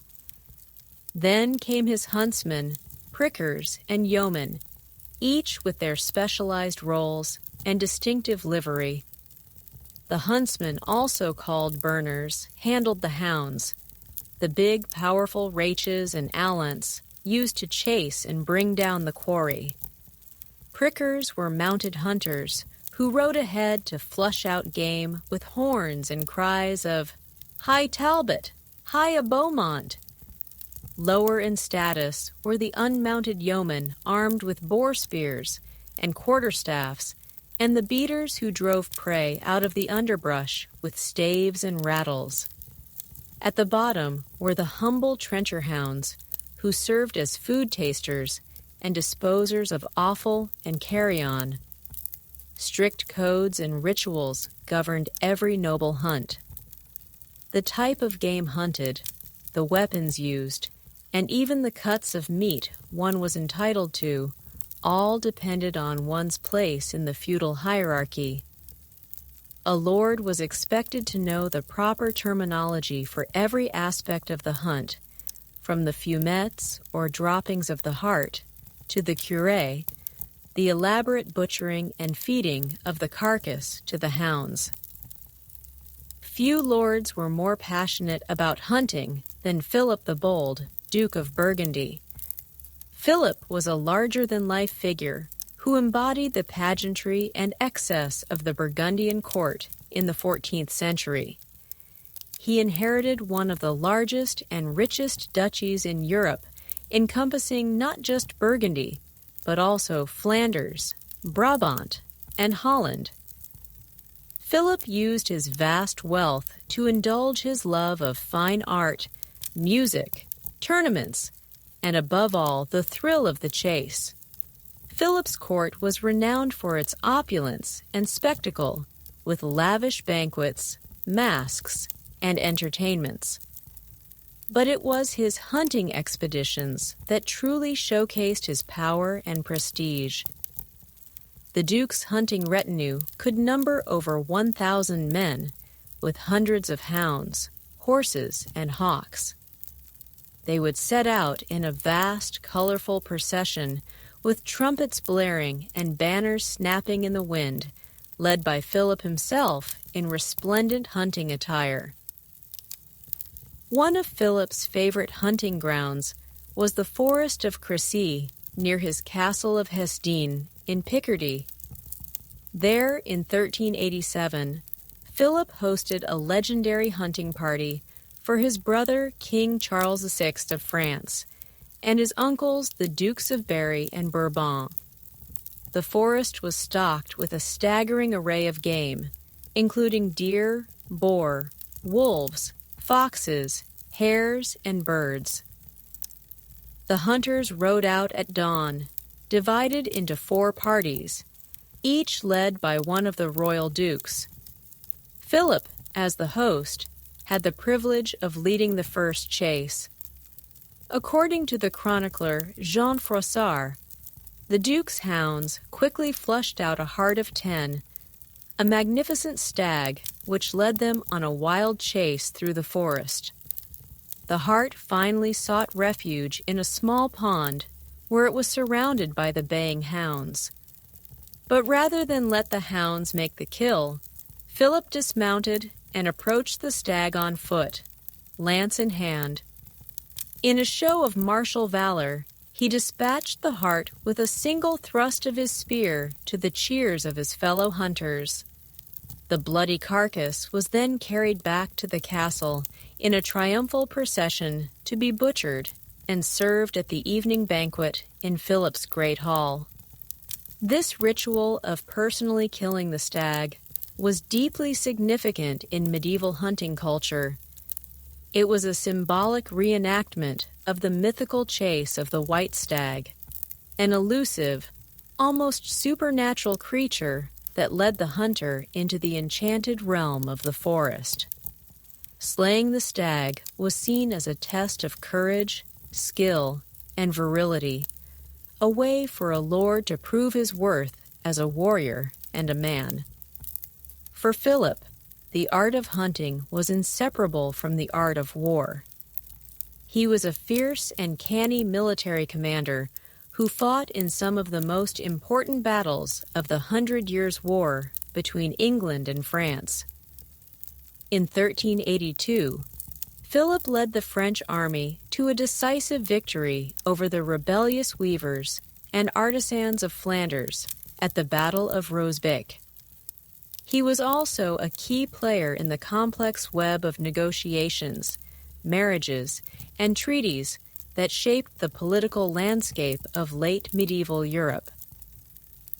Then came his huntsmen, prickers, and yeomen, each with their specialized roles and distinctive livery. The huntsmen, also called burners, handled the hounds, the big, powerful raches and allants used to chase and bring down the quarry. Prickers were mounted hunters who rode ahead to flush out game with horns and cries of, "High Talbot! High a Beaumont!" Lower in status were the unmounted yeomen armed with boar spears and quarterstaffs, and the beaters who drove prey out of the underbrush with staves and rattles. At the bottom were the humble trencher hounds, who served as food tasters and disposers of offal and carrion. Strict codes and rituals governed every noble hunt. The type of game hunted, the weapons used, and even the cuts of meat one was entitled to, all depended on one's place in the feudal hierarchy. A lord was expected to know the proper terminology for every aspect of the hunt, from the fumettes or droppings of the heart to the curé, the elaborate butchering and feeding of the carcass to the hounds. Few lords were more passionate about hunting than Philip the Bold, Duke of Burgundy. Philip was a larger-than-life figure who embodied the pageantry and excess of the Burgundian court in the 14th century. He inherited one of the largest and richest duchies in Europe, encompassing not just Burgundy, but also Flanders, Brabant, and Holland. Philip used his vast wealth to indulge his love of fine art, music, tournaments, and above all, the thrill of the chase. Philip's court was renowned for its opulence and spectacle, with lavish banquets, masques, and entertainments. But it was his hunting expeditions that truly showcased his power and prestige. The Duke's hunting retinue could number over 1,000 men, with hundreds of hounds, horses, and hawks. They would set out in a vast, colorful procession with trumpets blaring and banners snapping in the wind, led by Philip himself in resplendent hunting attire. One of Philip's favorite hunting grounds was the forest of Crécy near his castle of Hesdin in Picardy. There, in 1387, Philip hosted a legendary hunting party for his brother King Charles VI of France and his uncles the Dukes of Berry and Bourbon. The forest was stocked with a staggering array of game, including deer, boar, wolves, foxes, hares, and birds. The hunters rode out at dawn, divided into 4 parties, each led by one of the royal dukes. Philip, as the host, had the privilege of leading the first chase. According to the chronicler Jean Froissart, The Duke's hounds quickly flushed out a hart of 10, a magnificent stag which led them on a wild chase through the forest. The hart finally sought refuge in a small pond where it was surrounded by the baying hounds. But rather than let the hounds make the kill, Philip dismounted and approached the stag on foot, lance in hand. In a show of martial valor, he dispatched the hart with a single thrust of his spear to the cheers of his fellow hunters. The bloody carcass was then carried back to the castle in a triumphal procession to be butchered and served at the evening banquet in Philip's great hall. This ritual of personally killing the stag was deeply significant in medieval hunting culture. It was a symbolic reenactment of the mythical chase of the white stag, an elusive, almost supernatural creature that led the hunter into the enchanted realm of the forest. Slaying the stag was seen as a test of courage, skill, and virility, a way for a lord to prove his worth as a warrior and a man. For Philip, the art of hunting was inseparable from the art of war. He was a fierce and canny military commander who fought in some of the most important battles of the 100 Years' War between England and France. In 1382, Philip led the French army to a decisive victory over the rebellious weavers and artisans of Flanders at the Battle of Rosebecque. He was also a key player in the complex web of negotiations, marriages, and treaties that shaped the political landscape of late medieval Europe.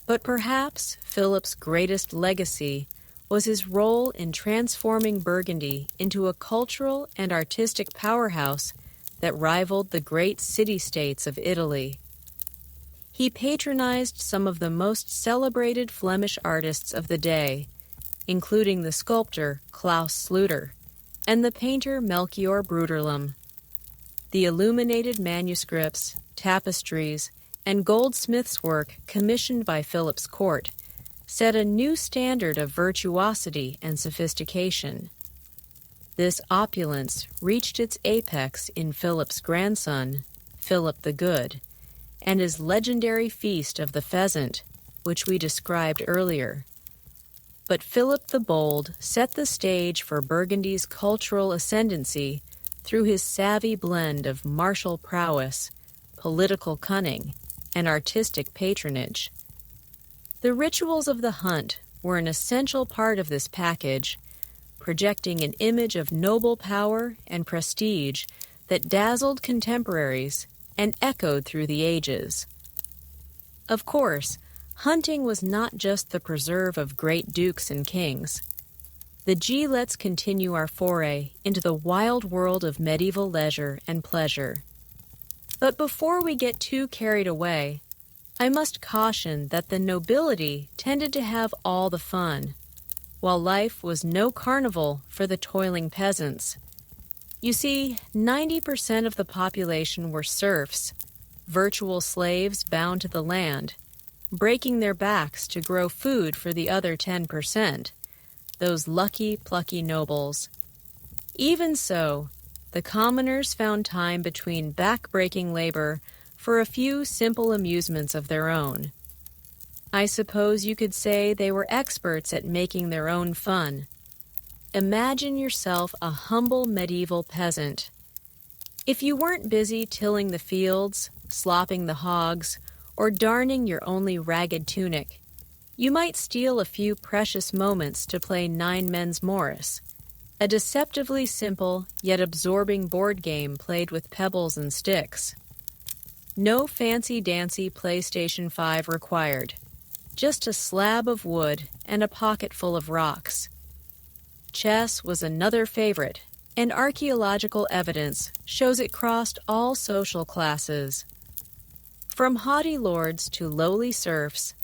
But perhaps Philip's greatest legacy was his role in transforming Burgundy into a cultural and artistic powerhouse that rivaled the great city-states of Italy. He patronized some of the most celebrated Flemish artists of the day, including the sculptor Klaus Sluiter and the painter Melchior Bruderlum. The illuminated manuscripts, tapestries, and goldsmiths' work commissioned by Philip's court set a new standard of virtuosity and sophistication. This opulence reached its apex in Philip's grandson, Philip the Good, and his legendary feast of the pheasant, which we described earlier. But Philip the Bold set the stage for Burgundy's cultural ascendancy through his savvy blend of martial prowess, political cunning, and artistic patronage. The rituals of the hunt were an essential part of this package, projecting an image of noble power and prestige that dazzled contemporaries and echoed through the ages. Of course, hunting was not just the preserve of great dukes and kings. Let's continue our foray into the wild world of medieval leisure and pleasure. But before we get too carried away, I must caution that the nobility tended to have all the fun, while life was no carnival for the toiling peasants. You see, 90% of the population were serfs, virtual slaves bound to the land, breaking their backs to grow food for the other 10%, those lucky, plucky nobles. Even so, the commoners found time between back-breaking labor for a few simple amusements of their own. I suppose you could say they were experts at making their own fun. Imagine yourself a humble medieval peasant. If you weren't busy tilling the fields, slopping the hogs, or darning your only ragged tunic, you might steal a few precious moments to play Nine Men's Morris, a deceptively simple yet absorbing board game played with pebbles and sticks. No fancy-dancy PlayStation 5 required, just a slab of wood and a pocket full of rocks. Chess was another favorite, and archaeological evidence shows it crossed all social classes. From haughty lords to lowly serfs,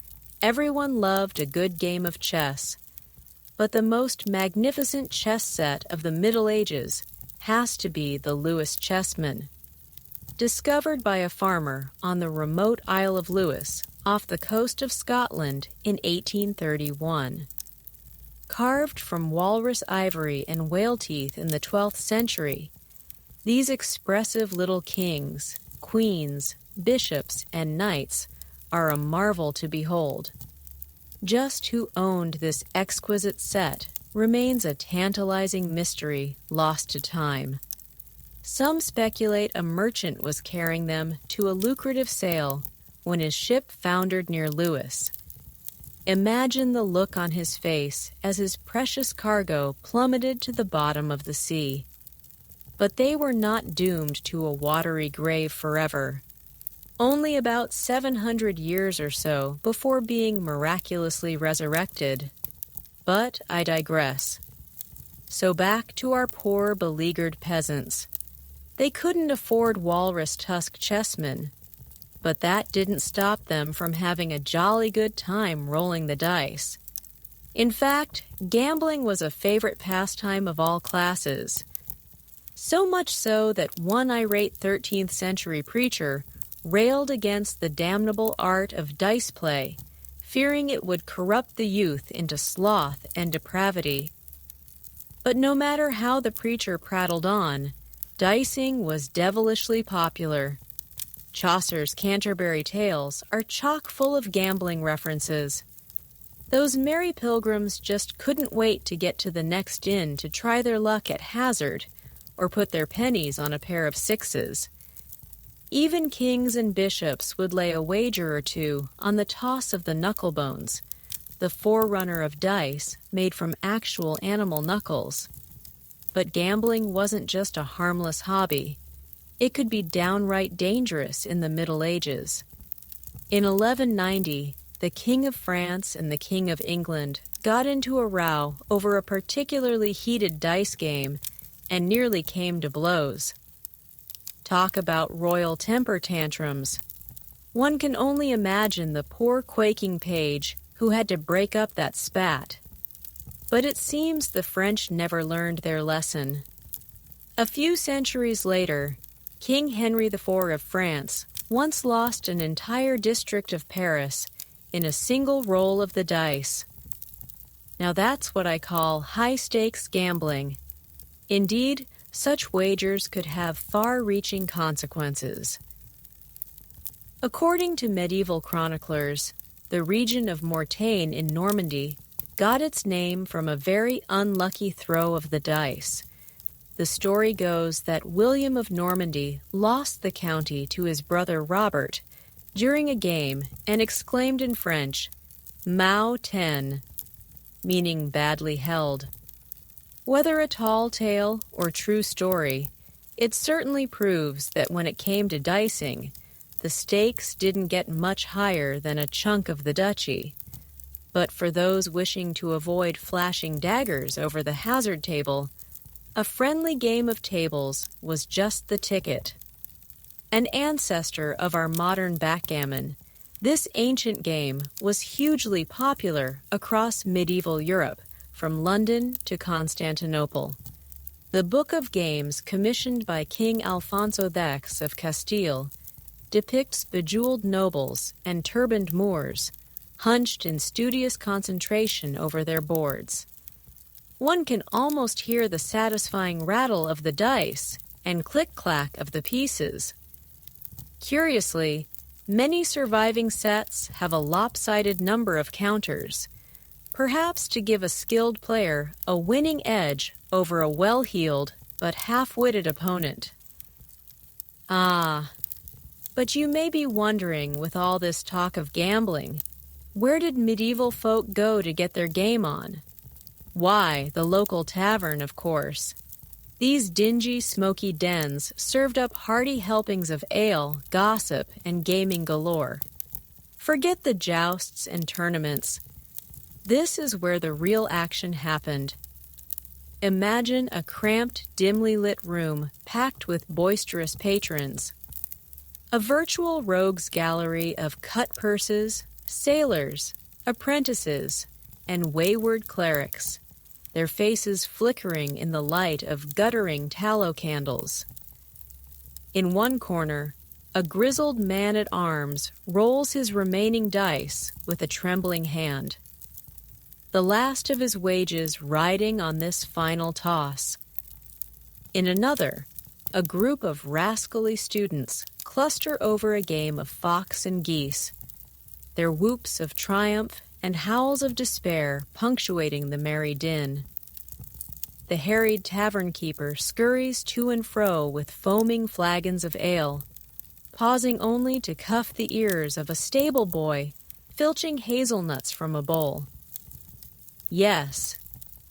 everyone loved a good game of chess. But the most magnificent chess set of the Middle Ages has to be the Lewis chessman. discovered by a farmer on the remote Isle of Lewis off the coast of Scotland in 1831. Carved from walrus ivory and whale teeth in the 12th century, these expressive little kings, queens, bishops, and knights are a marvel to behold. Just who owned this exquisite set remains a tantalizing mystery lost to time. Some speculate a merchant was carrying them to a lucrative sale when his ship foundered near Lewis. Imagine the look on his face as his precious cargo plummeted to the bottom of the sea. But they were not doomed to a watery grave forever. Only about 700 years or so before being miraculously resurrected. But I digress. So back to our poor, beleaguered peasants. They couldn't afford walrus tusk chessmen, but that didn't stop them from having a jolly good time rolling the dice. In fact, gambling was a favorite pastime of all classes. So much so that one irate 13th century preacher railed against the damnable art of dice play, fearing it would corrupt the youth into sloth and depravity. But no matter how the preacher prattled on, dicing was devilishly popular. Chaucer's Canterbury Tales are chock full of gambling references. Those merry pilgrims just couldn't wait to get to the next inn to try their luck at hazard, or put their pennies on a pair of sixes. Even kings and bishops would lay a wager or two on the toss of the knucklebones, the forerunner of dice made from actual animal knuckles. But gambling wasn't just a harmless hobby. It could be downright dangerous in the Middle Ages. In 1190, the King of France and the King of England got into a row over a particularly heated dice game and nearly came to blows. Talk about royal temper tantrums. One can only imagine the poor quaking page who had to break up that spat. But it seems the French never learned their lesson. A few centuries later, King Henry IV of France once lost an entire district of Paris in a single roll of the dice. Now that's what I call high-stakes gambling. Indeed, such wagers could have far-reaching consequences. According to medieval chroniclers, the region of Mortagne in Normandy got its name from a very unlucky throw of the dice. The story goes that William of Normandy lost the county to his brother Robert during a game and exclaimed in French, "Mau ten," meaning badly held. Whether a tall tale or true story, it certainly proves that when it came to dicing, the stakes didn't get much higher than a chunk of the duchy. But for those wishing to avoid flashing daggers over the hazard table, a friendly game of tables was just the ticket. An ancestor of our modern backgammon, this ancient game was hugely popular across medieval Europe, from London to Constantinople. The Book of Games, commissioned by King Alfonso X of Castile, depicts bejeweled nobles and turbaned Moors, hunched in studious concentration over their boards. One can almost hear the satisfying rattle of the dice and click-clack of the pieces. Curiously, many surviving sets have a lopsided number of counters, perhaps to give a skilled player a winning edge over a well-heeled but half-witted opponent. But you may be wondering, with all this talk of gambling, where did medieval folk go to get their game on? Why, the local tavern, of course. These dingy, smoky dens served up hearty helpings of ale, gossip, and gaming galore. Forget the jousts and tournaments. This is where the real action happened. Imagine a cramped, dimly lit room packed with boisterous patrons. A virtual rogues gallery of cut purses, sailors, apprentices, and wayward clerics, their faces flickering in the light of guttering tallow candles. In one corner, a grizzled man-at-arms rolls his remaining dice with a trembling hand, the last of his wages riding on this final toss. In another, a group of rascally students cluster over a game of fox and geese, their whoops of triumph and howls of despair punctuating the merry din. The harried tavern keeper scurries to and fro with foaming flagons of ale, pausing only to cuff the ears of a stable boy filching hazelnuts from a bowl. Yes,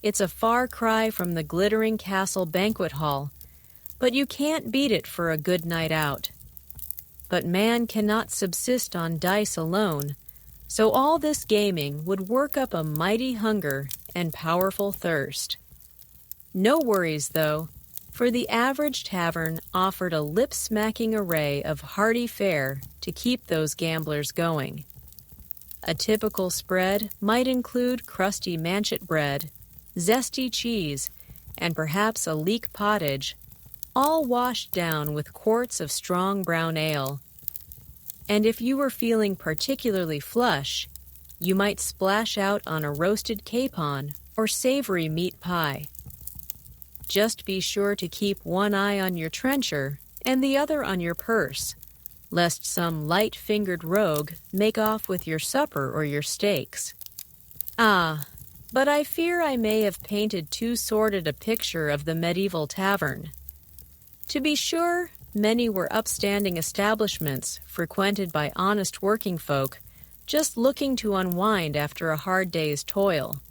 it's a far cry from the glittering castle banquet hall, but you can't beat it for a good night out. But man cannot subsist on dice alone, so all this gaming would work up a mighty hunger and powerful thirst. No worries, though, for the average tavern offered a lip-smacking array of hearty fare to keep those gamblers going. A typical spread might include crusty manchet bread, zesty cheese, and perhaps a leek pottage, all washed down with quarts of strong brown ale. And if you were feeling particularly flush, you might splash out on a roasted capon or savory meat pie. Just be sure to keep one eye on your trencher and the other on your purse, lest some light-fingered rogue make off with your supper or your steaks. Ah, but I fear I may have painted too sordid a picture of the medieval tavern. To be sure, many were upstanding establishments frequented by honest working folk just looking to unwind after a hard day's toil.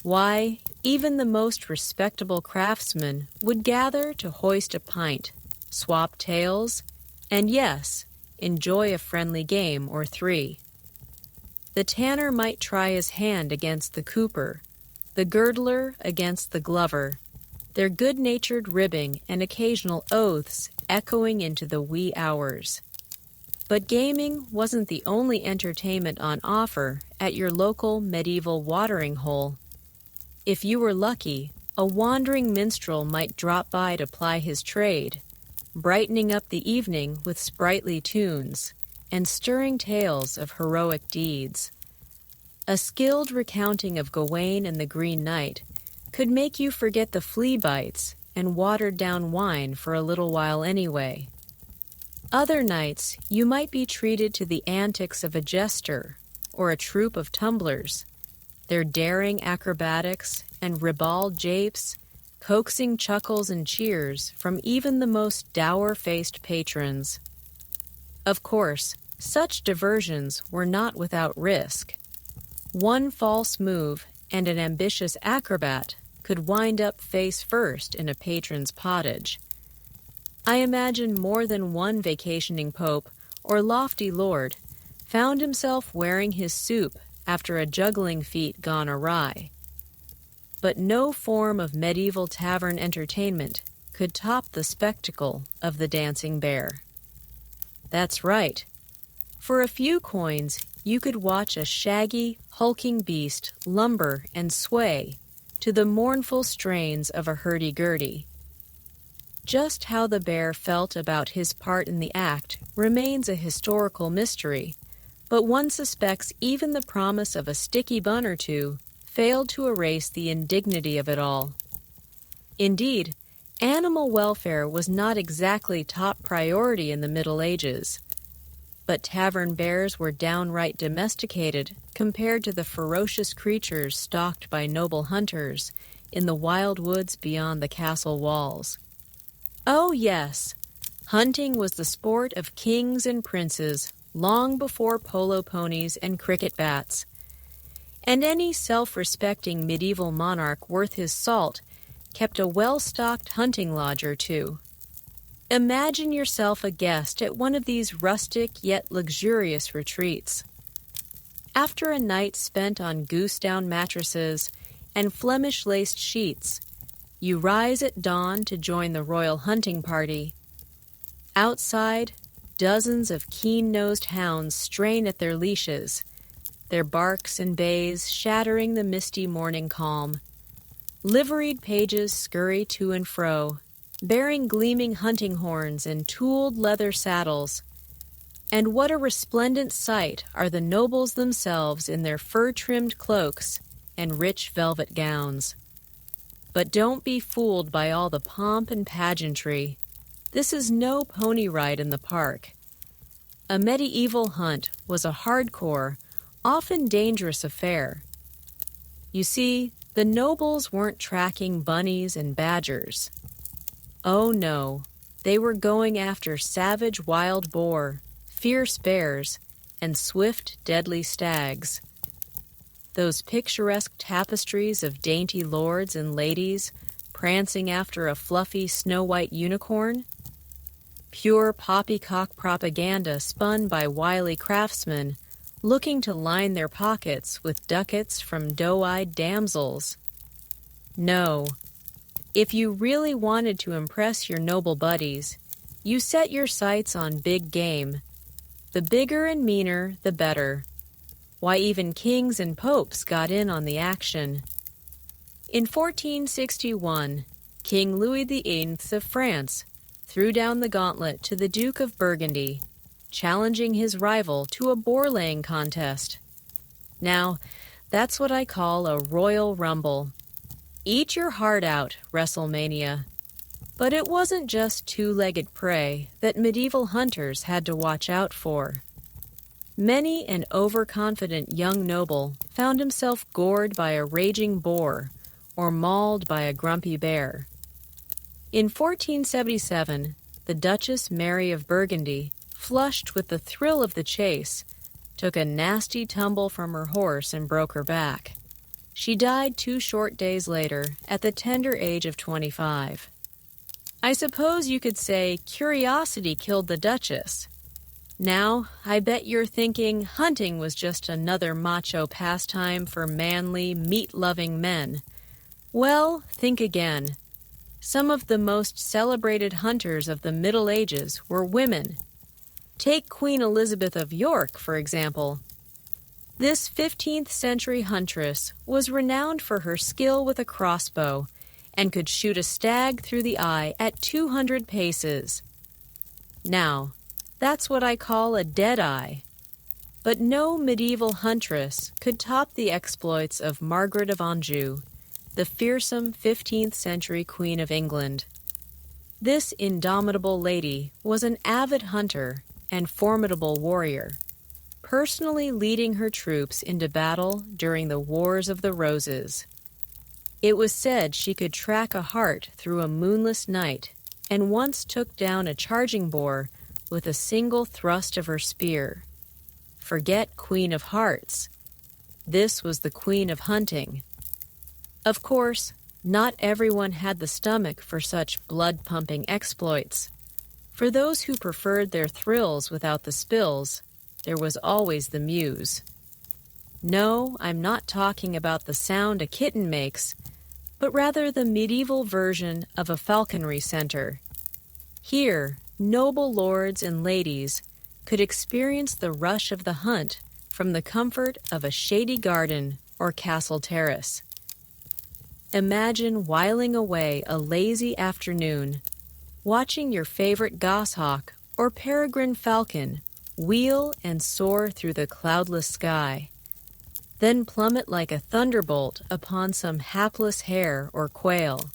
Why, even the most respectable craftsmen would gather to hoist a pint, swap tales, and yes, enjoy a friendly game or three. The tanner might try his hand against the cooper, the girdler against the glover, their good-natured ribbing and occasional oaths echoing into the wee hours. But gaming wasn't the only entertainment on offer at your local medieval watering hole. If you were lucky, a wandering minstrel might drop by to ply his trade, brightening up the evening with sprightly tunes and stirring tales of heroic deeds. A skilled recounting of Gawain and the Green Knight could make you forget the flea bites and watered-down wine for a little while anyway. Other nights, you might be treated to the antics of a jester or a troupe of tumblers, their daring acrobatics and ribald japes, coaxing chuckles and cheers from even the most dour-faced patrons. Of course, such diversions were not without risk. One false move and an ambitious acrobat could wind up face first in a patron's pottage. I imagine more than one vacationing pope or lofty lord found himself wearing his soup after a juggling feat gone awry. But no form of medieval tavern entertainment could top the spectacle of the dancing bear. That's right. For a few coins, you could watch a shaggy, hulking beast lumber and sway to the mournful strains of a hurdy-gurdy. Just how the bear felt about his part in the act remains a historical mystery, but one suspects even the promise of a sticky bun or two failed to erase the indignity of it all. Indeed, animal welfare was not exactly top priority in the Middle Ages, but tavern bears were downright domesticated compared to the ferocious creatures stalked by noble hunters in the wild woods beyond the castle walls. Oh yes, hunting was the sport of kings and princes long before polo ponies and cricket bats, and any self-respecting medieval monarch worth his salt kept a well-stocked hunting lodge or two. Imagine yourself a guest at one of these rustic yet luxurious retreats. After a night spent on goose-down mattresses and Flemish-laced sheets, you rise at dawn to join the royal hunting party. Outside, dozens of keen-nosed hounds strain at their leashes, their barks and bays shattering the misty morning calm. Liveried pages scurry to and fro, bearing gleaming hunting horns and tooled leather saddles. And what a resplendent sight are the nobles themselves in their fur-trimmed cloaks and rich velvet gowns. But don't be fooled by all the pomp and pageantry. This is no pony ride in the park. A medieval hunt was a hardcore, often dangerous affair. You see, the nobles weren't tracking bunnies and badgers. Oh no, they were going after savage wild boar, fierce bears, and swift, deadly stags. Those picturesque tapestries of dainty lords and ladies prancing after a fluffy snow-white unicorn? Pure poppycock propaganda spun by wily craftsmen looking to line their pockets with ducats from doe-eyed damsels. No, if you really wanted to impress your noble buddies, you set your sights on big game. The bigger and meaner, the better. Why, even kings and popes got in on the action. In 1461, King Louis XVIII of France threw down the gauntlet to the Duke of Burgundy, challenging his rival to a boar-laying contest. Now, that's what I call a royal rumble. Eat your heart out, WrestleMania. But it wasn't just two-legged prey that medieval hunters had to watch out for. Many an overconfident young noble found himself gored by a raging boar or mauled by a grumpy bear. In 1477, the Duchess Mary of Burgundy, flushed with the thrill of the chase, took a nasty tumble from her horse and broke her back. She died 2 short days later at the tender age of 25. I suppose you could say curiosity killed the Duchess. Now, I bet you're thinking hunting was just another macho pastime for manly, meat-loving men. Well, think again. Some of the most celebrated hunters of the Middle Ages were women. Take Queen Elizabeth of York, for example. This 15th century huntress was renowned for her skill with a crossbow and could shoot a stag through the eye at 200 paces. Now, that's what I call a dead eye. But no medieval huntress could top the exploits of Margaret of Anjou, the fearsome 15th century Queen of England. This indomitable lady was an avid hunter and formidable warrior, personally leading her troops into battle during the Wars of the Roses. It was said she could track a hart through a moonless night and once took down a charging boar with a single thrust of her spear. Forget Queen of Hearts. This was the Queen of Hunting. Of course, not everyone had the stomach for such blood-pumping exploits. For those who preferred their thrills without the spills, there was always the muse. No, I'm not talking about the sound a kitten makes, but rather the medieval version of a falconry center. Here, noble lords and ladies could experience the rush of the hunt from the comfort of a shady garden or castle terrace. Imagine whiling away a lazy afternoon, watching your favorite goshawk or peregrine falcon wheel and soar through the cloudless sky, then plummet like a thunderbolt upon some hapless hare or quail.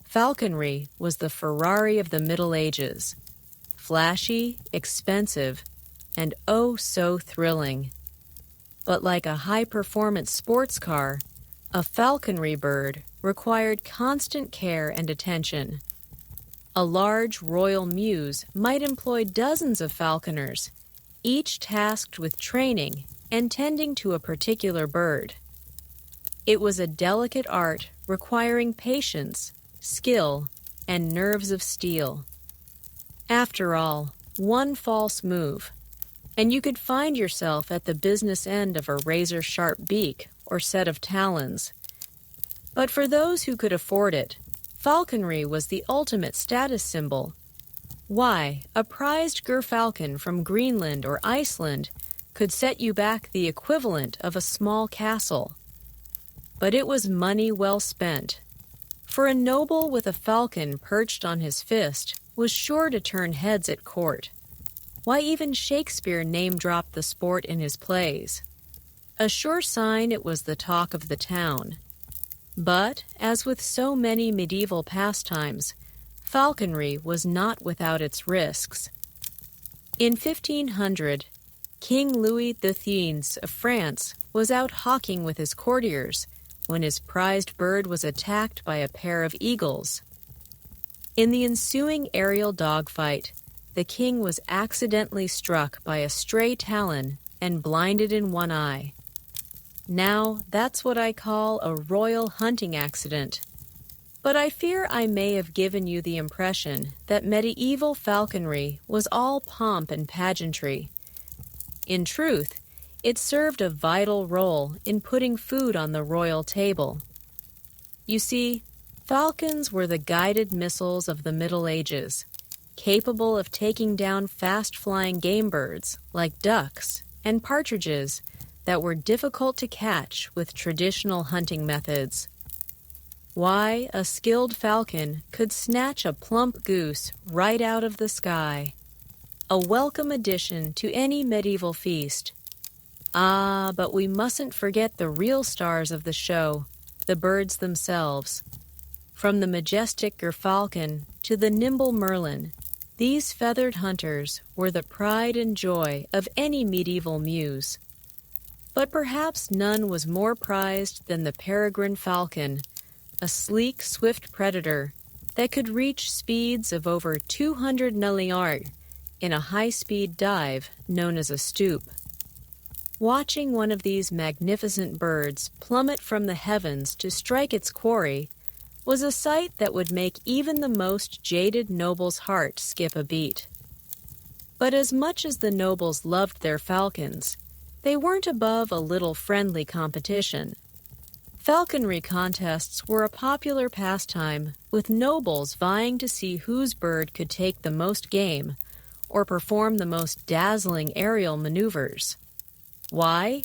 Falconry was the Ferrari of the Middle Ages, flashy, expensive, and oh so thrilling. But like a high-performance sports car, a falconry bird required constant care and attention. A large royal muse might employ dozens of falconers, each tasked with training and tending to a particular bird. It was a delicate art requiring patience, skill, and nerves of steel. After all, one false move, and you could find yourself at the business end of a razor-sharp beak or set of talons. But for those who could afford it, falconry was the ultimate status symbol. Why, a prized gerfalcon from Greenland or Iceland could set you back the equivalent of a small castle. But it was money well spent. for a noble with a falcon perched on his fist was sure to turn heads at court. Why, even Shakespeare name-dropped the sport in his plays. A sure sign it was the talk of the town. But, as with so many medieval pastimes, falconry was not without its risks. In 1500, King Louis XIII of France was out hawking with his courtiers when his prized bird was attacked by a pair of eagles. In the ensuing aerial dogfight, the king was accidentally struck by a stray talon and blinded in one eye. Now, that's what I call a royal hunting accident. But I fear I may have given you the impression that medieval falconry was all pomp and pageantry. In truth, it served a vital role in putting food on the royal table. You see, falcons were the guided missiles of the Middle Ages, capable of taking down fast-flying game birds like ducks and partridges that were difficult to catch with traditional hunting methods. Why, a skilled falcon could snatch a plump goose right out of the sky. A welcome addition to any medieval feast. Ah, but we mustn't forget the real stars of the show, the birds themselves. From the majestic gerfalcon to the nimble merlin, these feathered hunters were the pride and joy of any medieval muse. But perhaps none was more prized than the peregrine falcon, a sleek, swift predator that could reach speeds of over 200 nulliard in a high-speed dive known as a stoop. Watching one of these magnificent birds plummet from the heavens to strike its quarry was a sight that would make even the most jaded noble's heart skip a beat. But as much as the nobles loved their falcons, they weren't above a little friendly competition. Falconry contests were a popular pastime, with nobles vying to see whose bird could take the most game or perform the most dazzling aerial maneuvers. Why?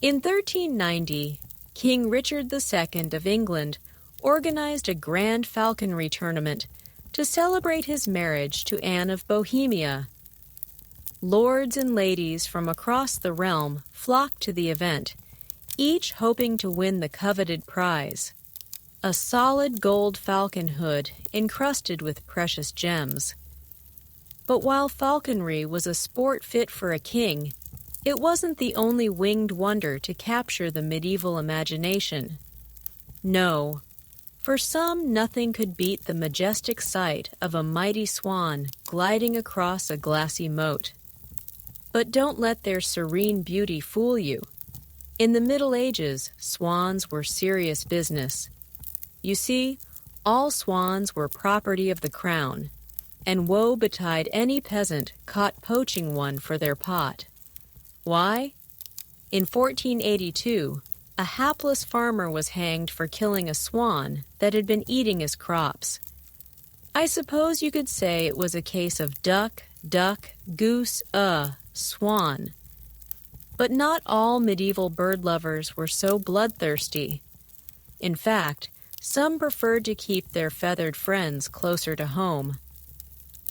In 1390, King Richard II of England organized a grand falconry tournament to celebrate his marriage to Anne of Bohemia. Lords and ladies from across the realm flocked to the event, each hoping to win the coveted prize, a solid gold falcon hood encrusted with precious gems. But while falconry was a sport fit for a king, it wasn't the only winged wonder to capture the medieval imagination. No, for some nothing could beat the majestic sight of a mighty swan gliding across a glassy moat. But don't let their serene beauty fool you. In the Middle Ages, swans were serious business. You see, all swans were property of the crown, and woe betide any peasant caught poaching one for their pot. Why? In 1482, a hapless farmer was hanged for killing a swan that had been eating his crops. I suppose you could say it was a case of duck, goose, swan. But not all medieval bird lovers were so bloodthirsty. In fact, some preferred to keep their feathered friends closer to home.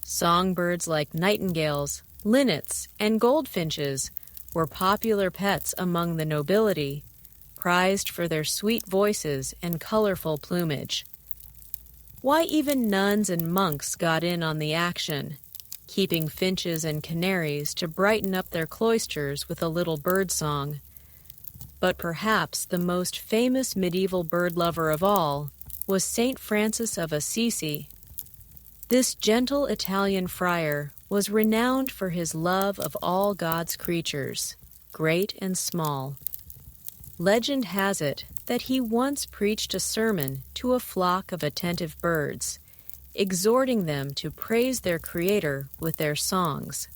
Songbirds like nightingales, linnets, and goldfinches were popular pets among the nobility, prized for their sweet voices and colorful plumage. Why, even nuns and monks got in on the action, keeping finches and canaries to brighten up their cloisters with a little bird song. But perhaps the most famous medieval bird lover of all was Saint Francis of Assisi. This gentle Italian friar was renowned for his love of all God's creatures, great and small. Legend has it that he once preached a sermon to a flock of attentive birds, exhorting them to praise their Creator with their songs.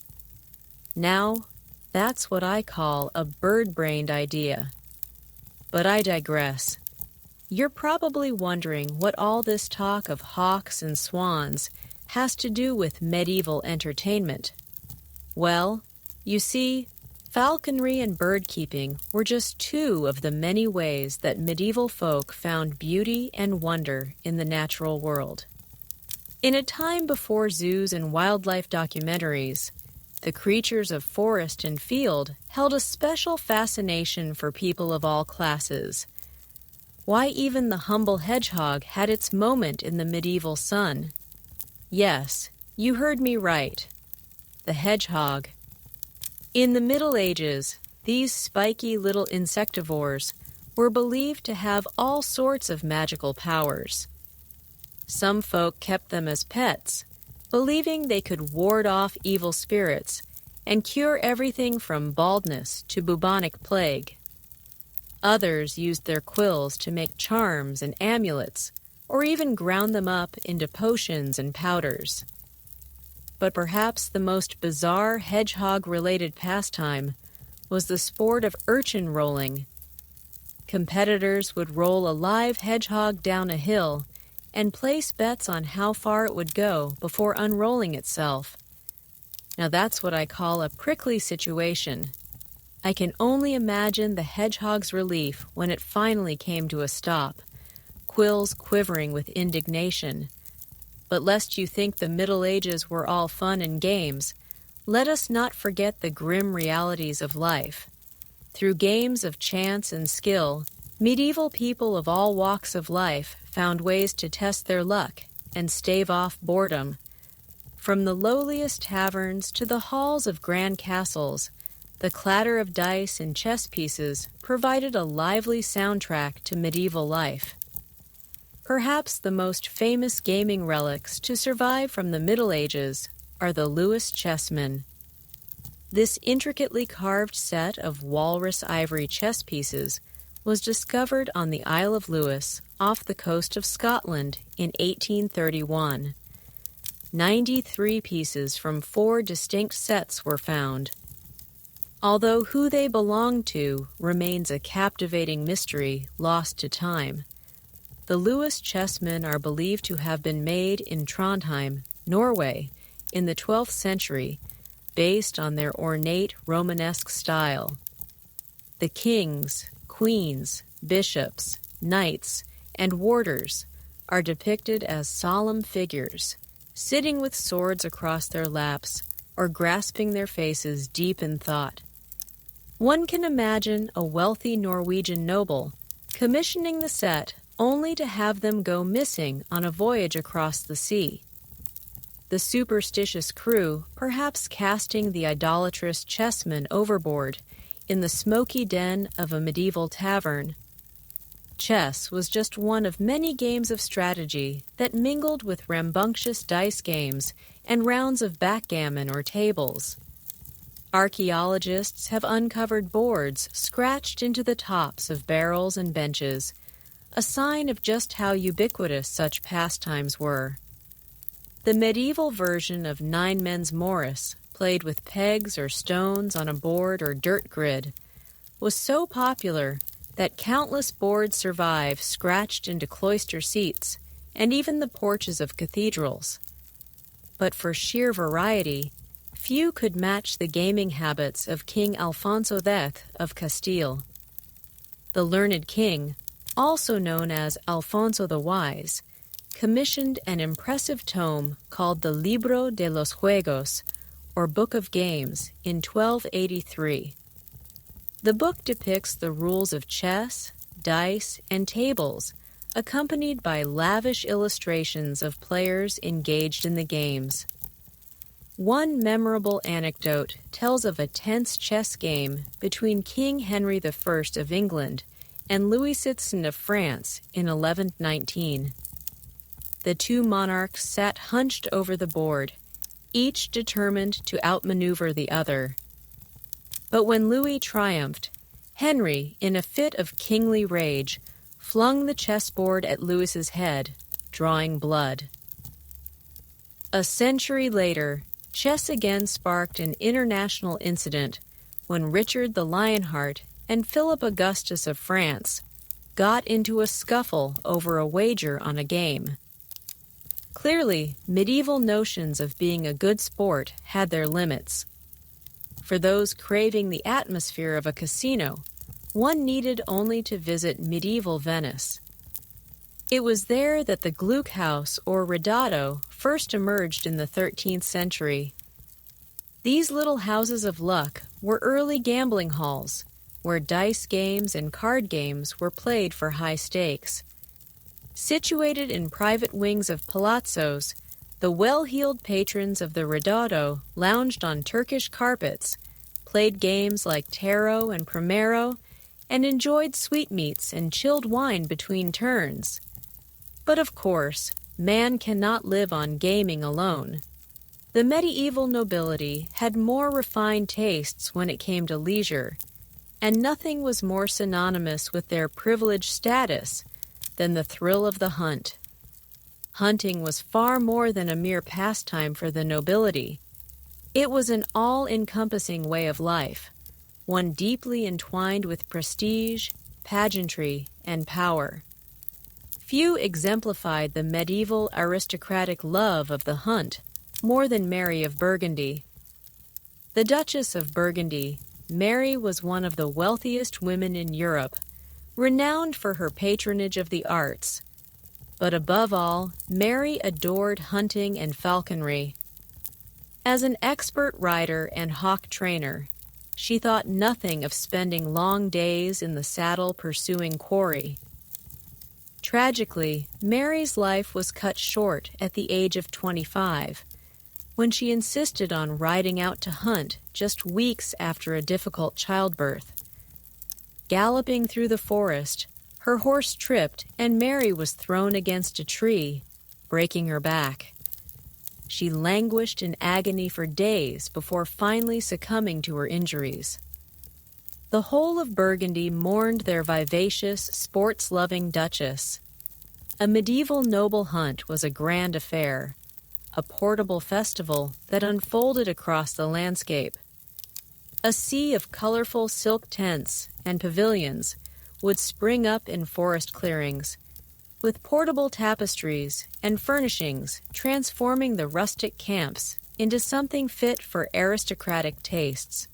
Now, that's what I call a bird-brained idea. But I digress. You're probably wondering what all this talk of hawks and swans has to do with medieval entertainment. Well, you see, Falconry and bird keeping were just two of the many ways that medieval folk found beauty and wonder in the natural world. In a time before zoos and wildlife documentaries, the creatures of forest and field held a special fascination for people of all classes. Why, even the humble hedgehog had its moment in the medieval sun. Yes, you heard me right. The hedgehog. In the Middle Ages, these spiky little insectivores were believed to have all sorts of magical powers. Some folk kept them as pets, believing they could ward off evil spirits and cure everything from baldness to bubonic plague. Others used their quills to make charms and amulets, or even ground them up into potions and powders. But perhaps the most bizarre hedgehog-related pastime was the sport of urchin rolling. Competitors would roll a live hedgehog down a hill and place bets on how far it would go before unrolling itself. Now that's what I call a prickly situation. I can only imagine the hedgehog's relief when it finally came to a stop, quills quivering with indignation. But lest you think the Middle Ages were all fun and games, let us not forget the grim realities of life. Through games of chance and skill, medieval people of all walks of life found ways to test their luck and stave off boredom. From the lowliest taverns to the halls of grand castles, the clatter of dice and chess pieces provided a lively soundtrack to medieval life. Perhaps the most famous gaming relics to survive from the Middle Ages are the Lewis chessmen. This intricately carved set of walrus ivory chess pieces was discovered on the Isle of Lewis off the coast of Scotland in 1831. 93 pieces from 4 distinct sets were found. Although who they belonged to remains a captivating mystery lost to time. The Lewis chessmen are believed to have been made in Trondheim, Norway, in the 12th century, based on their ornate Romanesque style. The kings, queens, bishops, knights, and warders are depicted as solemn figures, sitting with swords across their laps or grasping their faces deep in thought. One can imagine a wealthy Norwegian noble commissioning the set only to have them go missing on a voyage across the sea. The superstitious crew perhaps casting the idolatrous chessmen overboard in the smoky den of a medieval tavern. Chess was just one of many games of strategy that mingled with rambunctious dice games and rounds of backgammon or tables. Archaeologists have uncovered boards scratched into the tops of barrels and benches, a sign of just how ubiquitous such pastimes were. The medieval version of Nine Men's Morris, played with pegs or stones on a board or dirt grid, was so popular that countless boards survive scratched into cloister seats and even the porches of cathedrals. But for sheer variety, few could match the gaming habits of King Alfonso X of Castile. The learned king, also known as Alfonso the Wise, commissioned an impressive tome called the Libro de los Juegos, or Book of Games, in 1283. The book depicts the rules of chess, dice, and tables, accompanied by lavish illustrations of players engaged in the games. One memorable anecdote tells of a tense chess game between King Henry I of England and Louis Citizen of France in 1119. The two monarchs sat hunched over the board, each determined to outmaneuver the other. But when Louis triumphed, Henry, in a fit of kingly rage, flung the chessboard at Louis's head, drawing blood. A century later, chess again sparked an international incident when Richard the Lionheart and Philip Augustus of France got into a scuffle over a wager on a game. Clearly, medieval notions of being a good sport had their limits. For those craving the atmosphere of a casino, one needed only to visit medieval Venice. It was there that the Gluck house or ridotto first emerged in the 13th century. These little houses of luck were early gambling halls, where dice games and card games were played for high stakes. Situated in private wings of palazzos, the well-heeled patrons of the ridotto lounged on Turkish carpets, played games like tarot and primero, and enjoyed sweetmeats and chilled wine between turns. But of course, man cannot live on gaming alone. The medieval nobility had more refined tastes when it came to leisure, and nothing was more synonymous with their privileged status than the thrill of the hunt. Hunting was far more than a mere pastime for the nobility. It was an all-encompassing way of life, one deeply entwined with prestige, pageantry, and power. Few exemplified the medieval aristocratic love of the hunt more than Mary of Burgundy. The Duchess of Burgundy, Mary was one of the wealthiest women in Europe, renowned for her patronage of the arts. But above all, Mary adored hunting and falconry. As an expert rider and hawk trainer, she thought nothing of spending long days in the saddle pursuing quarry. Tragically, Mary's life was cut short at the age of 25, when she insisted on riding out to hunt just weeks after a difficult childbirth. Galloping through the forest, her horse tripped and Mary was thrown against a tree, breaking her back. She languished in agony for days before finally succumbing to her injuries. The whole of Burgundy mourned their vivacious, sports-loving duchess. A medieval noble hunt was a grand affair, a portable festival that unfolded across the landscape. A sea of colorful silk tents and pavilions would spring up in forest clearings, with portable tapestries and furnishings transforming the rustic camps into something fit for aristocratic tastes.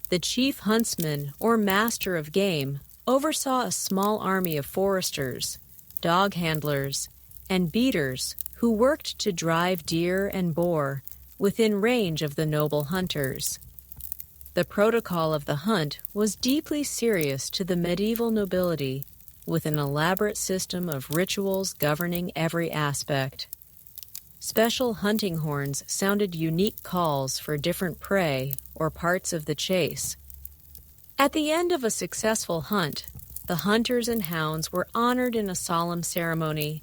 The chief huntsman or master of game oversaw a small army of foresters, dog handlers, and beaters who worked to drive deer and boar within range of the noble hunters. The protocol of the hunt was deeply serious to the medieval nobility, with an elaborate system of rituals governing every aspect. Special hunting horns sounded unique calls for different prey or parts of the chase. At the end of a successful hunt, the hunters and hounds were honored in a solemn ceremony.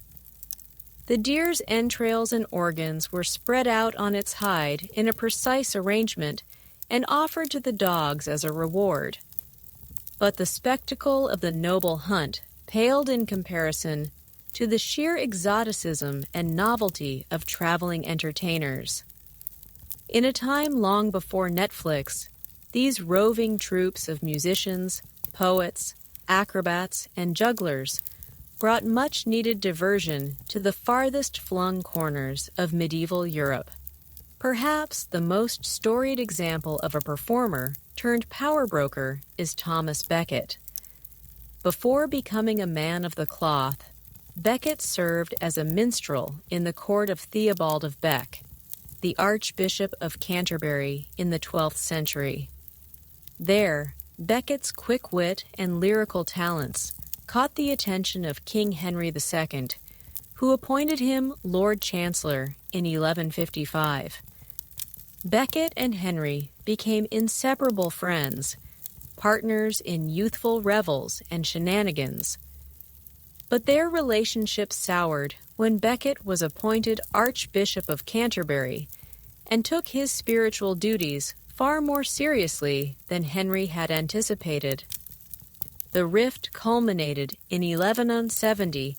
The deer's entrails and organs were spread out on its hide in a precise arrangement and offered to the dogs as a reward. But the spectacle of the noble hunt paled in comparison to the sheer exoticism and novelty of traveling entertainers. In a time long before Netflix, these roving troops of musicians, poets, acrobats, and jugglers brought much-needed diversion to the farthest-flung corners of medieval Europe. Perhaps the most storied example of a performer turned power broker is Thomas Becket. Before becoming a man of the cloth, Becket served as a minstrel in the court of Theobald of Bec, the Archbishop of Canterbury in the 12th century. There, Becket's quick wit and lyrical talents caught the attention of King Henry II, who appointed him Lord Chancellor in 1155. Becket and Henry became inseparable friends, partners in youthful revels and shenanigans. But their relationship soured when Becket was appointed Archbishop of Canterbury and took his spiritual duties far more seriously than Henry had anticipated. The rift culminated in 1170,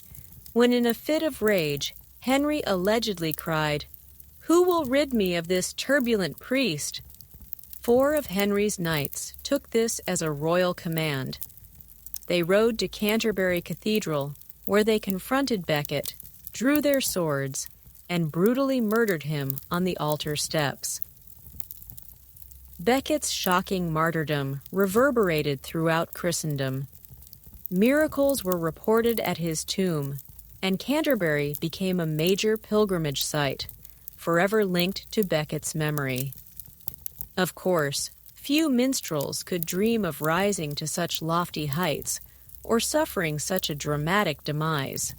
when in a fit of rage, Henry allegedly cried, "Who will rid me of this turbulent priest?" 4 of Henry's knights took this as a royal command. They rode to Canterbury Cathedral, where they confronted Becket, drew their swords, and brutally murdered him on the altar steps. Becket's shocking martyrdom reverberated throughout Christendom. Miracles were reported at his tomb, and Canterbury became a major pilgrimage site, forever linked to Becket's memory. Of course, few minstrels could dream of rising to such lofty heights or suffering such a dramatic demise.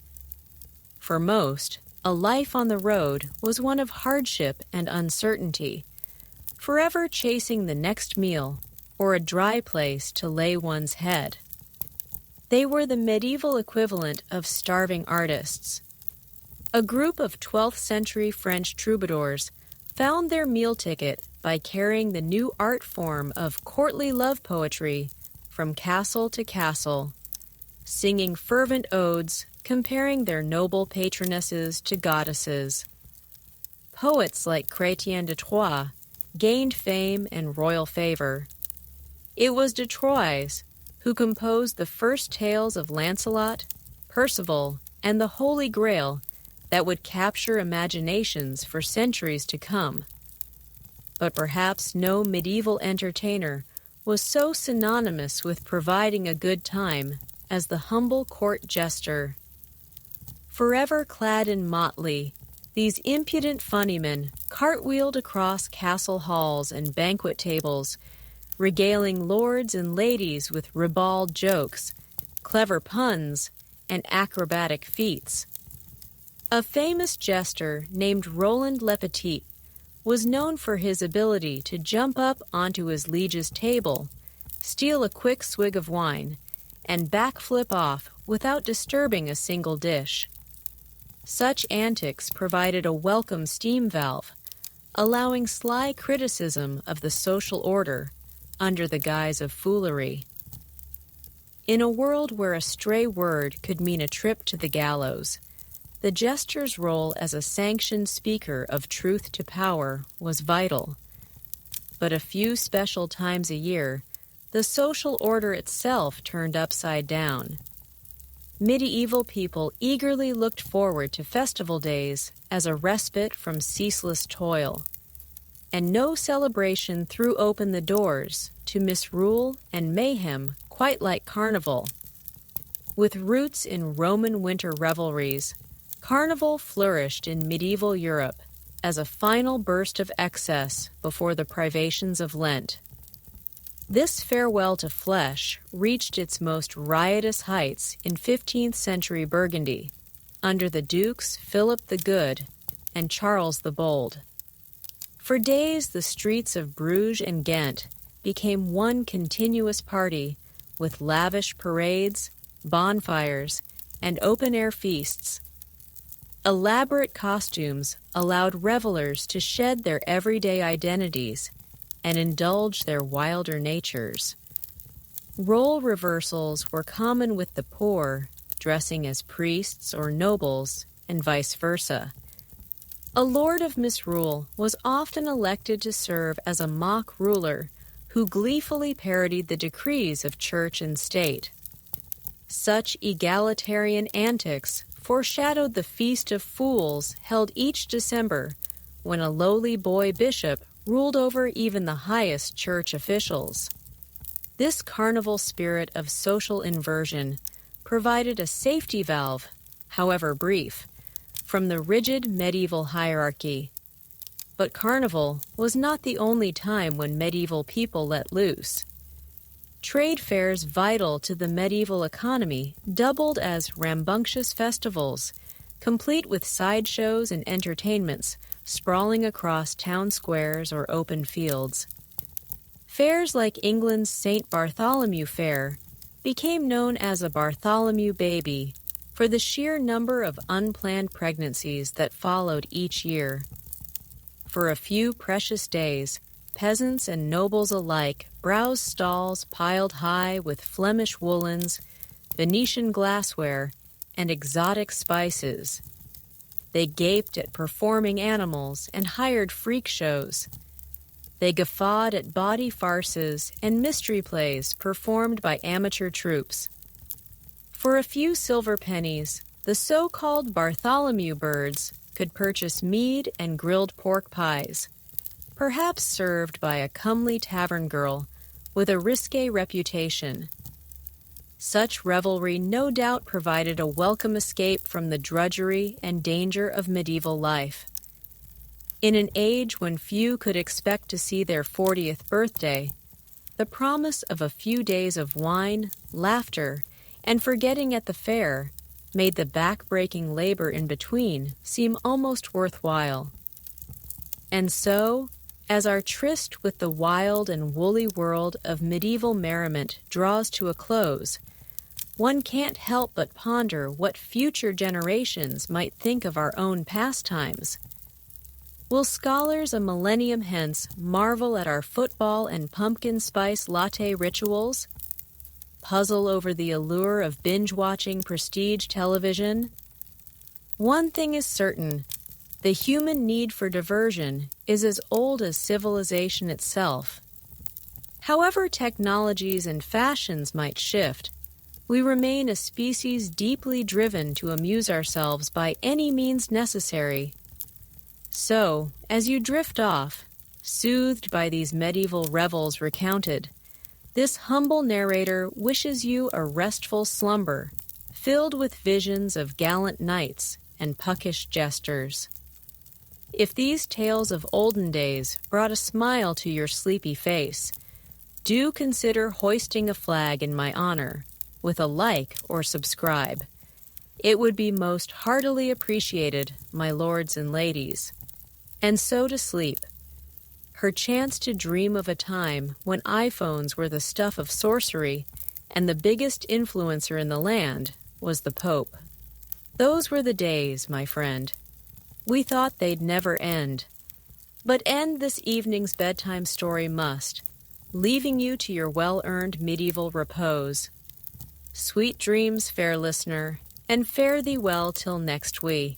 For most, a life on the road was one of hardship and uncertainty, forever chasing the next meal or a dry place to lay one's head. They were the medieval equivalent of starving artists. A group of 12th century French troubadours found their meal ticket by carrying the new art form of courtly love poetry from castle to castle, singing fervent odes comparing their noble patronesses to goddesses. Poets like Chrétien de Troyes gained fame and royal favor. It was de Troyes who composed the first tales of Lancelot, Percival, and the Holy Grail that would capture imaginations for centuries to come. But perhaps no medieval entertainer was so synonymous with providing a good time as the humble court jester. Forever clad in motley, these impudent funnymen cartwheeled across castle halls and banquet tables, regaling lords and ladies with ribald jokes, clever puns, and acrobatic feats. A famous jester named Roland Le Petit was known for his ability to jump up onto his liege's table, steal a quick swig of wine, and backflip off without disturbing a single dish. Such antics provided a welcome steam valve, allowing sly criticism of the social order under the guise of foolery. In a world where a stray word could mean a trip to the gallows, the jester's role as a sanctioned speaker of truth to power was vital. But a few special times a year, the social order itself turned upside down. Medieval people eagerly looked forward to festival days as a respite from ceaseless toil, and no celebration threw open the doors to misrule and mayhem quite like Carnival. With roots in Roman winter revelries, Carnival flourished in medieval Europe as a final burst of excess before the privations of Lent. This farewell to flesh reached its most riotous heights in 15th century Burgundy, under the Dukes Philip the Good and Charles the Bold. For days, the streets of Bruges and Ghent became one continuous party with lavish parades, bonfires, and open-air feasts. Elaborate costumes allowed revelers to shed their everyday identities and indulge their wilder natures. Role reversals were common with the poor, dressing as priests or nobles, and vice versa. A lord of misrule was often elected to serve as a mock ruler who gleefully parodied the decrees of church and state. Such egalitarian antics foreshadowed the Feast of Fools held each December, when a lowly boy bishop ruled over even the highest church officials. This carnival spirit of social inversion provided a safety valve, however brief, from the rigid medieval hierarchy. But Carnival was not the only time when medieval people let loose. Trade fairs vital to the medieval economy doubled as rambunctious festivals, complete with sideshows and entertainments sprawling across town squares or open fields. Fairs like England's St. Bartholomew Fair became known as a Bartholomew baby for the sheer number of unplanned pregnancies that followed each year. For a few precious days, peasants and nobles alike browsed stalls piled high with Flemish woolens, Venetian glassware, and exotic spices. They gaped at performing animals and hired freak shows. They guffawed at bawdy farces and mystery plays performed by amateur troupes. For a few silver pennies, the so-called Bartholomew birds could purchase mead and grilled pork pies, perhaps served by a comely tavern girl with a risque reputation. Such revelry no doubt provided a welcome escape from the drudgery and danger of medieval life. In an age when few could expect to see their 40th birthday, the promise of a few days of wine, laughter, and forgetting at the fair made the back-breaking labor in between seem almost worthwhile. And so, as our tryst with the wild and woolly world of medieval merriment draws to a close, one can't help but ponder what future generations might think of our own pastimes. Will scholars a millennium hence marvel at our football and pumpkin spice latte rituals? Puzzle over the allure of binge-watching prestige television? One thing is certain: the human need for diversion is as old as civilization itself. However technologies and fashions might shift, we remain a species deeply driven to amuse ourselves by any means necessary. So, as you drift off, soothed by these medieval revels recounted, this humble narrator wishes you a restful slumber, filled with visions of gallant knights and puckish jesters. If these tales of olden days brought a smile to your sleepy face, do consider hoisting a flag in my honor, with a like or subscribe. It would be most heartily appreciated, my lords and ladies. And so to sleep. Perchance to dream of a time when iPhones were the stuff of sorcery and the biggest influencer in the land was the Pope. Those were the days, my friend. We thought they'd never end. But end this evening's bedtime story must, leaving you to your well-earned medieval repose. Sweet dreams, fair listener, and fare thee well till next we.